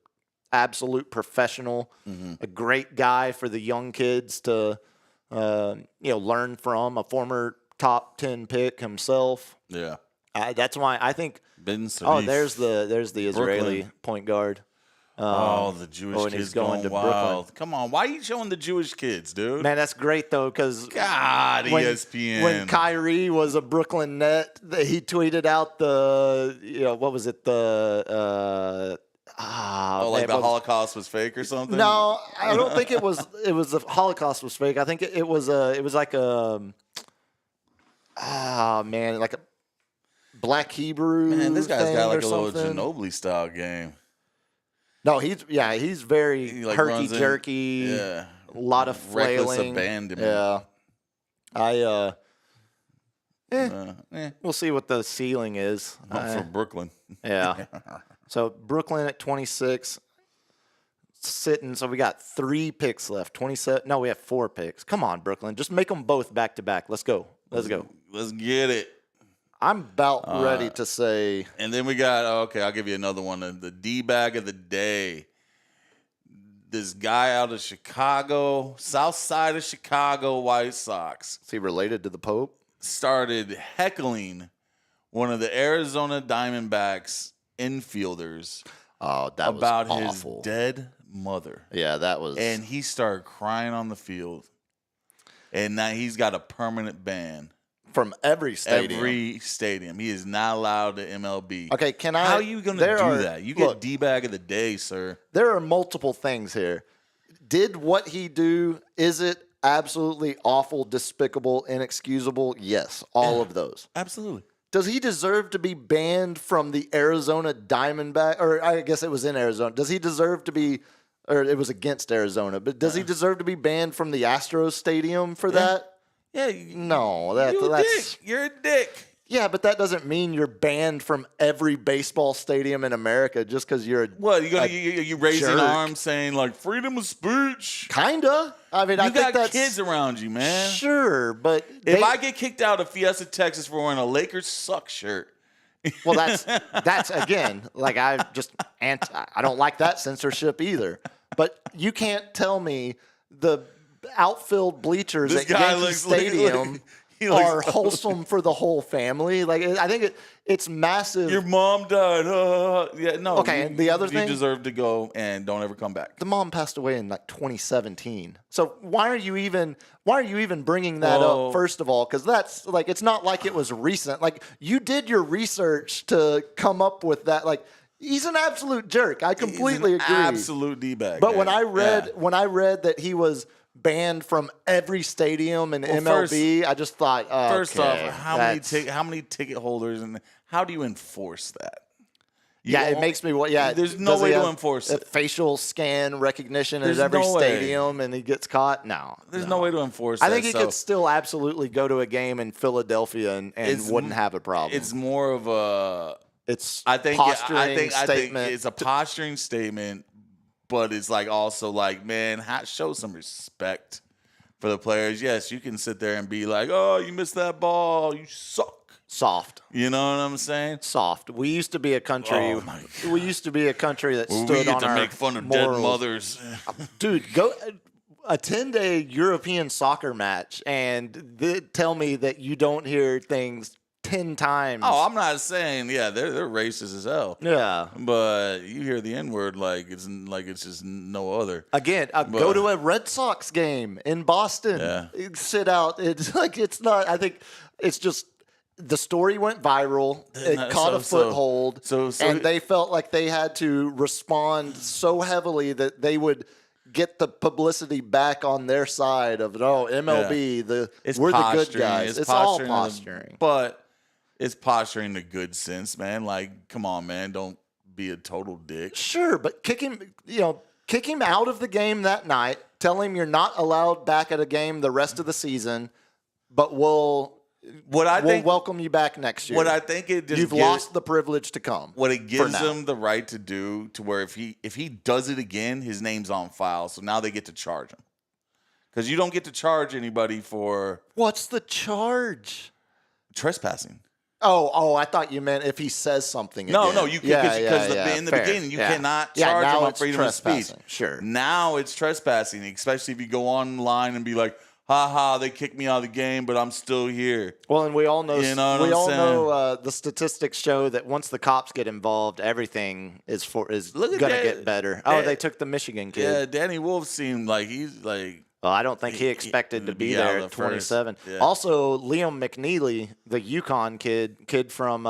absolute professional, a great guy for the young kids to learn from, a former top 10 pick himself. Yeah. That's why I think Ben Sarif. Oh, there's the Israeli point guard. The Jewish kids going to wild. Brooklyn. Come on, why are you showing the Jewish kids, dude? Man, that's great though, because ESPN. When Kyrie was a Brooklyn Net, he tweeted out what was it? The Holocaust was fake or something. No, I don't think it was. It was the Holocaust was fake. I think it was like a like a Black Hebrew. Man, this guy's got like a something. little Ginobili style game. No, he's very herky-jerky, a lot of flailing. Reckless abandonment. Yeah. We'll see what the ceiling is. For Brooklyn. Yeah. So Brooklyn at 26, sitting. So we got 3 picks left. 27. No, we have 4 picks. Come on, Brooklyn. Just make them both back-to-back. Let's go. Let's get it. I'm about ready to say. And then we got, I'll give you another one. The D-bag of the day. This guy out of Chicago, south side of Chicago White Sox. Is he related to the Pope? Started heckling one of the Arizona Diamondbacks infielders about his dead mother. Yeah, that was. And he started crying on the field. And now he's got a permanent ban. From every stadium. Every stadium. He is not allowed to MLB. Okay, How are you going to do that? You get D-bag of the day, sir. There are multiple things here. Did what he do, is it absolutely awful, despicable, inexcusable? Yes, all of those. Absolutely. Does he deserve to be banned from the Arizona Diamondback? Or I guess it was in Arizona. Does he deserve to be, or it was against Arizona, but does he deserve to be banned from the Astros Stadium for that? Yeah. No, that's dick. You're a dick. Yeah, but that doesn't mean you're banned from every baseball stadium in America just because you're you raising jerk. arms saying like freedom of speech? Kinda. I mean, I think got that's kids around you, man. Sure, but If I get kicked out of Fiesta, Texas for wearing a Lakers suck shirt, well, that's again like I don't like that censorship either. But you can't tell me the outfield bleachers at Yankee Stadium are wholesome for the whole family. Like I think it's massive. Your mom died. Yeah, no. Okay, and the other thing, you deserve to go and don't ever come back. The mom passed away in like 2017. So why are you even bringing that up? First of all, because that's like it's not like it was recent. Like you did your research to come up with that. Like he's an absolute jerk. I completely agree. Absolute D-bag. But man. when I read that he was banned from every stadium in MLB, I just thought, first off, how many ticket holders and how do you enforce that? It makes me. There's no way to enforce it. Facial scan recognition at every stadium, and he gets caught. No, there's no way to enforce that. I think he could still absolutely go to a game in Philadelphia and wouldn't have a problem. It's more of a. Posturing statement. It's a posturing statement. But it's like also like, man, show some respect for the players. Yes, you can sit there and be like, oh, you missed that ball. You suck. Soft. You know what I'm saying? Soft. We used to be a country. Oh my God. We used to be a country that stood on our make fun of morals. dead mothers. Dude, go attend a European soccer match and tell me that you don't hear things 10 times. Oh, I'm not saying, they're racist as hell. Yeah. But you hear the N-word like it's just no other. Again, go to a Red Sox game in Boston. Yeah. Sit out. It's like it's not. I think it's just the story went viral. It caught a foothold. And they felt like they had to respond so heavily that they would get the publicity back on their side of MLB. We're the good guys. It's all posturing. But it's posturing the good sense, man. Like, come on, man. Don't be a total dick. Sure, but kick him out of the game that night. Tell him you're not allowed back at a game the rest of the season, but we'll welcome you back next year. What I think you've lost the privilege to come. What it gives him the right to do, to where if he does it again, his name's on file. So now they get to charge him, because you don't get to charge anybody for what's the charge? Trespassing. Oh, I thought you meant if he says something again. No, you can, because in the beginning you cannot charge him on freedom of speech. Sure. Now it's trespassing, especially if you go online and be like, they kicked me out of the game, but I'm still here. Well, and we all know, the statistics show that once the cops get involved, everything is going to get better. They took the Michigan kid. Yeah, Danny Wolf seemed like he's like. Well, I don't think he expected to be there at 27. Yeah. Also, Liam McNeely, the UConn kid from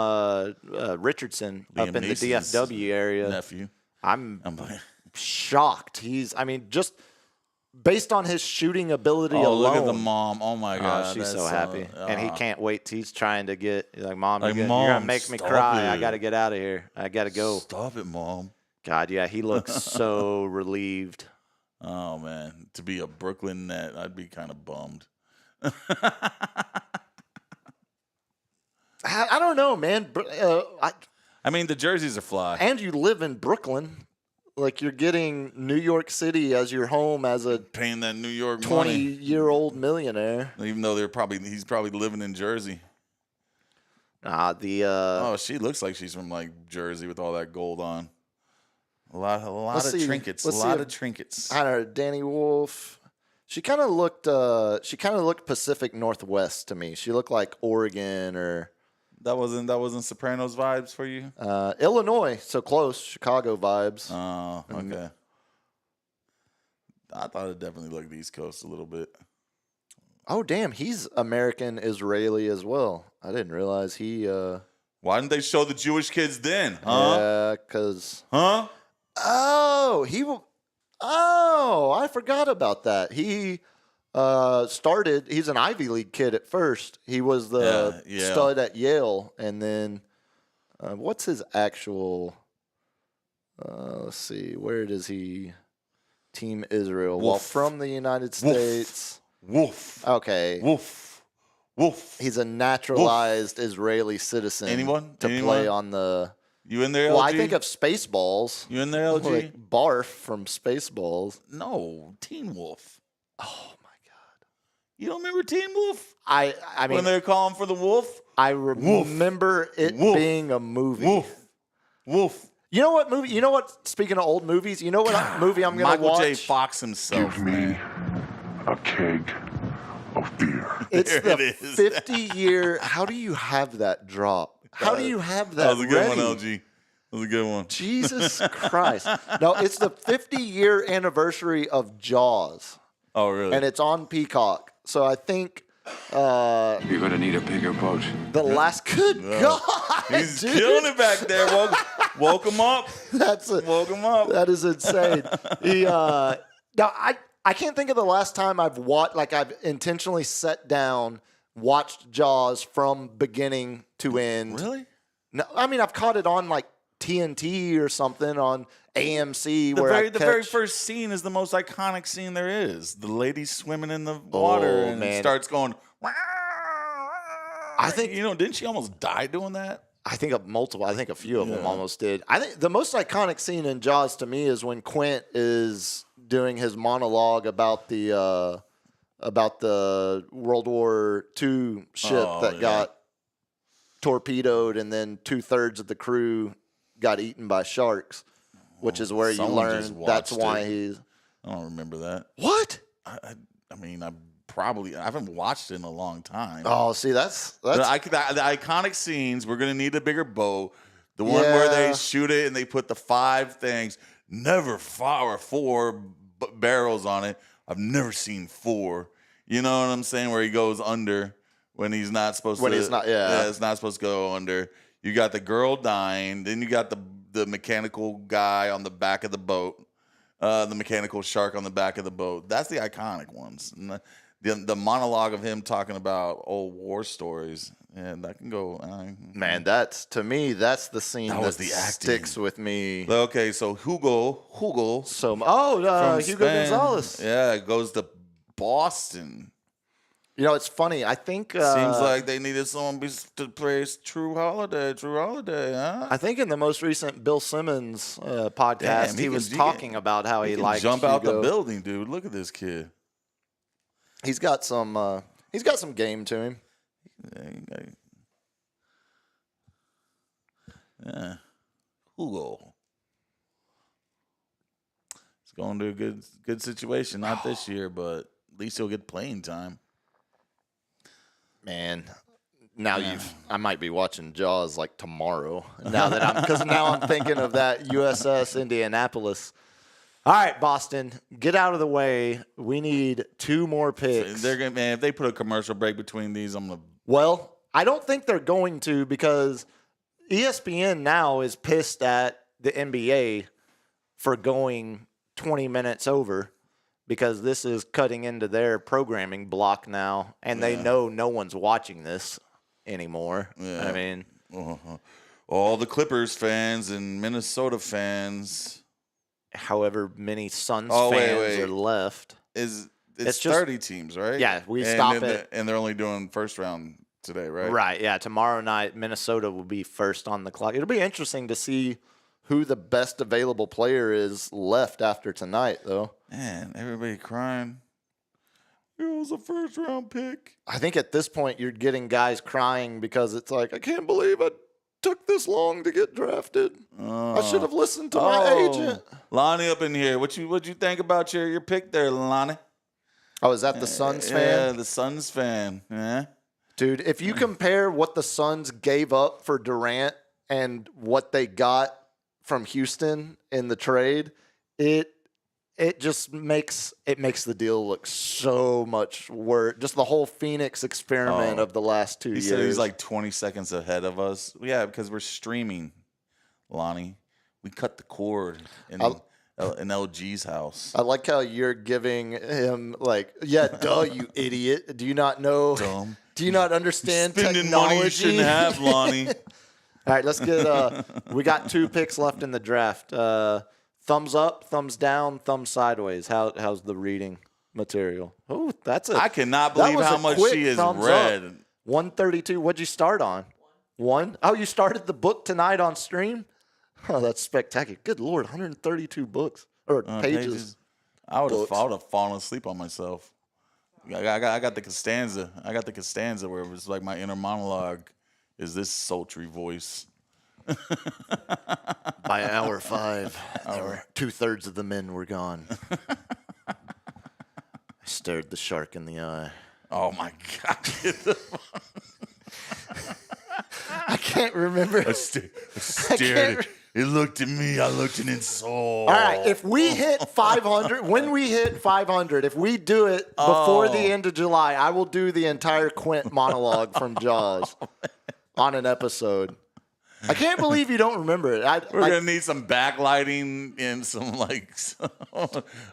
Richardson, Liam up in Neeson's the DFW area. Nephew. I'm shocked. Just based on his shooting ability alone. Look at the mom. Oh, my God. She's so happy. And he can't wait. He's trying to get, like, Mom, you're going to make me cry. I got to get out of here. I got to go. Stop it, Mom. God, yeah, he looks so relieved. Oh, man. To be a Brooklyn net, I'd be kind of bummed. I don't know, man. I mean, the jerseys are fly. And you live in Brooklyn. Like, you're getting New York City as your home as a paying that New York 20-year-old millionaire. Even though he's probably living in Jersey. Oh, she looks like she's from like Jersey with all that gold on. A lot of trinkets. A lot of trinkets. I don't know, Danny Wolf. She kind of looked Pacific Northwest to me. She looked like Oregon or That wasn't Sopranos vibes for you? Illinois, so close. Chicago vibes. Oh, okay. I thought it definitely looked East Coast a little bit. Oh, damn, he's American Israeli as well. I didn't realize he. Why didn't they show the Jewish kids then? Huh? Yeah, because. Huh? Oh, I forgot about that. He started. He's an Ivy League kid at first. He was the stud at Yale, and then what's his actual? Let's see. Where does he? Team Israel. Wolf. Well, from the United States. Wolf. Okay. Wolf. He's a naturalized Israeli citizen. Anyone? Play on the. You in there, LG? Well, I think of Spaceballs. You in there, LG? Like Barf from Spaceballs. No, Teen Wolf. Oh my God! You don't remember Teen Wolf? I mean, when they're calling for the wolf? I remember it being a movie. Wolf. You know what movie? You know what? Speaking of old movies, you know what movie I'm gonna watch? Michael J. Fox himself, man. A keg of beer. It's the 50-year. How do you have that drop? How do you have that? That was a good ready? one, LG. That was a good one. Jesus Christ! No, it's the 50-year anniversary of Jaws. Oh, really? And it's on Peacock. So I think You're gonna need a bigger boat. the last. Good God! He's dude. killing it back there. Woke him up. Woke him up. That is insane. He now I can't think of the last time I've intentionally sat down, watched Jaws from beginning to end. Really? No, I mean I've caught it on like TNT or something on AMC. The very first scene is the most iconic scene there is. The lady swimming in the water and man. starts going. I think didn't she almost die doing that? I think a few of them almost did. I think the most iconic scene in Jaws to me is when Quint is doing his monologue about the World War II ship that got torpedoed, and then 2/3 of the crew got eaten by sharks, which is where you learn that's why he's. I don't remember that. What? I mean, I haven't watched it in a long time. Oh, see, that's the iconic scenes. We're gonna need a bigger boat. The one where they shoot it and they put the 5 things, never 5 or 4 barrels on it. I've never seen 4. You know what I'm saying? Where he goes under when he's not supposed to. When he's not, yeah, it's not supposed to go under. You got the girl dying. Then you got the mechanical guy on the back of the boat. The mechanical shark on the back of the boat. That's the iconic ones. And the monologue of him talking about old war stories, and that can go. Man, that's to me. That's the scene that sticks with me. Okay, so Hugo. So Hugo Spain. Gonzalez. Yeah, goes to Boston. You know, it's funny. I think seems like they needed someone to play True Holiday, huh? I think in the most recent Bill Simmons podcast, he was talking about how he liked jump Hugo. out the building, dude. Look at this kid. He's got some game to him. Yeah. Hugo. He's going to a good situation. Not this year, but at least he'll get playing time. Man, now I might be watching Jaws like tomorrow. Because now I'm thinking of that USS Indianapolis. All right, Boston, get out of the way. We need 2 more picks. If they put a commercial break between these, I'm gonna. Well, I don't think they're going to, because ESPN now is pissed at the NBA for going 20 minutes over, because this is cutting into their programming block now, and they know no one's watching this anymore. Yeah. I mean, all the Clippers fans and Minnesota fans. However many Suns fans are left. It's just 30 teams, right? Yeah, stop it. And they're only doing first round today, right? Right, yeah. Tomorrow night, Minnesota will be first on the clock. It'll be interesting to see who the best available player is left after tonight, though. Man, everybody crying. It was a first-round pick. I think at this point you're getting guys crying because it's like, I can't believe it took this long to get drafted. I should have listened to my agent. Lonnie up in here. What you think about your pick there, Lonnie? Oh, is that the Suns fan? Yeah, the Suns fan. Yeah. Dude, if you compare what the Suns gave up for Durant and what they got from Houston in the trade, it just makes the deal look so much worse. Just the whole Phoenix experiment of the last 2 years. He said he's like 20 seconds ahead of us. Yeah, because we're streaming, Lonnie. We cut the cord in LG's house. I like how you're giving him like, yeah, duh, you idiot. Do you not know? Dumb. Do you not understand Spending technology? money you shouldn't have, Lonnie. All right, let's get. We got 2 picks left in the draft. Thumbs up, thumbs down, thumbs sideways. How's the reading material? Oh, I cannot believe how much she has read. Up. 132. What'd you start on? 1? Oh, you started the book tonight on stream? Oh, that's spectacular. Good Lord, 132 books or pages. I would have fallen asleep on myself. I got the Costanza. I got the Costanza where it was like my inner monologue is this sultry voice. By hour 5, 2/3 of the men were gone. I stared the shark in the eye. Oh my God! I can't remember. I stared. It looked at me. I looked in its soul. All right, if we hit 500, when we hit 500, if we do it before the end of July, I will do the entire Quint monologue from Jaws on an episode. I can't believe you don't remember it. We're going to need some backlighting and some,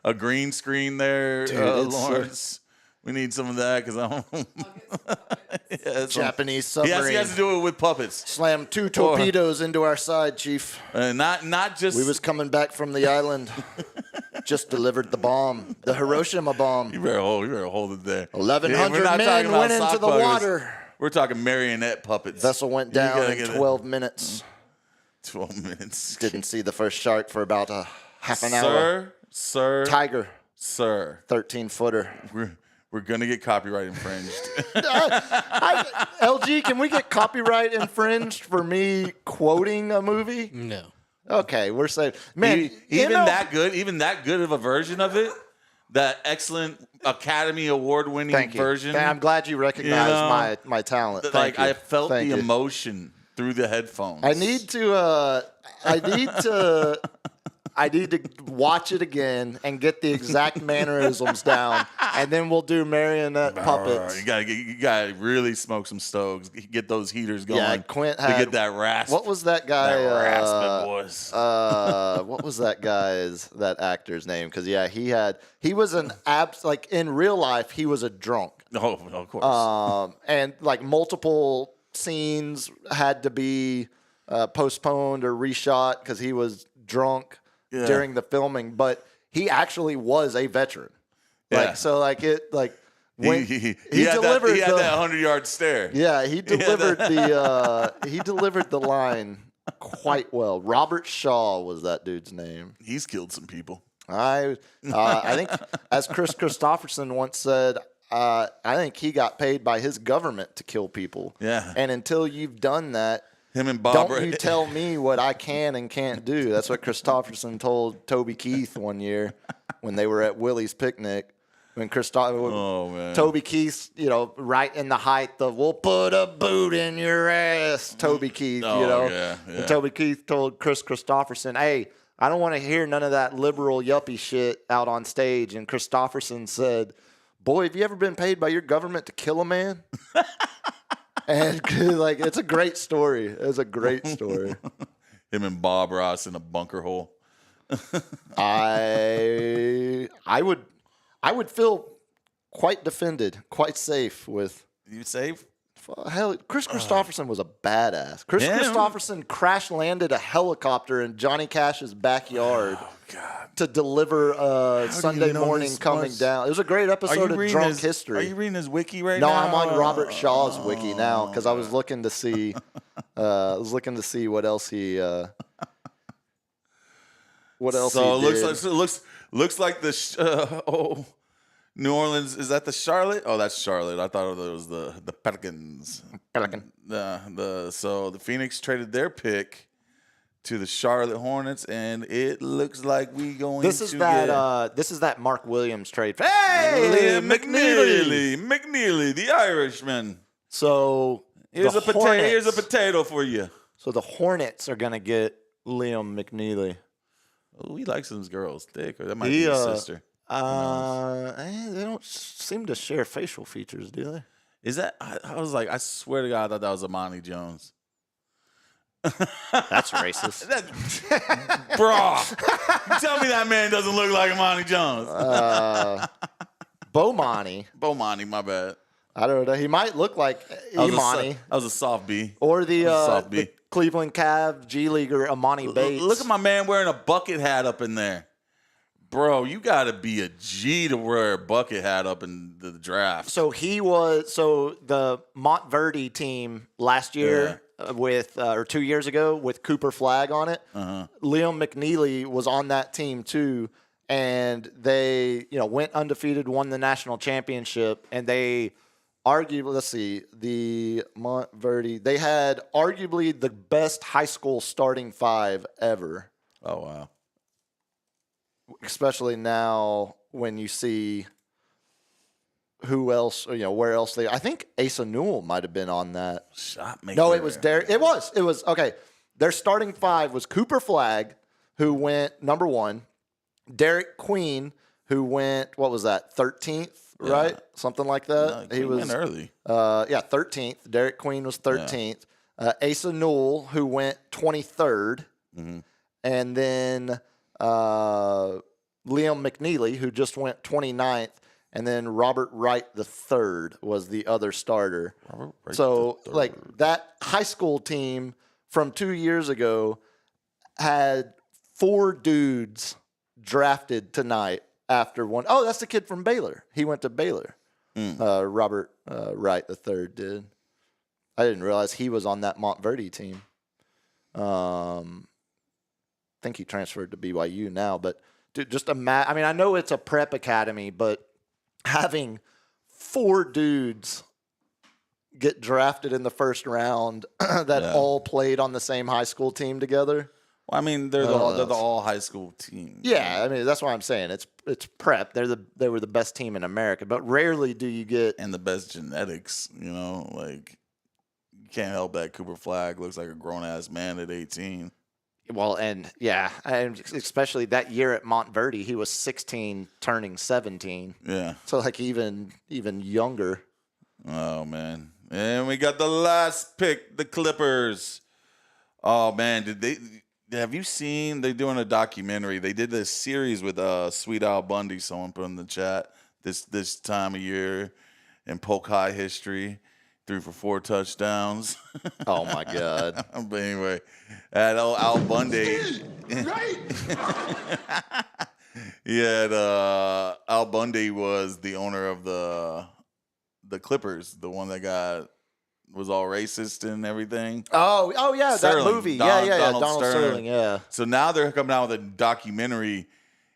a green screen there, dude, Lawrence. We need some of that because I don't. Japanese submarine. He has to do it with puppets. Slam 2 torpedoes into our side, Chief. Not just. We was coming back from the island. Just delivered the bomb, the Hiroshima bomb. You better hold it there. 1,100 men went into the water. We're talking marionette puppets. Vessel went down in 12 minutes. 12 minutes. Didn't see the first shark for about a half an hour. Sir. Tiger. Sir. 13-footer. We're going to get copyright infringed. LG, can we get copyright infringed for me quoting a movie? No. Okay, we're safe. Man, even that good of a version of it, that excellent Academy Award-winning version. I'm glad you recognize my talent. I felt the emotion through the headphones. I need to watch it again and get the exact mannerisms down, and then we'll do marionette puppets. You gotta really smoke some stoves. Get those heaters going. Yeah, Quint had, to get that rasp. What was that guy? That rasping voice. What was that actor's name? Because he was an in real life he was a drunk. Oh, of course. And multiple scenes had to be postponed or reshot because he was drunk. Yeah. During the filming, but he actually was a veteran. When he delivered that 100-yard stare. Yeah, he delivered he delivered the line quite well. Robert Shaw was that dude's name. He's killed some people. I think, as Chris Christopherson once said, I think he got paid by his government to kill people. Yeah, and until you've done that. Him and Bob. Don't you tell me what I can and can't do. That's what Christopherson told Toby Keith one year when they were at Willie's picnic. When Toby Keith, right in the height of "we'll put a boot in your ass," Toby Keith, Yeah. And Toby Keith told Chris Christopherson, "Hey, I don't want to hear none of that liberal yuppie shit out on stage." And Christopherson said, "Boy, have you ever been paid by your government to kill a man?" And it's a great story. It's a great story. Him and Bob Ross in a bunker hole. I would feel quite defended, quite safe with. You safe? Hell, Chris Christopherson was a badass. Chris Christopherson crash landed a helicopter in Johnny Cash's backyard to deliver Sunday morning coming down. It was a great episode of Drunk History. Are you reading his wiki right now? No, I'm on Robert Shaw's wiki now because I was looking to see. What else he. What else? So he it did. looks like the. New Orleans, is that the Charlotte? Oh, that's Charlotte. I thought it was the Pelicans. Pelican. So the Phoenix traded their pick to the Charlotte Hornets, and it looks like we going This is to that Mark Williams trade. Hey, McNeely, the Irishman. So Here's a potato for you. So the Hornets are gonna get Liam McNeely. Oh, he likes those girls. Dick, or that might be his sister. They don't seem to share facial features, do they? Is that? I was like, I swear to God, I thought that was Amani Jones. That's racist. Bro, tell me that man doesn't look like Amani Jones. Bomani, my bad. I don't know. He might look like Imani. That was a soft B. Or the Cleveland Cavs G Leaguer Amani Bates. Look at my man wearing a bucket hat up in there. Bro, you got to be a G to wear a bucket hat up in the draft. So the Montverde team last year or 2 years ago with Cooper Flag on it. Uh-huh. Liam McNeely was on that team too, and they went undefeated, won the national championship, and they the Montverde, they had arguably the best high school starting five ever. Oh wow. Especially now when you see who else, where else I think Asa Newell might have been on that. Shot maker. No, it was Derek. It was okay. Their starting five was Cooper Flag, who went number 1, Derek Queen, who went 13th, right? Something like that. No, he went early. 13th. Derek Queen was 13th. Asa Newell, who went 23rd, and then Liam McNeely, who just went 29th, and then Robert Wright III was the other starter. So, that high school team from 2 years ago had 4 dudes drafted tonight after one. Oh, that's the kid from Baylor. He went to Baylor. Robert Wright III did. I didn't realize he was on that Montverde team. I think he transferred to BYU now, but dude, just imagine. I mean, I know it's a prep academy, but having 4 dudes get drafted in the first round that all played on the same high school team together. Well, I mean, they're the all high school team. Yeah, I mean that's what I'm saying. It's prep. They were the best team in America, but rarely do you get and the best genetics. You can't help that Cooper Flag looks like a grown ass man at 18. Well, and especially that year at Montverde, he was 16, turning 17. Yeah. So even younger. Oh man, and we got the last pick, the Clippers. Oh man, have you seen? They're doing a documentary. They did this series with Sweet Al Bundy. Someone put in the chat this time of year in Polk High history. 3 for 4 touchdowns. Oh my God! But anyway, at Al Bundy, Al Bundy was the owner of the Clippers, the one that was all racist and everything. Oh yeah, Sterling, that movie. Donald Sterling. Yeah. So now they're coming out with a documentary,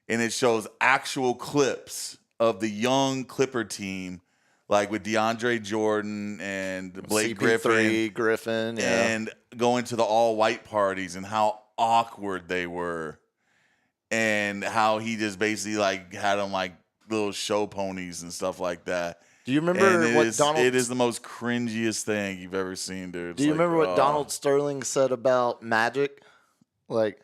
and it shows actual clips of the young Clipper team. Like with DeAndre Jordan and Blake Griffin, and going to the all-white parties and how awkward they were, and how he just basically had them like little show ponies and stuff like that. Do you remember It is the most cringiest thing you've ever seen, dude. Do you remember what Donald Sterling said about Magic? She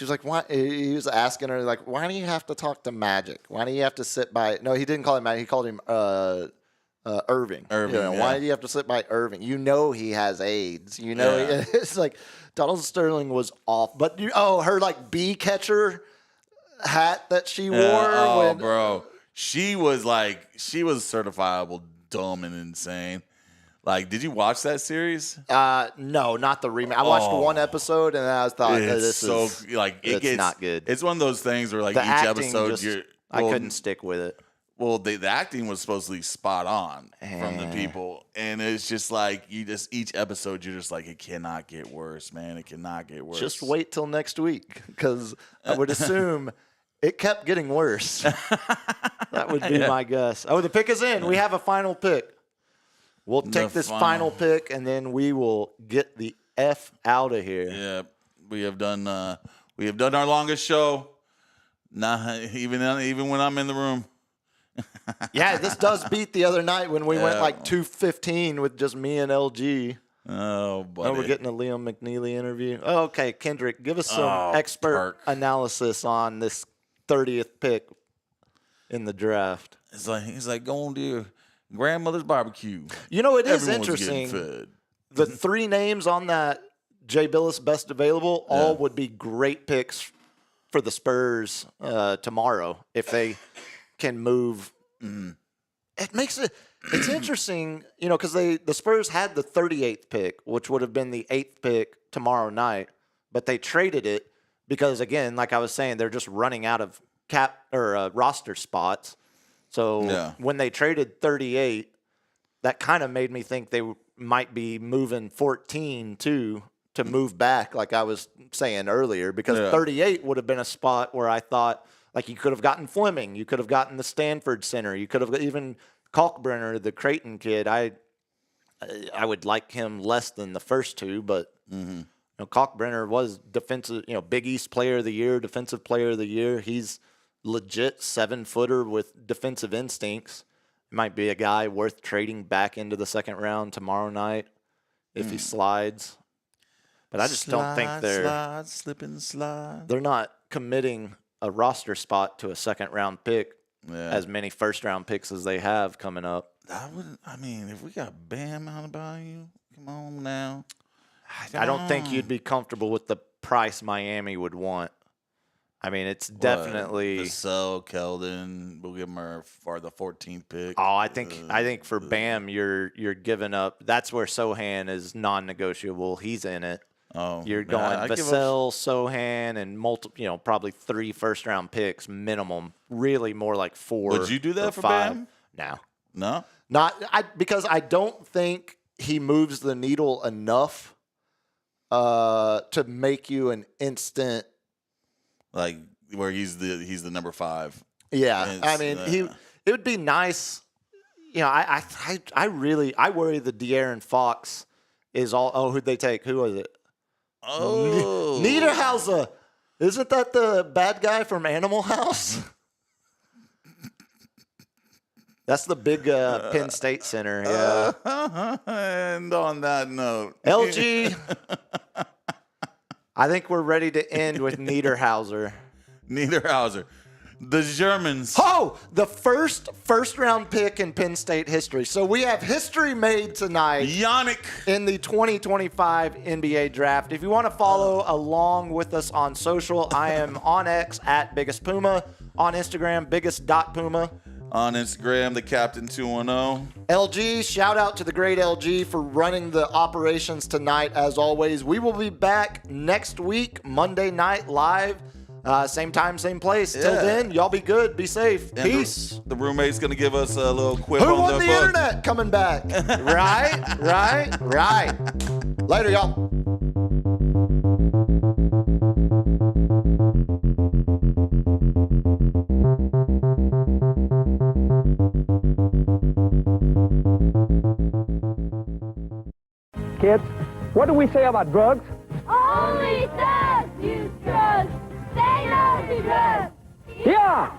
was like, "Why?" He was asking her, "Why do you have to talk to Magic? Why do you have to sit by?" No, he didn't call him Magic. He called him Irving. Why do you have to sit by Irving? He has AIDS. It's like Donald Sterling was off. But her bee catcher hat that she wore. Bro, she was certifiable dumb and insane. Did you watch that series? No, not the remake. I watched one episode and I thought it's not good. It's one of those things where each episode I couldn't stick with it. Well, the acting was supposedly spot on from the people, and it's just each episode you're just like, it cannot get worse, man. It cannot get worse. Just wait till next week, because I would assume it kept getting worse. That would be my guess. Oh, the pick is in. We have a final pick. We'll take this final pick, and then we will get the F out of here. Yeah, we have done our longest show. Nah, even when I'm in the room. Yeah, this does beat the other night when we went like 2:15 with just me and LG. Oh, buddy. Oh, we're getting a Liam McNeely interview. Oh, okay, Kendrick, give us some expert analysis on this 30th pick in the draft. He's like going to your grandmother's barbecue. You know, it is Everyone's interesting. getting fed. The 3 names on that Jay Billis best available all would be great picks for the Spurs tomorrow if they can move. It makes it's interesting, you know, because the Spurs had the 38th pick, which would have been the 8th pick tomorrow night, but they traded it because, again, like I was saying, they're just running out of cap or roster spots. So when they traded 38, that kind of made me think they might be moving 14 too, to move back, like I was saying earlier, because 38 would have been a spot where I thought, like, you could have gotten Fleming, you could have gotten the Stanford center, you could have even Kalkbrenner, the Creighton kid. I would like him less than the first 2, but you know, Kalkbrenner was defensive, you know, Big East Player of the Year, Defensive Player of the Year. He's legit 7-footer with defensive instincts. Might be a guy worth trading back into the second round tomorrow night if he slides. But I just don't think they're slip and slide. They're not committing a roster spot to a second round pick as many first round picks as they have coming up. I mean, if we got Bam out of value, come on now. I don't think you'd be comfortable with the price Miami would want. I mean, it's definitely Vassell, Keldon. We'll give him for the 14th pick. Oh, I think for Bam, you're giving up. That's where Sohan is non-negotiable. He's in it. Oh, you're going Vassell, Sohan, and probably 3 first-round picks minimum. Really, more like 4. Would you do that for 5. Bam? No, because I don't think he moves the needle enough to make you an instant. Like where he's the number 5. Yeah, I mean it would be nice. You know, I worry the De'Aaron Fox is all. Oh, who'd they take? Who was it? Oh, Niederhauser. Isn't that the bad guy from Animal House? That's the big Penn State center. Yeah. And on that note, LG. I think we're ready to end with Niederhauser. The Germans. Oh, the first round pick in Penn State history. So we have history made tonight. Yannick. In the 2025 NBA draft. If you want to follow along with us on social, I am on X at Biggest Puma. On Instagram, biggest.puma. On Instagram, the Captain 210. LG, shout out to the great LG for running the operations tonight. As always, we will be back next week, Monday night live. Same time, same place. Till then, y'all be good. Be safe. And Peace. The roommate's going to give us a little quip Who on won the book. internet coming back? Right. Later, y'all. Kids, what do we say about drugs? Only thugs use drugs. Say no to drugs. Yeah!